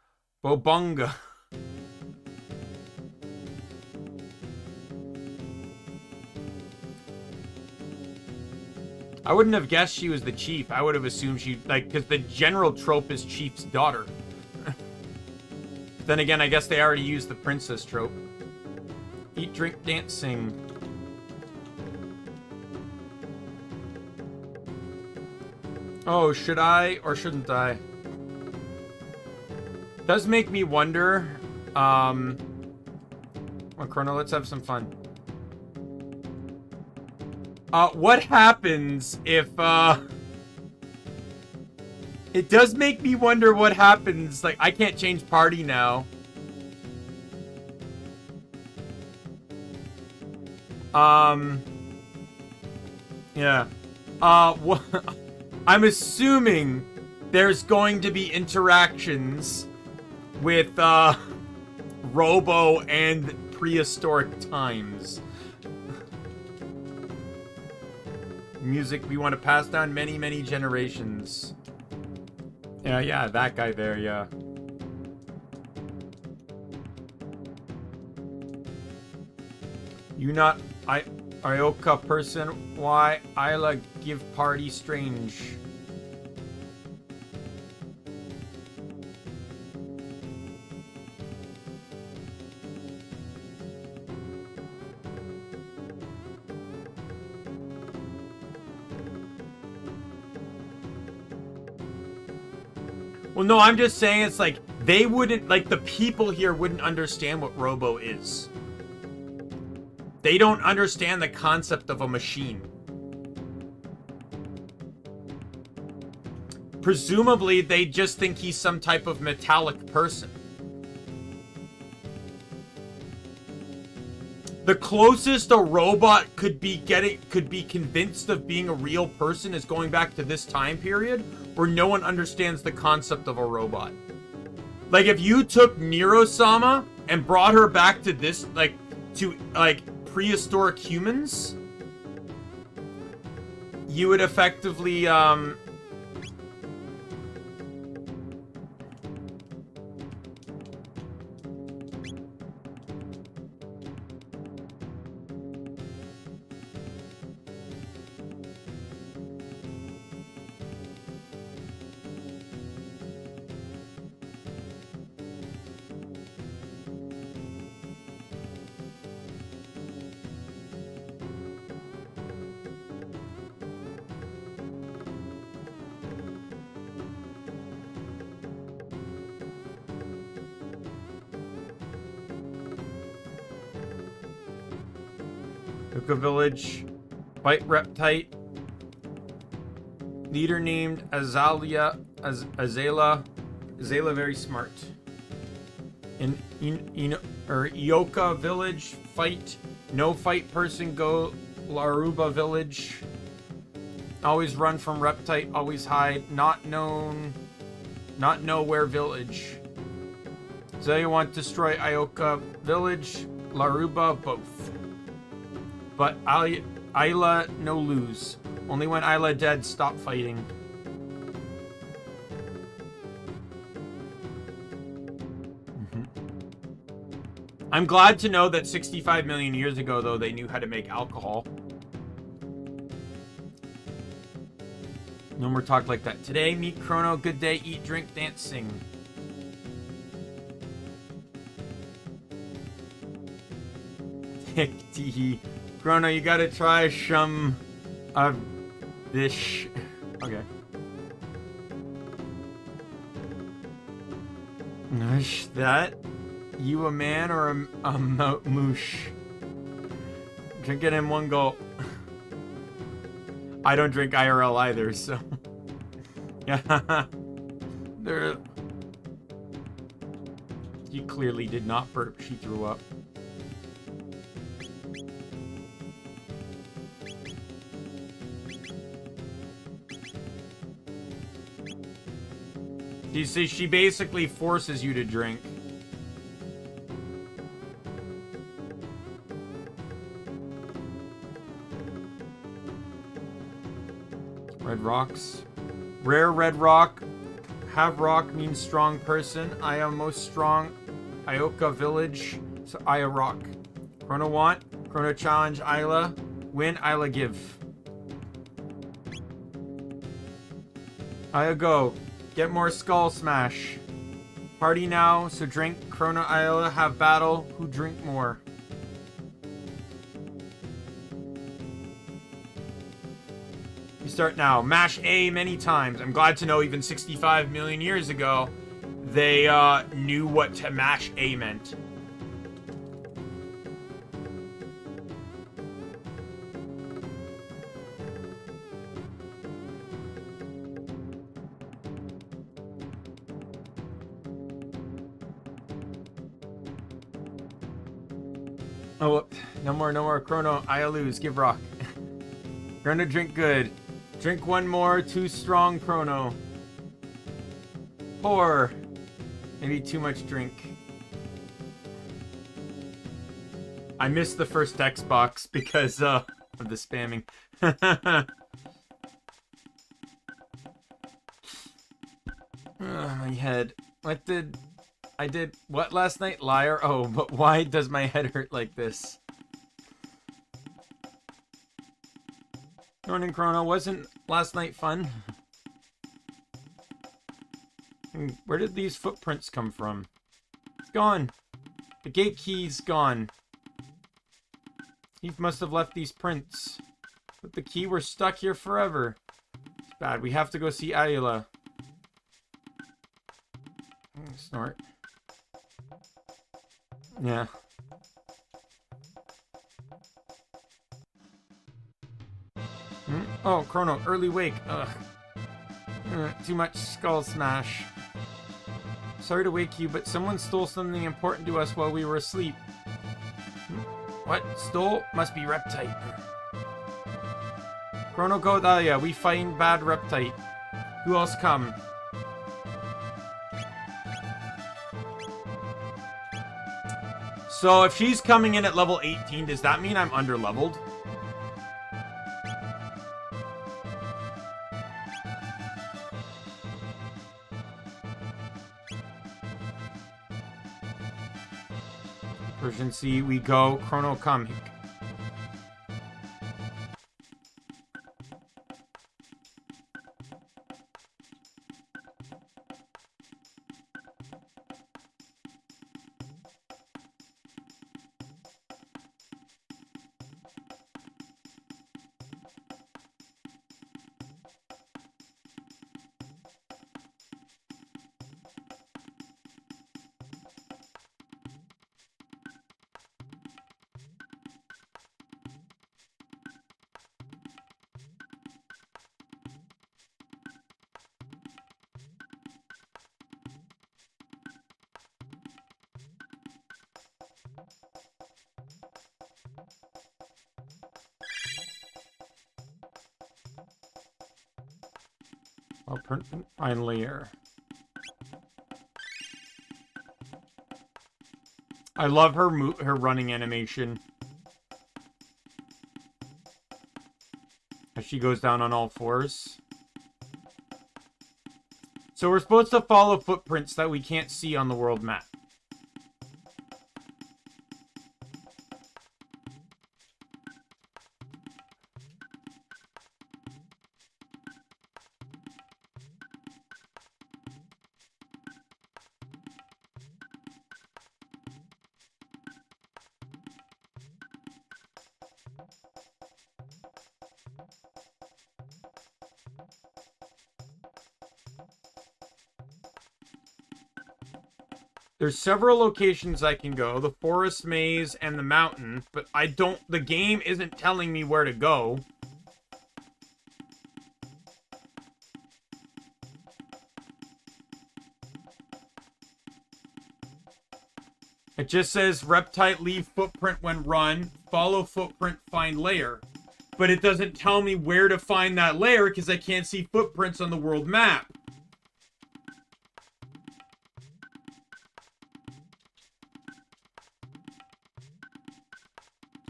bobonga. I wouldn't have guessed she was the chief. I would have assumed she, like, because the general trope is chief's daughter. Then again, I guess they already used the princess trope. Eat, drink, dance, sing. Oh, should I or shouldn't I? Does make me wonder. Well, Chrono, let's have some fun. What happens if, it does make me wonder what happens. Like, I can't change party now. Yeah. I'm assuming there's going to be interactions with, Robo and prehistoric times. Music we want to pass down many, many generations. Yeah, that guy there, yeah. You not Ioka person? Why Isla give party strange? Well, no, I'm just saying it's like, they wouldn't, like, the people here wouldn't understand what Robo is. They don't understand the concept of a machine. Presumably, they just think he's some type of metallic person. The closest a robot could be convinced of being a real person is going back to this time period where no one understands the concept of a robot. Like, if you took Nero-sama and brought her back to this, like, to, like, prehistoric humans, you would effectively, Luca Village, Fight Reptite, leader named Azalea, Azela, very smart. In Ioka Village, fight, no fight person, go Laruba Village. Always run from Reptite, always hide, not know where village. Azalea want to destroy Ioka Village, Laruba both. But Isla no lose. Only when Isla dead, stop fighting. I'm glad to know that 65 million years ago, though, they knew how to make alcohol. No more talk like that. Today, meet Chrono. Good day. Eat, drink, dance, sing. Tee. Chrono, you gotta try some of this. Okay. Is that you a man or a moosh? Drink it in one go. I don't drink IRL either, so. Yeah. She clearly did not burp. She threw up. She basically forces you to drink. Red rocks. Rare red rock. Have rock means strong person. I am most strong. Ioka village. So Aya rock. Chrono want. Chrono challenge Isla. Win. Isla give. Aya go. Get more skull smash. Party now. So drink. Chrono Isla have battle. Who drink more? You start now. Mash A many times. I'm glad to know even 65 million years ago, they knew what to mash A meant. Oh, no more Chrono. I lose. Give rock. Chrono drink good. Drink one more. Too strong, Chrono. Or maybe too much drink. I missed the first Xbox because of the spamming. My head. What did I did what last night? Liar. Oh, but why does my head hurt like this? Morning, Chrono. Wasn't last night fun? Where did these footprints come from? It's gone. The gate key's gone. He must have left these prints. With the key, we're stuck here forever. It's bad. We have to go see Ayla. Snort. Yeah. Oh, Chrono, early wake. Ugh. Too much skull smash. Sorry to wake you, but someone stole something important to us while we were asleep. What? Stole? Must be Reptite. Chrono go Dahlia, we find bad Reptite. Who else come? So if she's coming in at level 18, does that mean I'm under-leveled? Urgency, we go. Chrono, come. Oh, finally here. I love her her running animation. As she goes down on all fours. So we're supposed to follow footprints that we can't see on the world map. There's several locations I can go. The forest maze and the mountain. But I don't... The game isn't telling me where to go. It just says, Reptite, leave footprint when run. Follow footprint, find layer. But it doesn't tell me where to find that layer because I can't see footprints on the world map.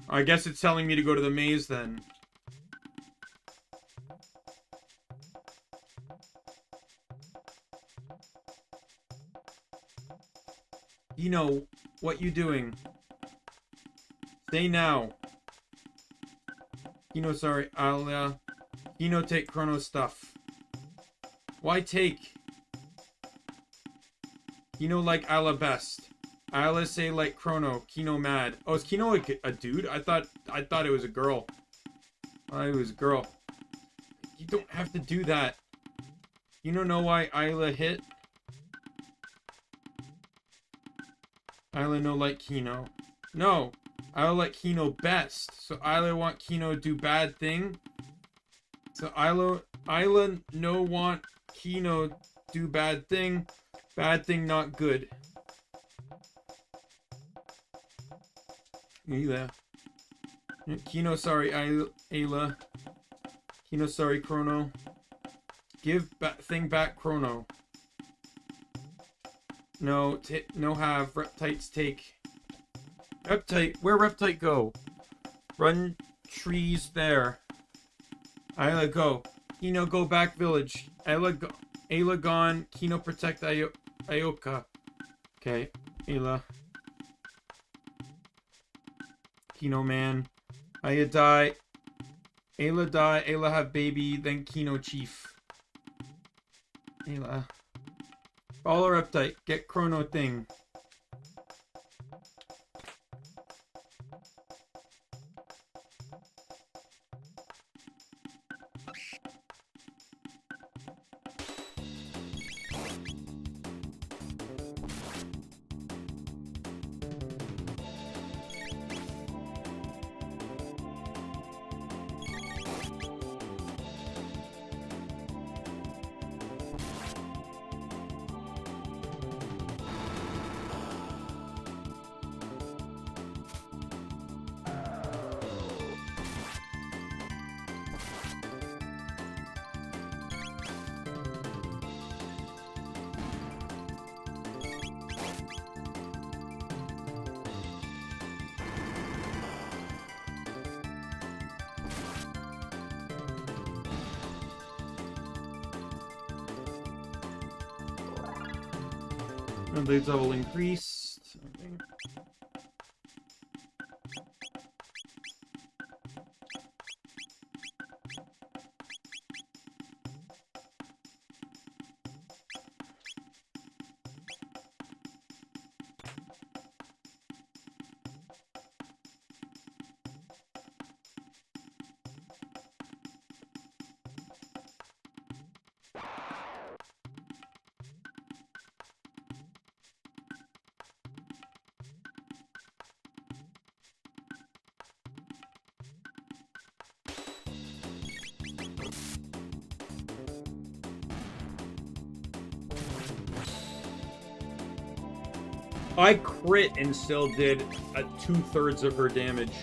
I guess it's telling me to go to the maze then. You know, what you doing? Say now. Sorry, I'll, take Chrono stuff. Why take? Like Isla best. Isla say like Chrono. Kino mad. Oh, is Kino like a dude? I thought it was a girl. It was a girl. You don't have to do that. You don't know why Isla hit? Isla no like Kino. No. Isla like Kino best. So Isla want Kino do bad thing. So Isla no want Kino do bad thing. Bad thing not good. Ayla. Kino sorry Ayla. Kino sorry Chrono. Give thing back Chrono. No, no have. Reptites take. Reptite, where Reptite go? Run trees there. Ayla go. Kino go back village. Ayla gone. Kino protect Ayoka. Okay, Ayla. Kino man. Aya die. Ayla die. Ayla have baby. Then Kino chief. Ayla. Follow Reptite. Get Chrono thing. And the level increased. Okay. I crit and still did 2/3 of her damage.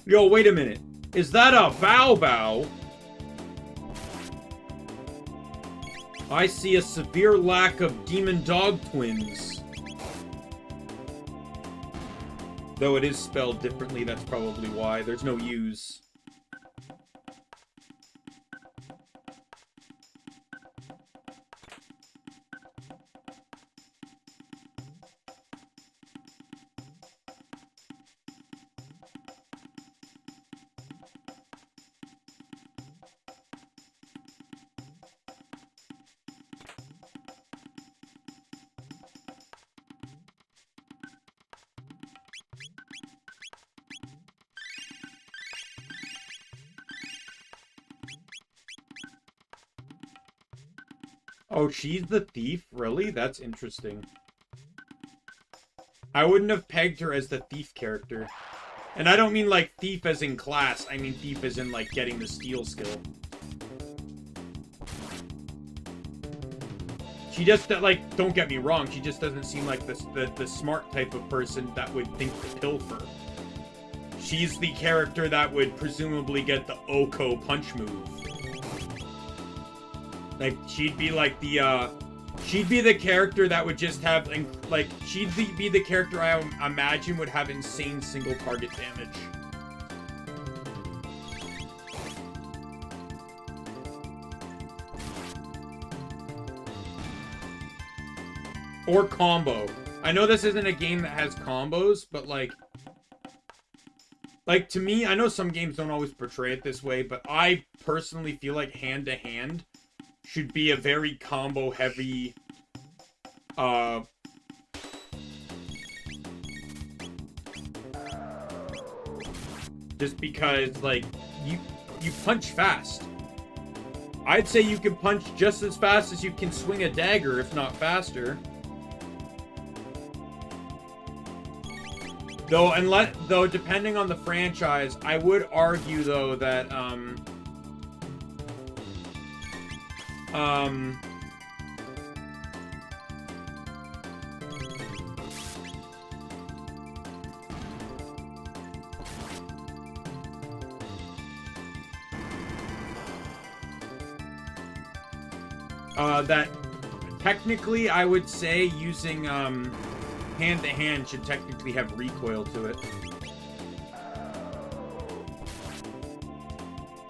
Yo, wait a minute. Is that a Bow? I see a severe lack of demon dog twins. Though it is spelled differently, that's probably why. There's no U's. Oh, she's the thief? Really? That's interesting. I wouldn't have pegged her as the thief character. And I don't mean like thief as in class. I mean thief as in like getting the steal skill. She just, like, don't get me wrong, she just doesn't seem like the smart type of person that would think to pilfer. She's the character that would presumably get the Oko punch move. Like, she'd be like the, she'd be the character that would just have, like, she'd be the character I imagine would have insane single target damage. Or combo. I know this isn't a game that has combos, but like to me, I know some games don't always portray it this way, but I personally feel like hand-to-hand should be a very combo-heavy, just because, like, you punch fast. I'd say you can punch just as fast as you can swing a dagger, if not faster. Though depending on the franchise, I would argue though that that technically I would say using hand-to-hand should technically have recoil to it.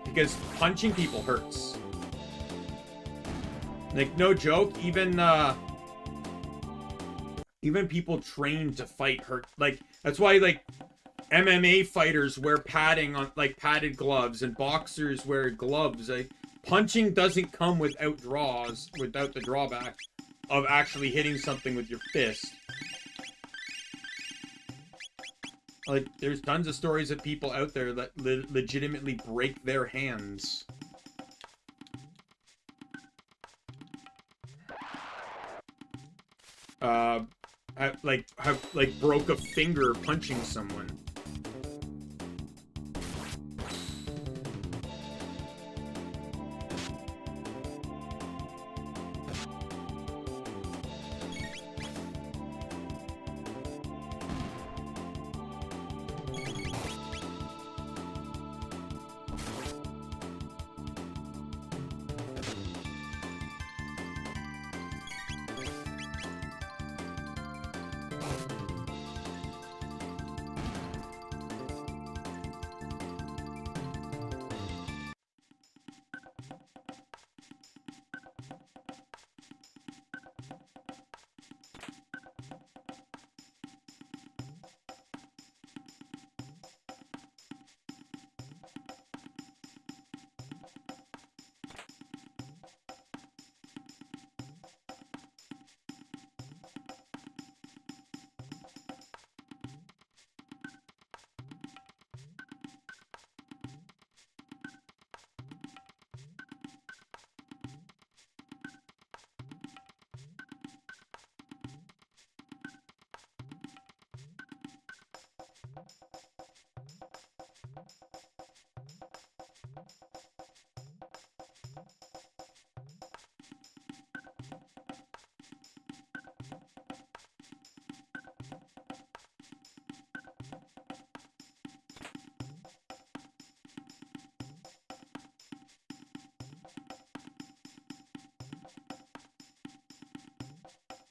Because punching people hurts. Like, no joke, even people trained to fight hurt. Like, that's why, like, MMA fighters wear padding on, like, padded gloves, and boxers wear gloves. Like, punching doesn't come without the drawback of actually hitting something with your fist. Like, there's tons of stories of people out there that legitimately break their hands. Have broke a finger punching someone.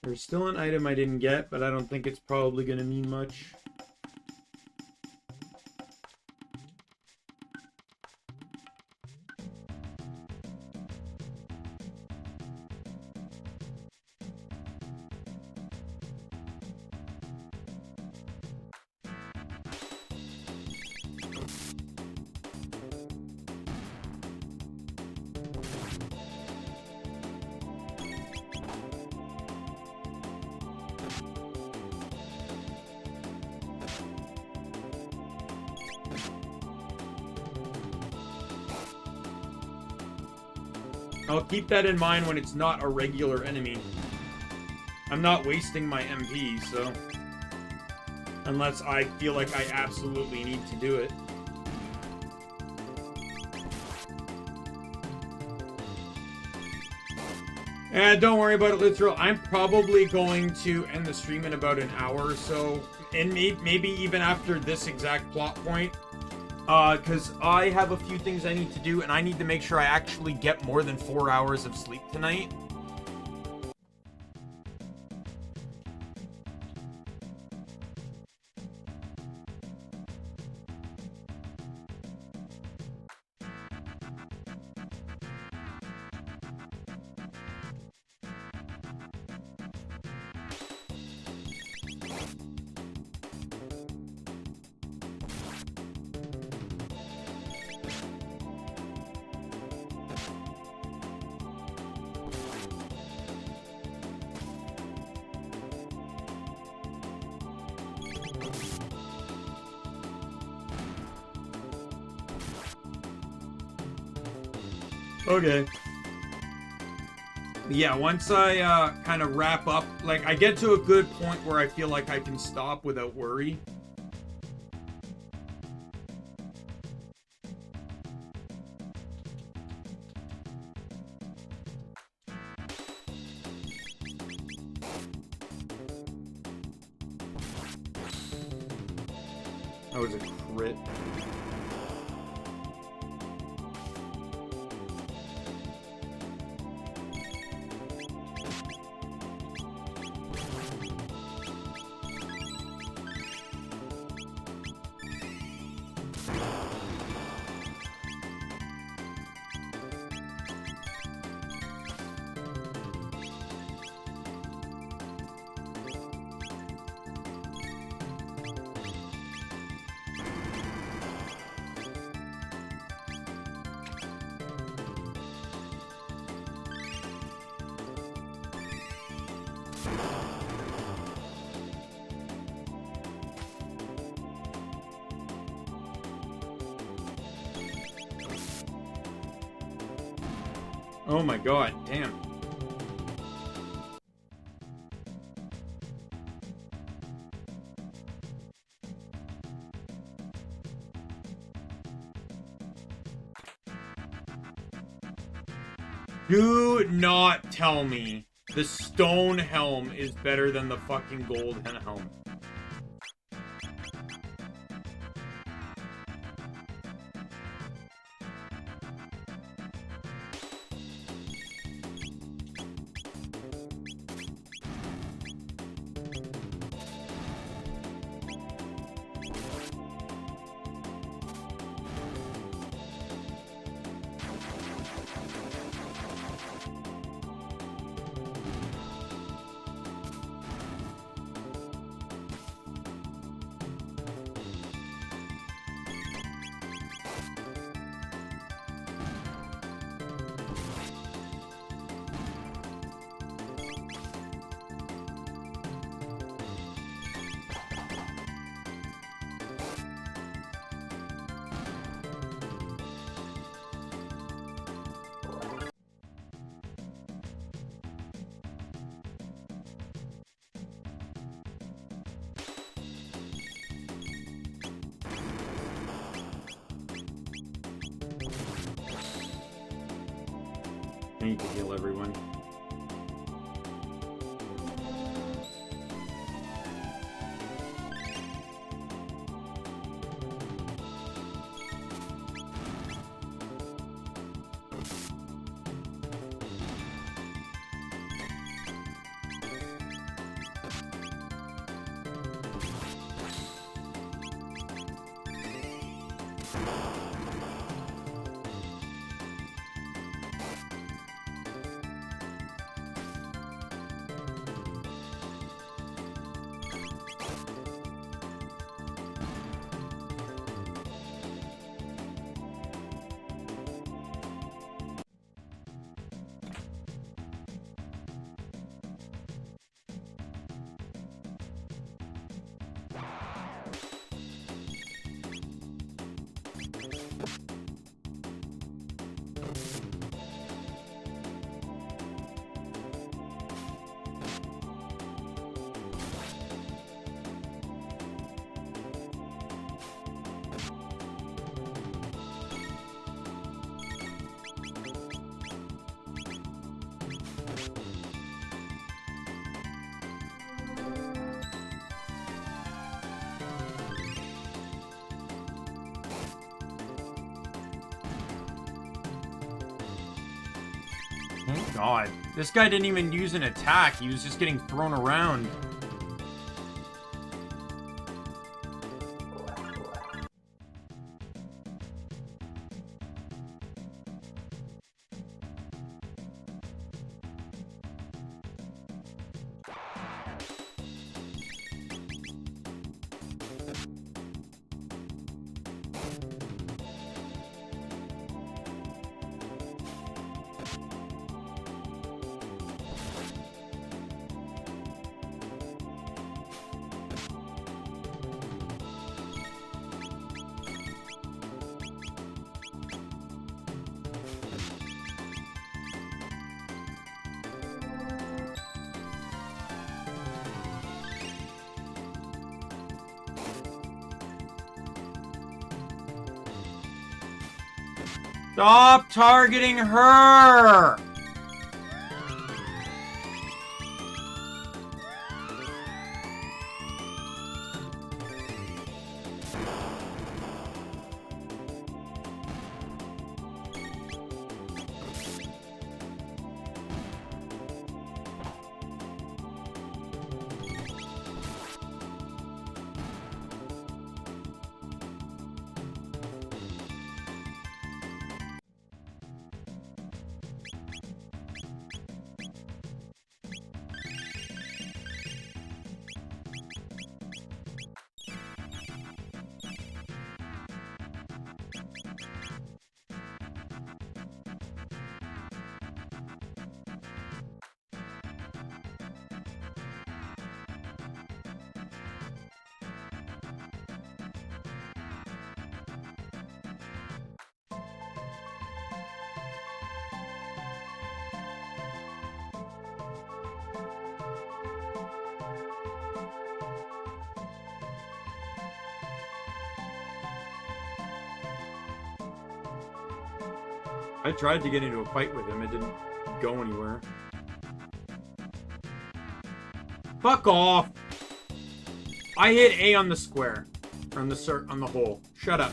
There's still an item I didn't get, but I don't think it's probably going to mean much. I'll keep that in mind when it's not a regular enemy. I'm not wasting my MP, so... Unless I feel like I absolutely need to do it. And don't worry about it, Literal. I'm probably going to end the stream in about an hour or so. And maybe even after this exact plot point. Because I have a few things I need to do, and I need to make sure I actually get more than 4 hours of sleep tonight. Okay. Yeah, once I kind of wrap up, like, I get to a good point where I feel like I can stop without worry. That was a crit. Oh my god, damn. Do not tell me the stone helm is better than the fucking gold helm. I need to heal everyone. god. This guy didn't even use an attack. He was just getting thrown around. Stop targeting her! I tried to get into a fight with him. It didn't go anywhere. Fuck off! I hit A on the square. Or on the hole. Shut up.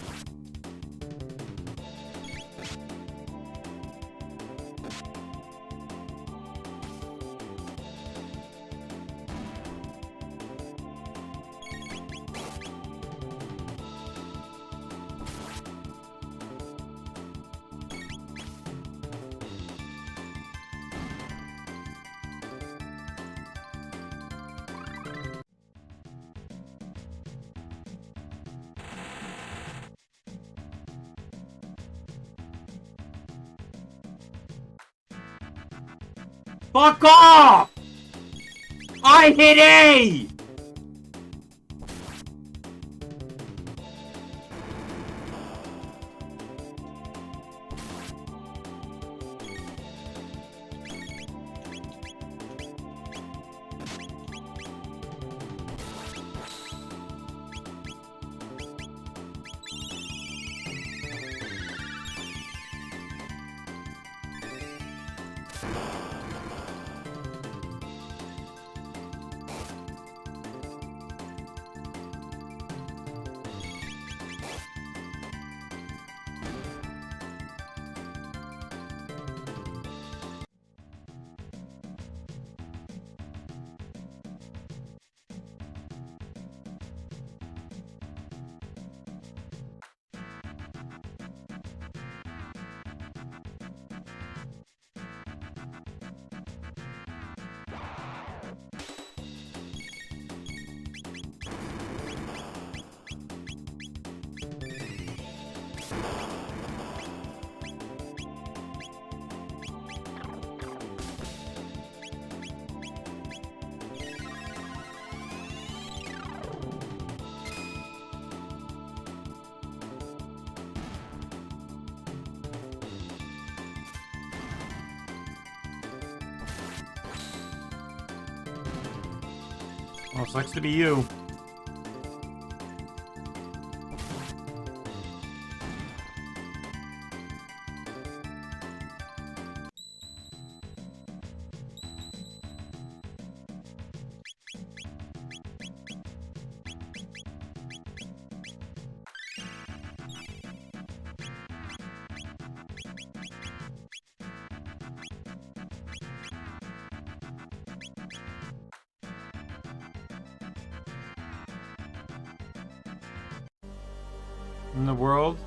Fuck off! I hit A! Well, sucks to be you. in the world.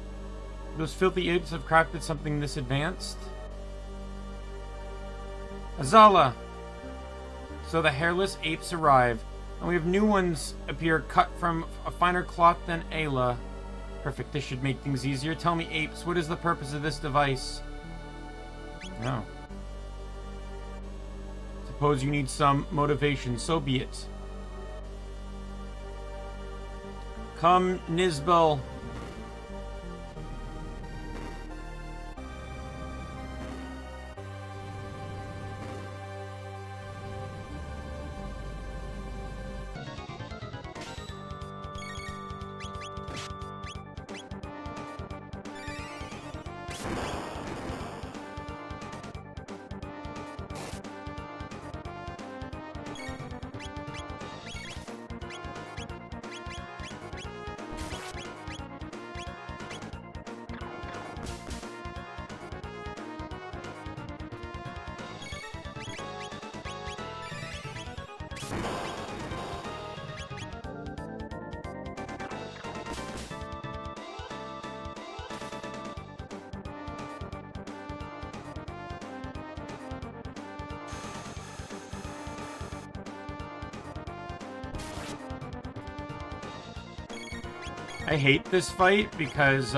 Those filthy apes have crafted something this advanced. Azala! So the hairless apes arrive, and we have new ones appear cut from a finer cloth than Ayla. Perfect, this should make things easier. Tell me, apes, what is the purpose of this device? No. Suppose you need some motivation, so be it. Come, Nizbel. I hate this fight because,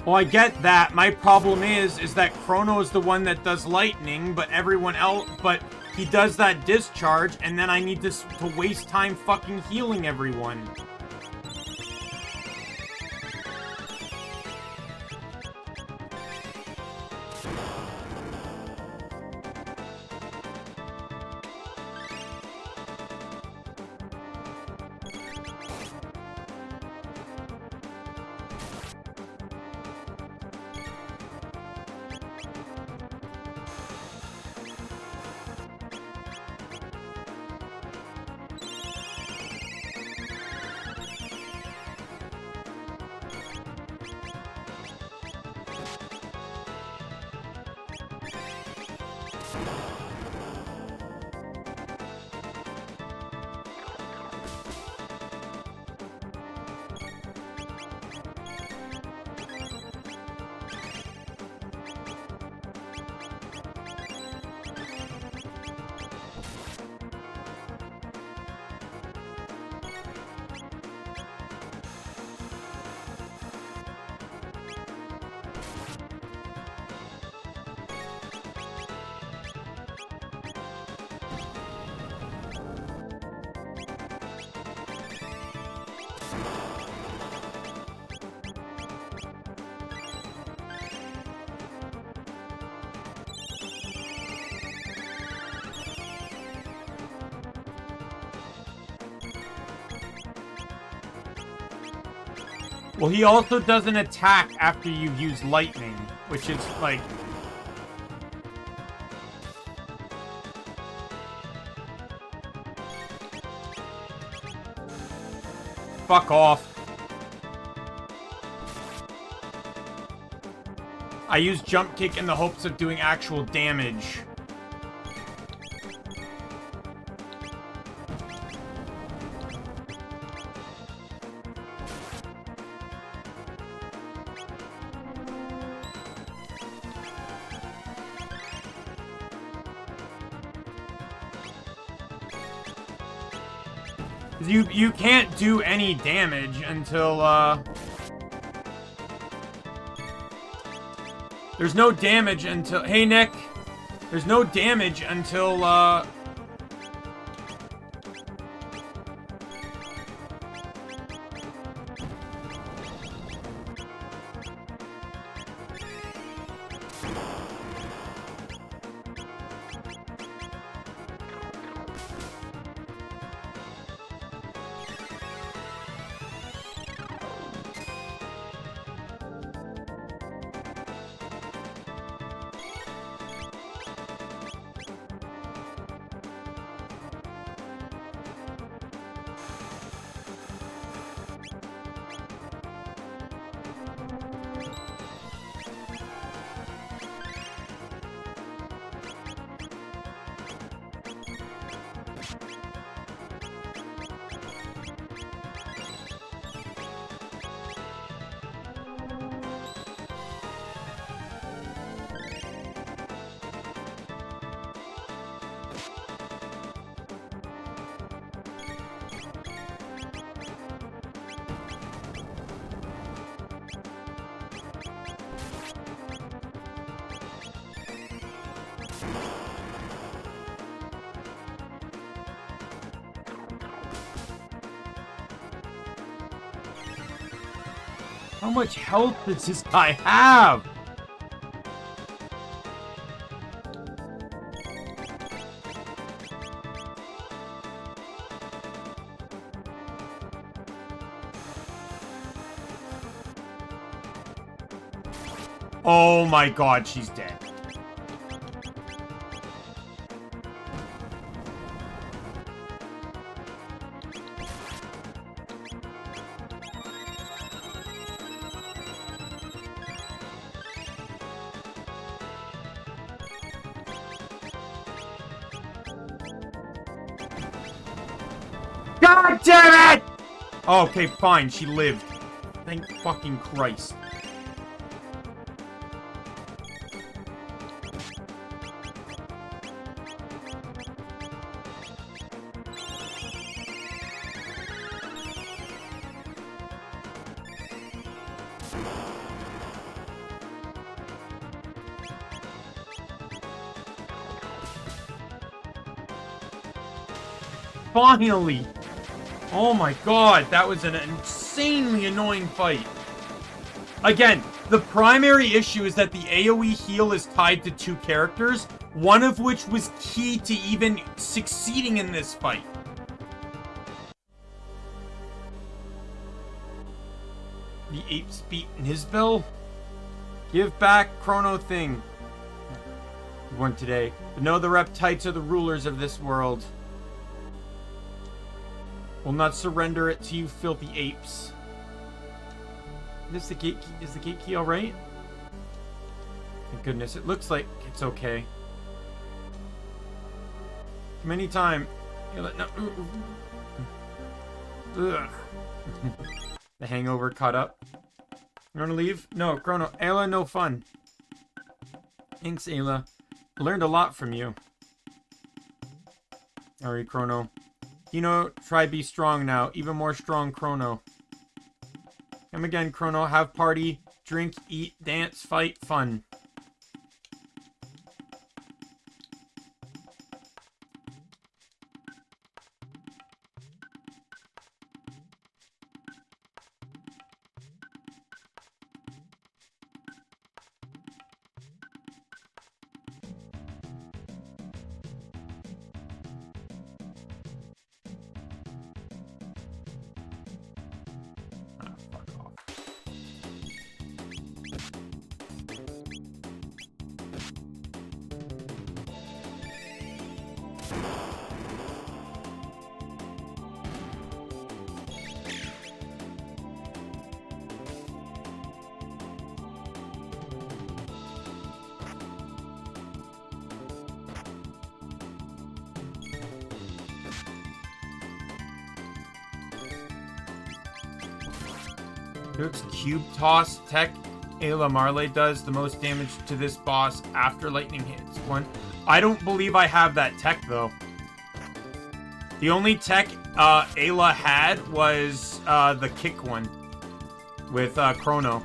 well, I get that. My problem is that Chrono is the one that does lightning, but everyone else, but he does that discharge, and then I need to waste time fucking healing everyone. Well, he also does an attack after you use lightning, which is like... Fuck off. I use jump kick in the hopes of doing actual damage. You can't do any damage until, There's no damage until... Hey, Nick. There's no damage until, how much health does this guy have? Oh my god, she's dead. God damn it! Okay, fine, she lived. Thank fucking Christ. Finally! Oh my god, that was an insanely annoying fight. Again, the primary issue is that the AoE heal is tied to 2 characters, one of which was key to even succeeding in this fight. The ape's beaten his bill. Give back Chrono thing. One today. But no, the reptites are the rulers of this world. Will not surrender it to you filthy apes. Is the gate key alright? Thank goodness, it looks like it's okay. Come anytime. No. Ugh. The hangover caught up. You wanna leave? No, Chrono. Ayla, no fun. Thanks, Ayla. I learned a lot from you. Alright, Chrono. You know, try be strong now. Even more strong, Chrono. Come again, Chrono. Have party, drink, eat, dance, fight, fun. Luke's cube toss tech. Ayla Marley does the most damage to this boss after lightning hits one. I don't believe I have that tech though. The only tech Ayla had was the kick one with Chrono.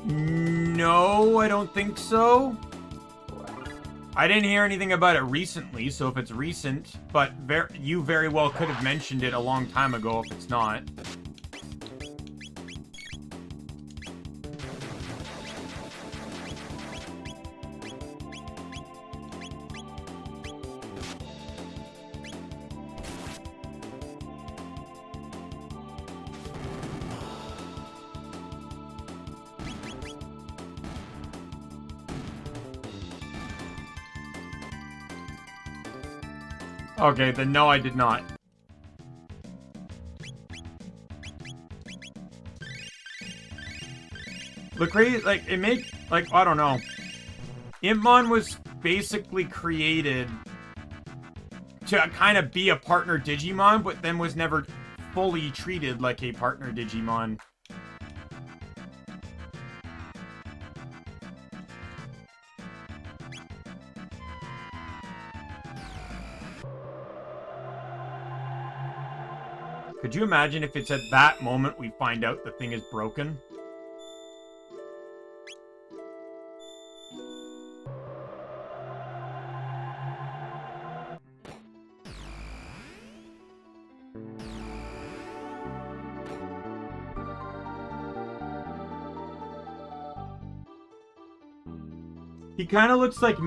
No, I don't think so. I didn't hear anything about it recently, so if it's recent, but you very well could have mentioned it a long time ago if it's not. Okay, then no, I did not. The crazy, like, it made, like, I don't know. Impmon was basically created to kind of be a partner Digimon, but then was never fully treated like a partner Digimon. Could you imagine if it's at that moment we find out the thing is broken? He kind of looks like...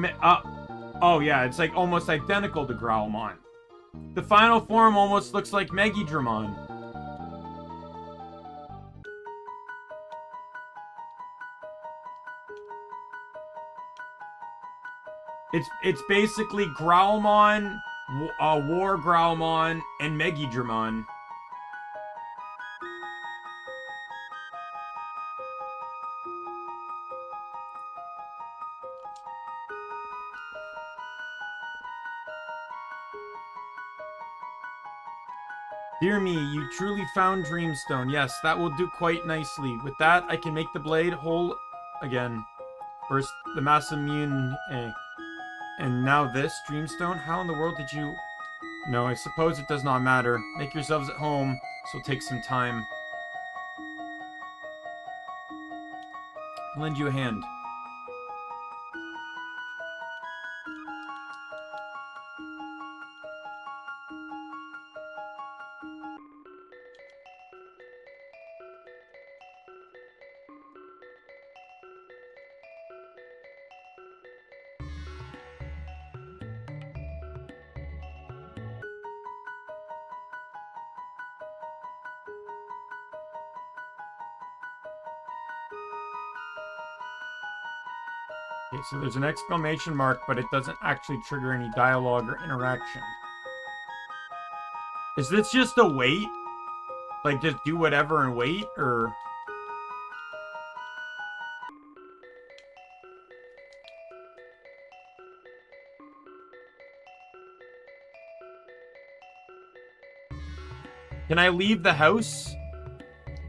oh yeah, it's like almost identical to Growlmon. The final form almost looks like Megidramon. It's basically Growlmon, War Growlmon, and Megidramon. Dear me, you truly found Dreamstone. Yes, that will do quite nicely. With that, I can make the blade whole again. First, the Masamune, and now this, Dreamstone? How in the world did you... No, I suppose it does not matter. Make yourselves at home, so it'll take some time. I'll lend you a hand. Okay, so there's an exclamation mark, but it doesn't actually trigger any dialogue or interaction. Is this just a wait? Like, just do whatever and wait, or... Can I leave the house?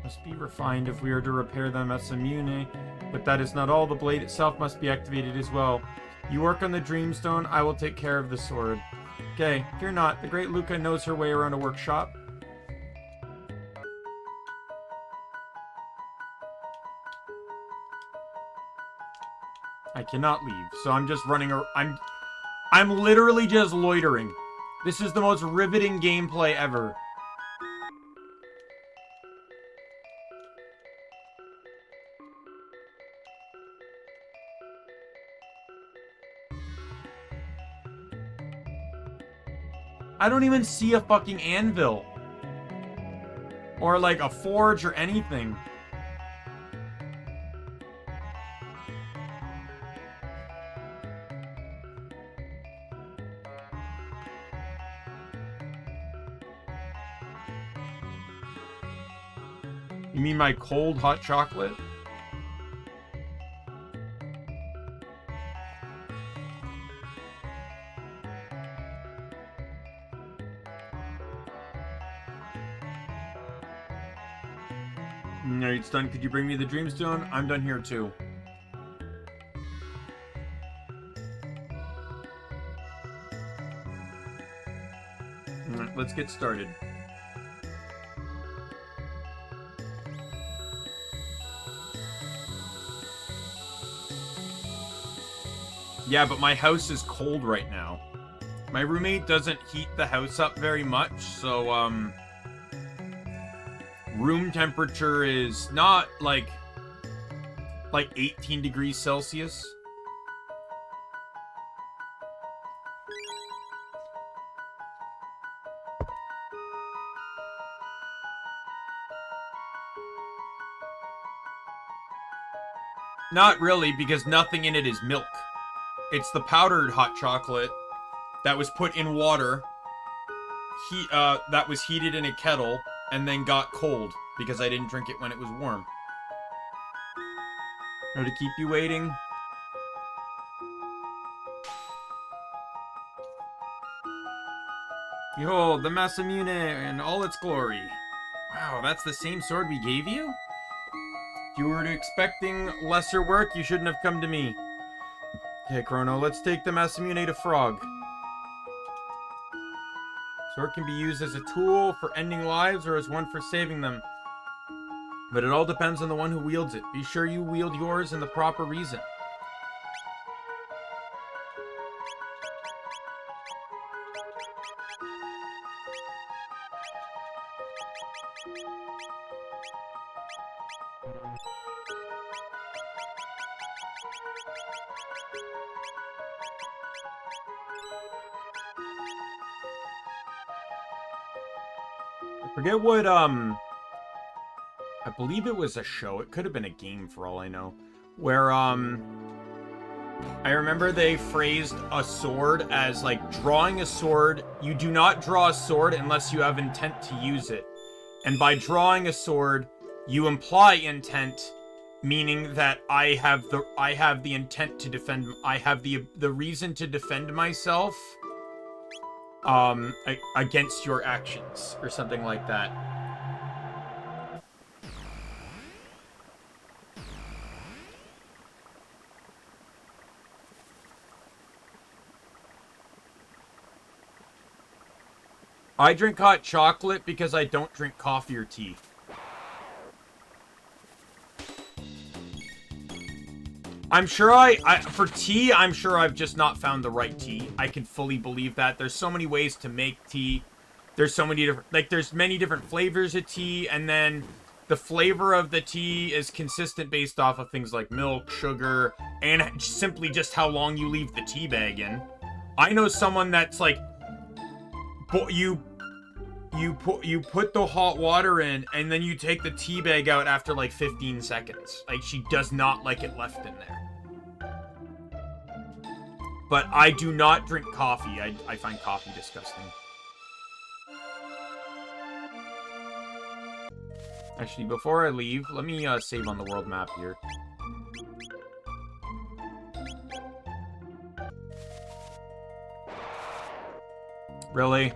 Must be refined if we are to repair the Masamune. But that is not all. The blade itself must be activated as well. You work on the Dreamstone, I will take care of the sword. Okay, fear not. The great Luca knows her way around a workshop. I cannot leave, so I'm just running. I'm literally just loitering. This is the most riveting gameplay ever. I don't even see a fucking anvil. Or like a forge or anything. You mean my cold hot chocolate? No, it's done. Could you bring me the Dreamstone? I'm done here too. Alright, let's get started. Yeah, but my house is cold right now. My roommate doesn't heat the house up very much, so, room temperature is not, like 18 degrees Celsius. Not really, because nothing in it is milk. It's the powdered hot chocolate that was put in water, that was heated in a kettle, and then got cold, because I didn't drink it when it was warm. Or to keep you waiting. Behold, the Masamune in all its glory. Wow, that's the same sword we gave you? If you were expecting lesser work, you shouldn't have come to me. Okay, Chrono, let's take the Masamune to Frog. Sword can be used as a tool for ending lives or as one for saving them. But it all depends on the one who wields it. Be sure you wield yours in the proper reason. I forget what, I believe it was a show. It could have been a game for all I know. Where, I remember they phrased a sword as, like, drawing a sword. You do not draw a sword unless you have intent to use it. And by drawing a sword, you imply intent, meaning that I have the intent to defend, I have the reason to defend myself, against your actions, or something like that. I drink hot chocolate because I don't drink coffee or tea. I'm sure for tea, I'm sure I've just not found the right tea. I can fully believe that. There's so many ways to make tea. There's so many different, like, there's many different flavors of tea, and then the flavor of the tea is consistent based off of things like milk, sugar, and simply just how long you leave the tea bag in. I know someone that's like, you put the hot water in, and then you take the tea bag out after like 15 seconds. Like, she does not like it left in there. But I do not drink coffee. I find coffee disgusting. Actually, before I leave, let me save on the world map here. Really?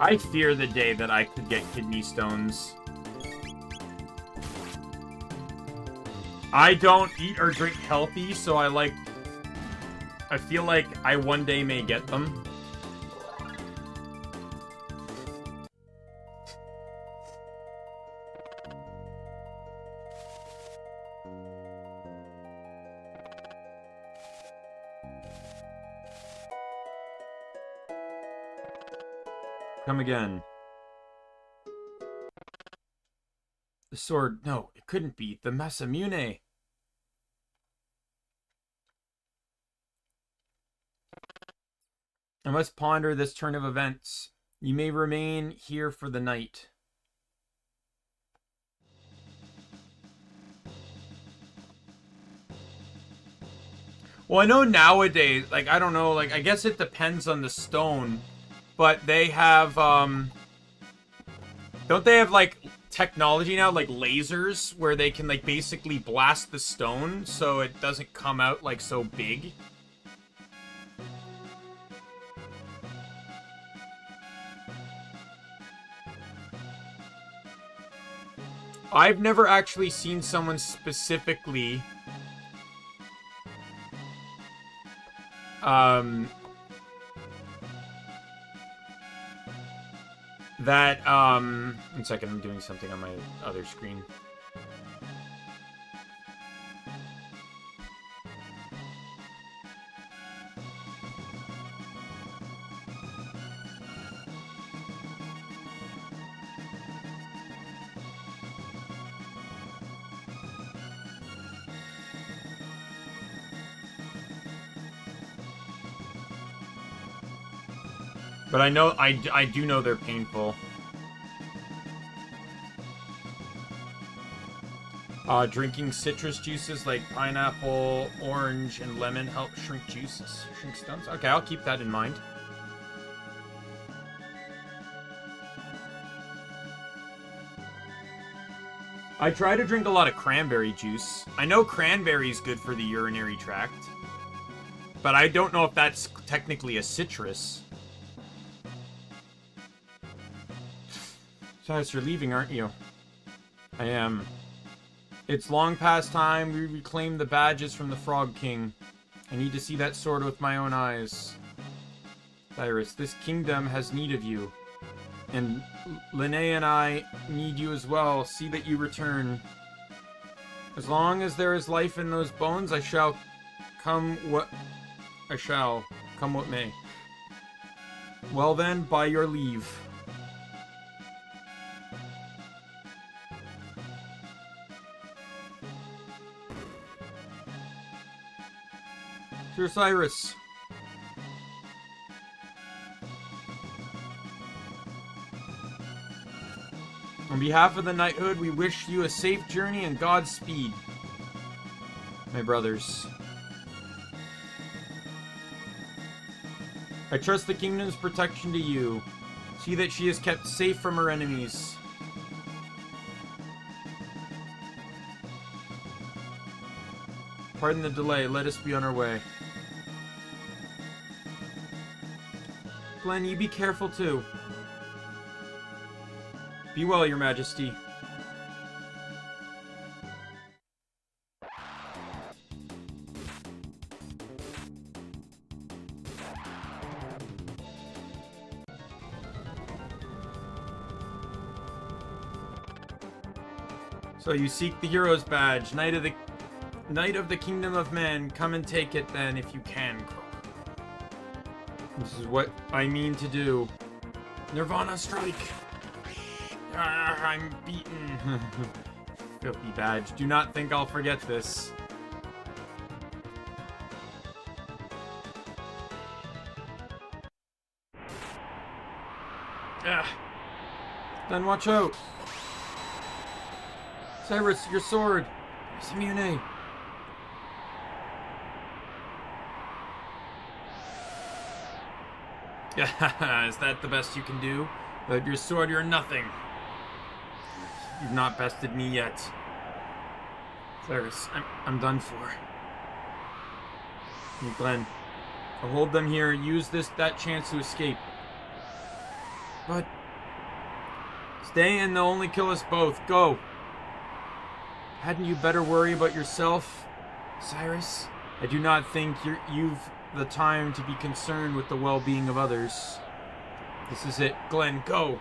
I fear the day that I could get kidney stones. I don't eat or drink healthy, so I feel like I one day may get them. Come again. The sword. No, it couldn't be. The Masamune. I must ponder this turn of events. You may remain here for the night. Well, I know nowadays, like, I don't know, like, I guess it depends on the stone. But they have, don't they have, like, technology now, like lasers, where they can, like, basically blast the stone so it doesn't come out, like, so big? I've never actually seen someone specifically that, 1 second, I'm doing something on my other screen. But I know, I do know they're painful. Drinking citrus juices like pineapple, orange, and lemon help shrink stones. Okay, I'll keep that in mind. I try to drink a lot of cranberry juice. I know cranberry is good for the urinary tract, but I don't know if that's technically a citrus. Cyrus, you're leaving, aren't you? I am. It's long past time we reclaim the badges from the Frog King. I need to see that sword with my own eyes. Cyrus, this kingdom has need of you. And Linnea and I need you as well. See that you return. As long as there is life in those bones, I shall come what may. Well then, by your leave. Sir Cyrus. On behalf of the knighthood, we wish you a safe journey and Godspeed, my brothers. I trust the kingdom's protection to you. See that she is kept safe from her enemies. Pardon the delay, let us be on our way. Glenn, you be careful too. Be well, your majesty. So you seek the hero's badge, Knight of the Kingdom of Men. Come and take it then, if you can, Crow. This is what I mean to do. Nirvana strike. I'm beaten. Filthy badge. Do not think I'll forget this. Then watch out. Cyrus, your sword. Simune. Is that the best you can do? Without your sword, you're nothing. You've not bested me yet. Cyrus, I'm done for. You, Glenn, I'll hold them here. Use that chance to escape. But stay and they'll only kill us both. Go. Hadn't you better worry about yourself, Cyrus? I do not think you've the time to be concerned with the well-being of others. This is it. Glenn, go.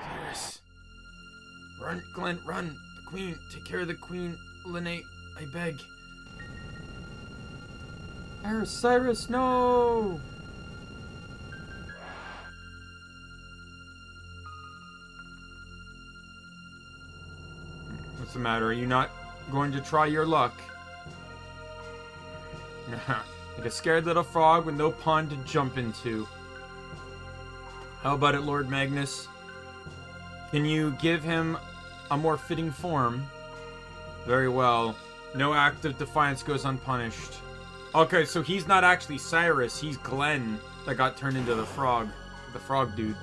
Cyrus. Run, Glenn, run. The Queen. Take care of the Queen. Linnea, I beg. Cyrus, no! What's the matter? Are you not going to try your luck? Like a scared little frog with no pond to jump into. How about it, Lord Magnus? Can you give him a more fitting form? Very well. No act of defiance goes unpunished. Okay, so he's not actually Cyrus. He's Glenn that got turned into the frog. The frog dude.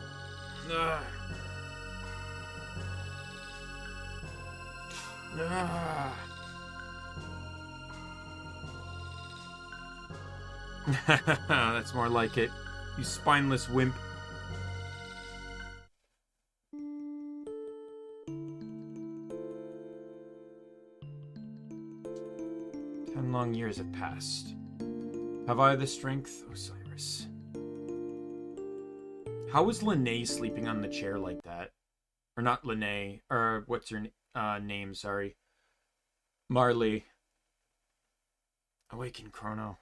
That's more like it. You spineless wimp. Long years have passed. Have I the strength? Osiris. How is Lene sleeping on the chair like that? Or not Lene, or what's your name, sorry. Marley. Awaken Chrono.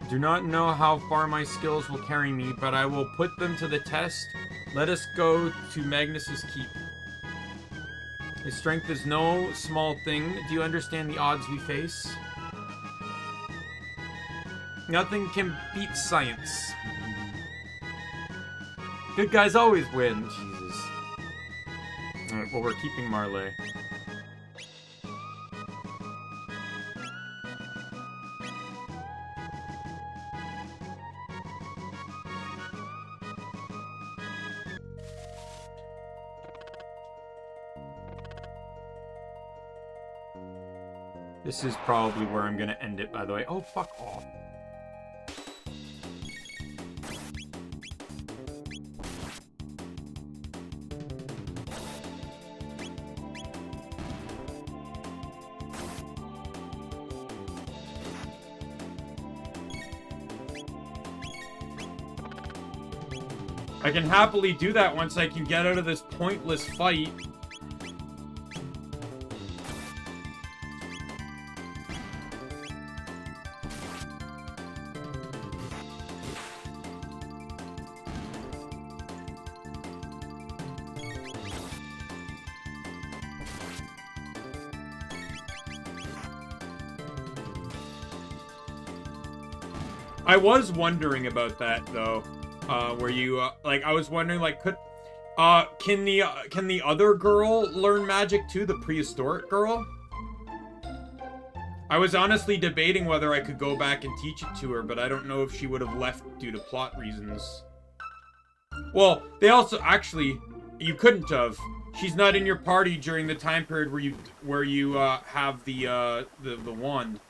Do not know how far my skills will carry me, but I will put them to the test. Let us go to Magnus's keep. His strength is no small thing. Do you understand the odds we face? Nothing can beat science. Good guys always win. Jesus. Alright, well, we're keeping Marley. This is probably where I'm gonna end it, by the way. Oh, fuck off. I can happily do that once I can get out of this pointless fight. I was wondering about that though, where you like I was wondering like can the other girl learn magic too, the prehistoric girl? I was honestly debating whether I could go back and teach it to her, but I don't know if she would have left due to plot reasons. Well, they also actually you couldn't have. She's not in your party during the time period where you have the wand.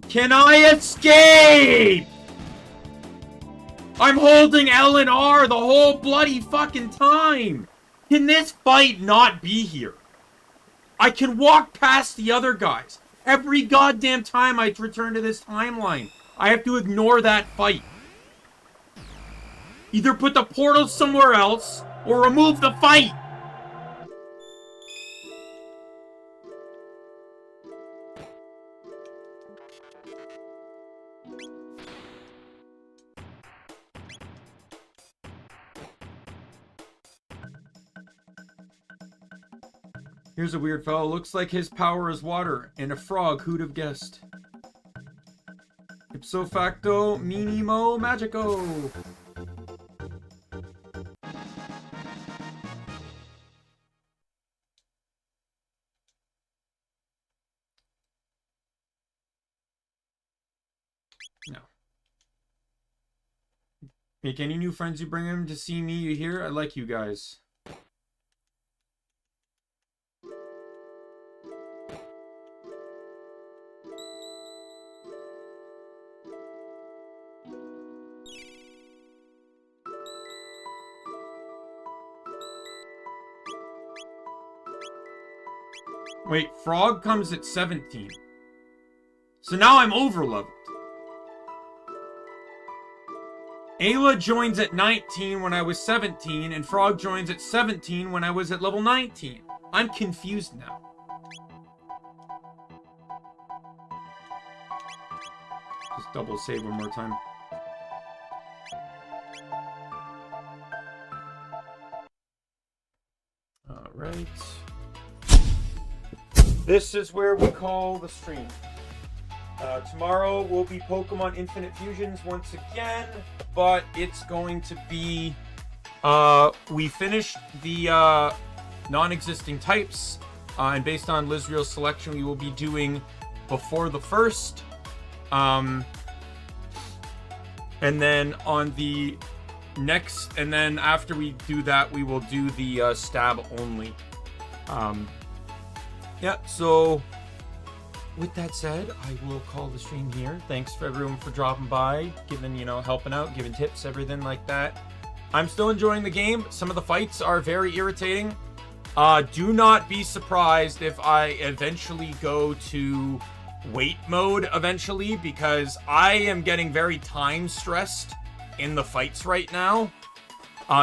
Can I escape? I'm holding L and R the whole bloody fucking time. Can this fight not be here? I can walk past the other guys. Every goddamn time I return to this timeline, I have to ignore that fight. Either put the portal somewhere else, or remove the fight. Here's a weird fellow. Looks like his power is water. And a frog, who'd have guessed? Ipso facto, minimo magico. No. Make any new friends you bring him to see me, you hear? I like you guys. Wait, Frog comes at 17. So now I'm over-leveled. Ayla joins at 19 when I was 17, and Frog joins at 17 when I was at level 19. I'm confused now. Just double save one more time. Alright. This is where we call the stream. Tomorrow will be Pokemon Infinite Fusions once again, but it's going to be... we finished the non-existing types, and based on Lizreal's selection, we will be doing Before the First. And then on the next, and then after we do that, we will do the stab only. Yeah, so with that said, I will call the stream here. Thanks for everyone for dropping by, giving, helping out, giving tips, everything like that. I'm still enjoying the game. Some of the fights are very irritating. Do not be surprised if I eventually go to wait mode eventually, because I am getting very time stressed in the fights right now.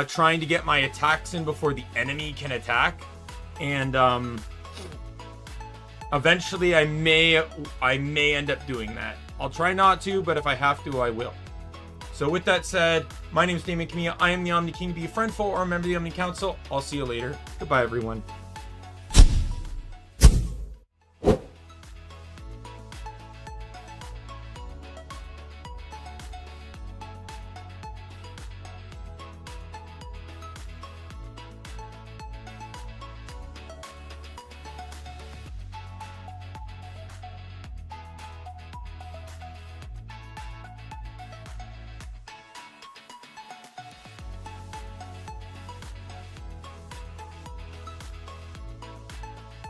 Trying to get my attacks in before the enemy can attack. And, eventually, I may end up doing that. I'll try not to, but if I have to, I will. So with that said, my name is Daimien Kamiya. I am the Omni King. Be a friend, foe, or a member of the Omni Council. I'll see you later. Goodbye, everyone.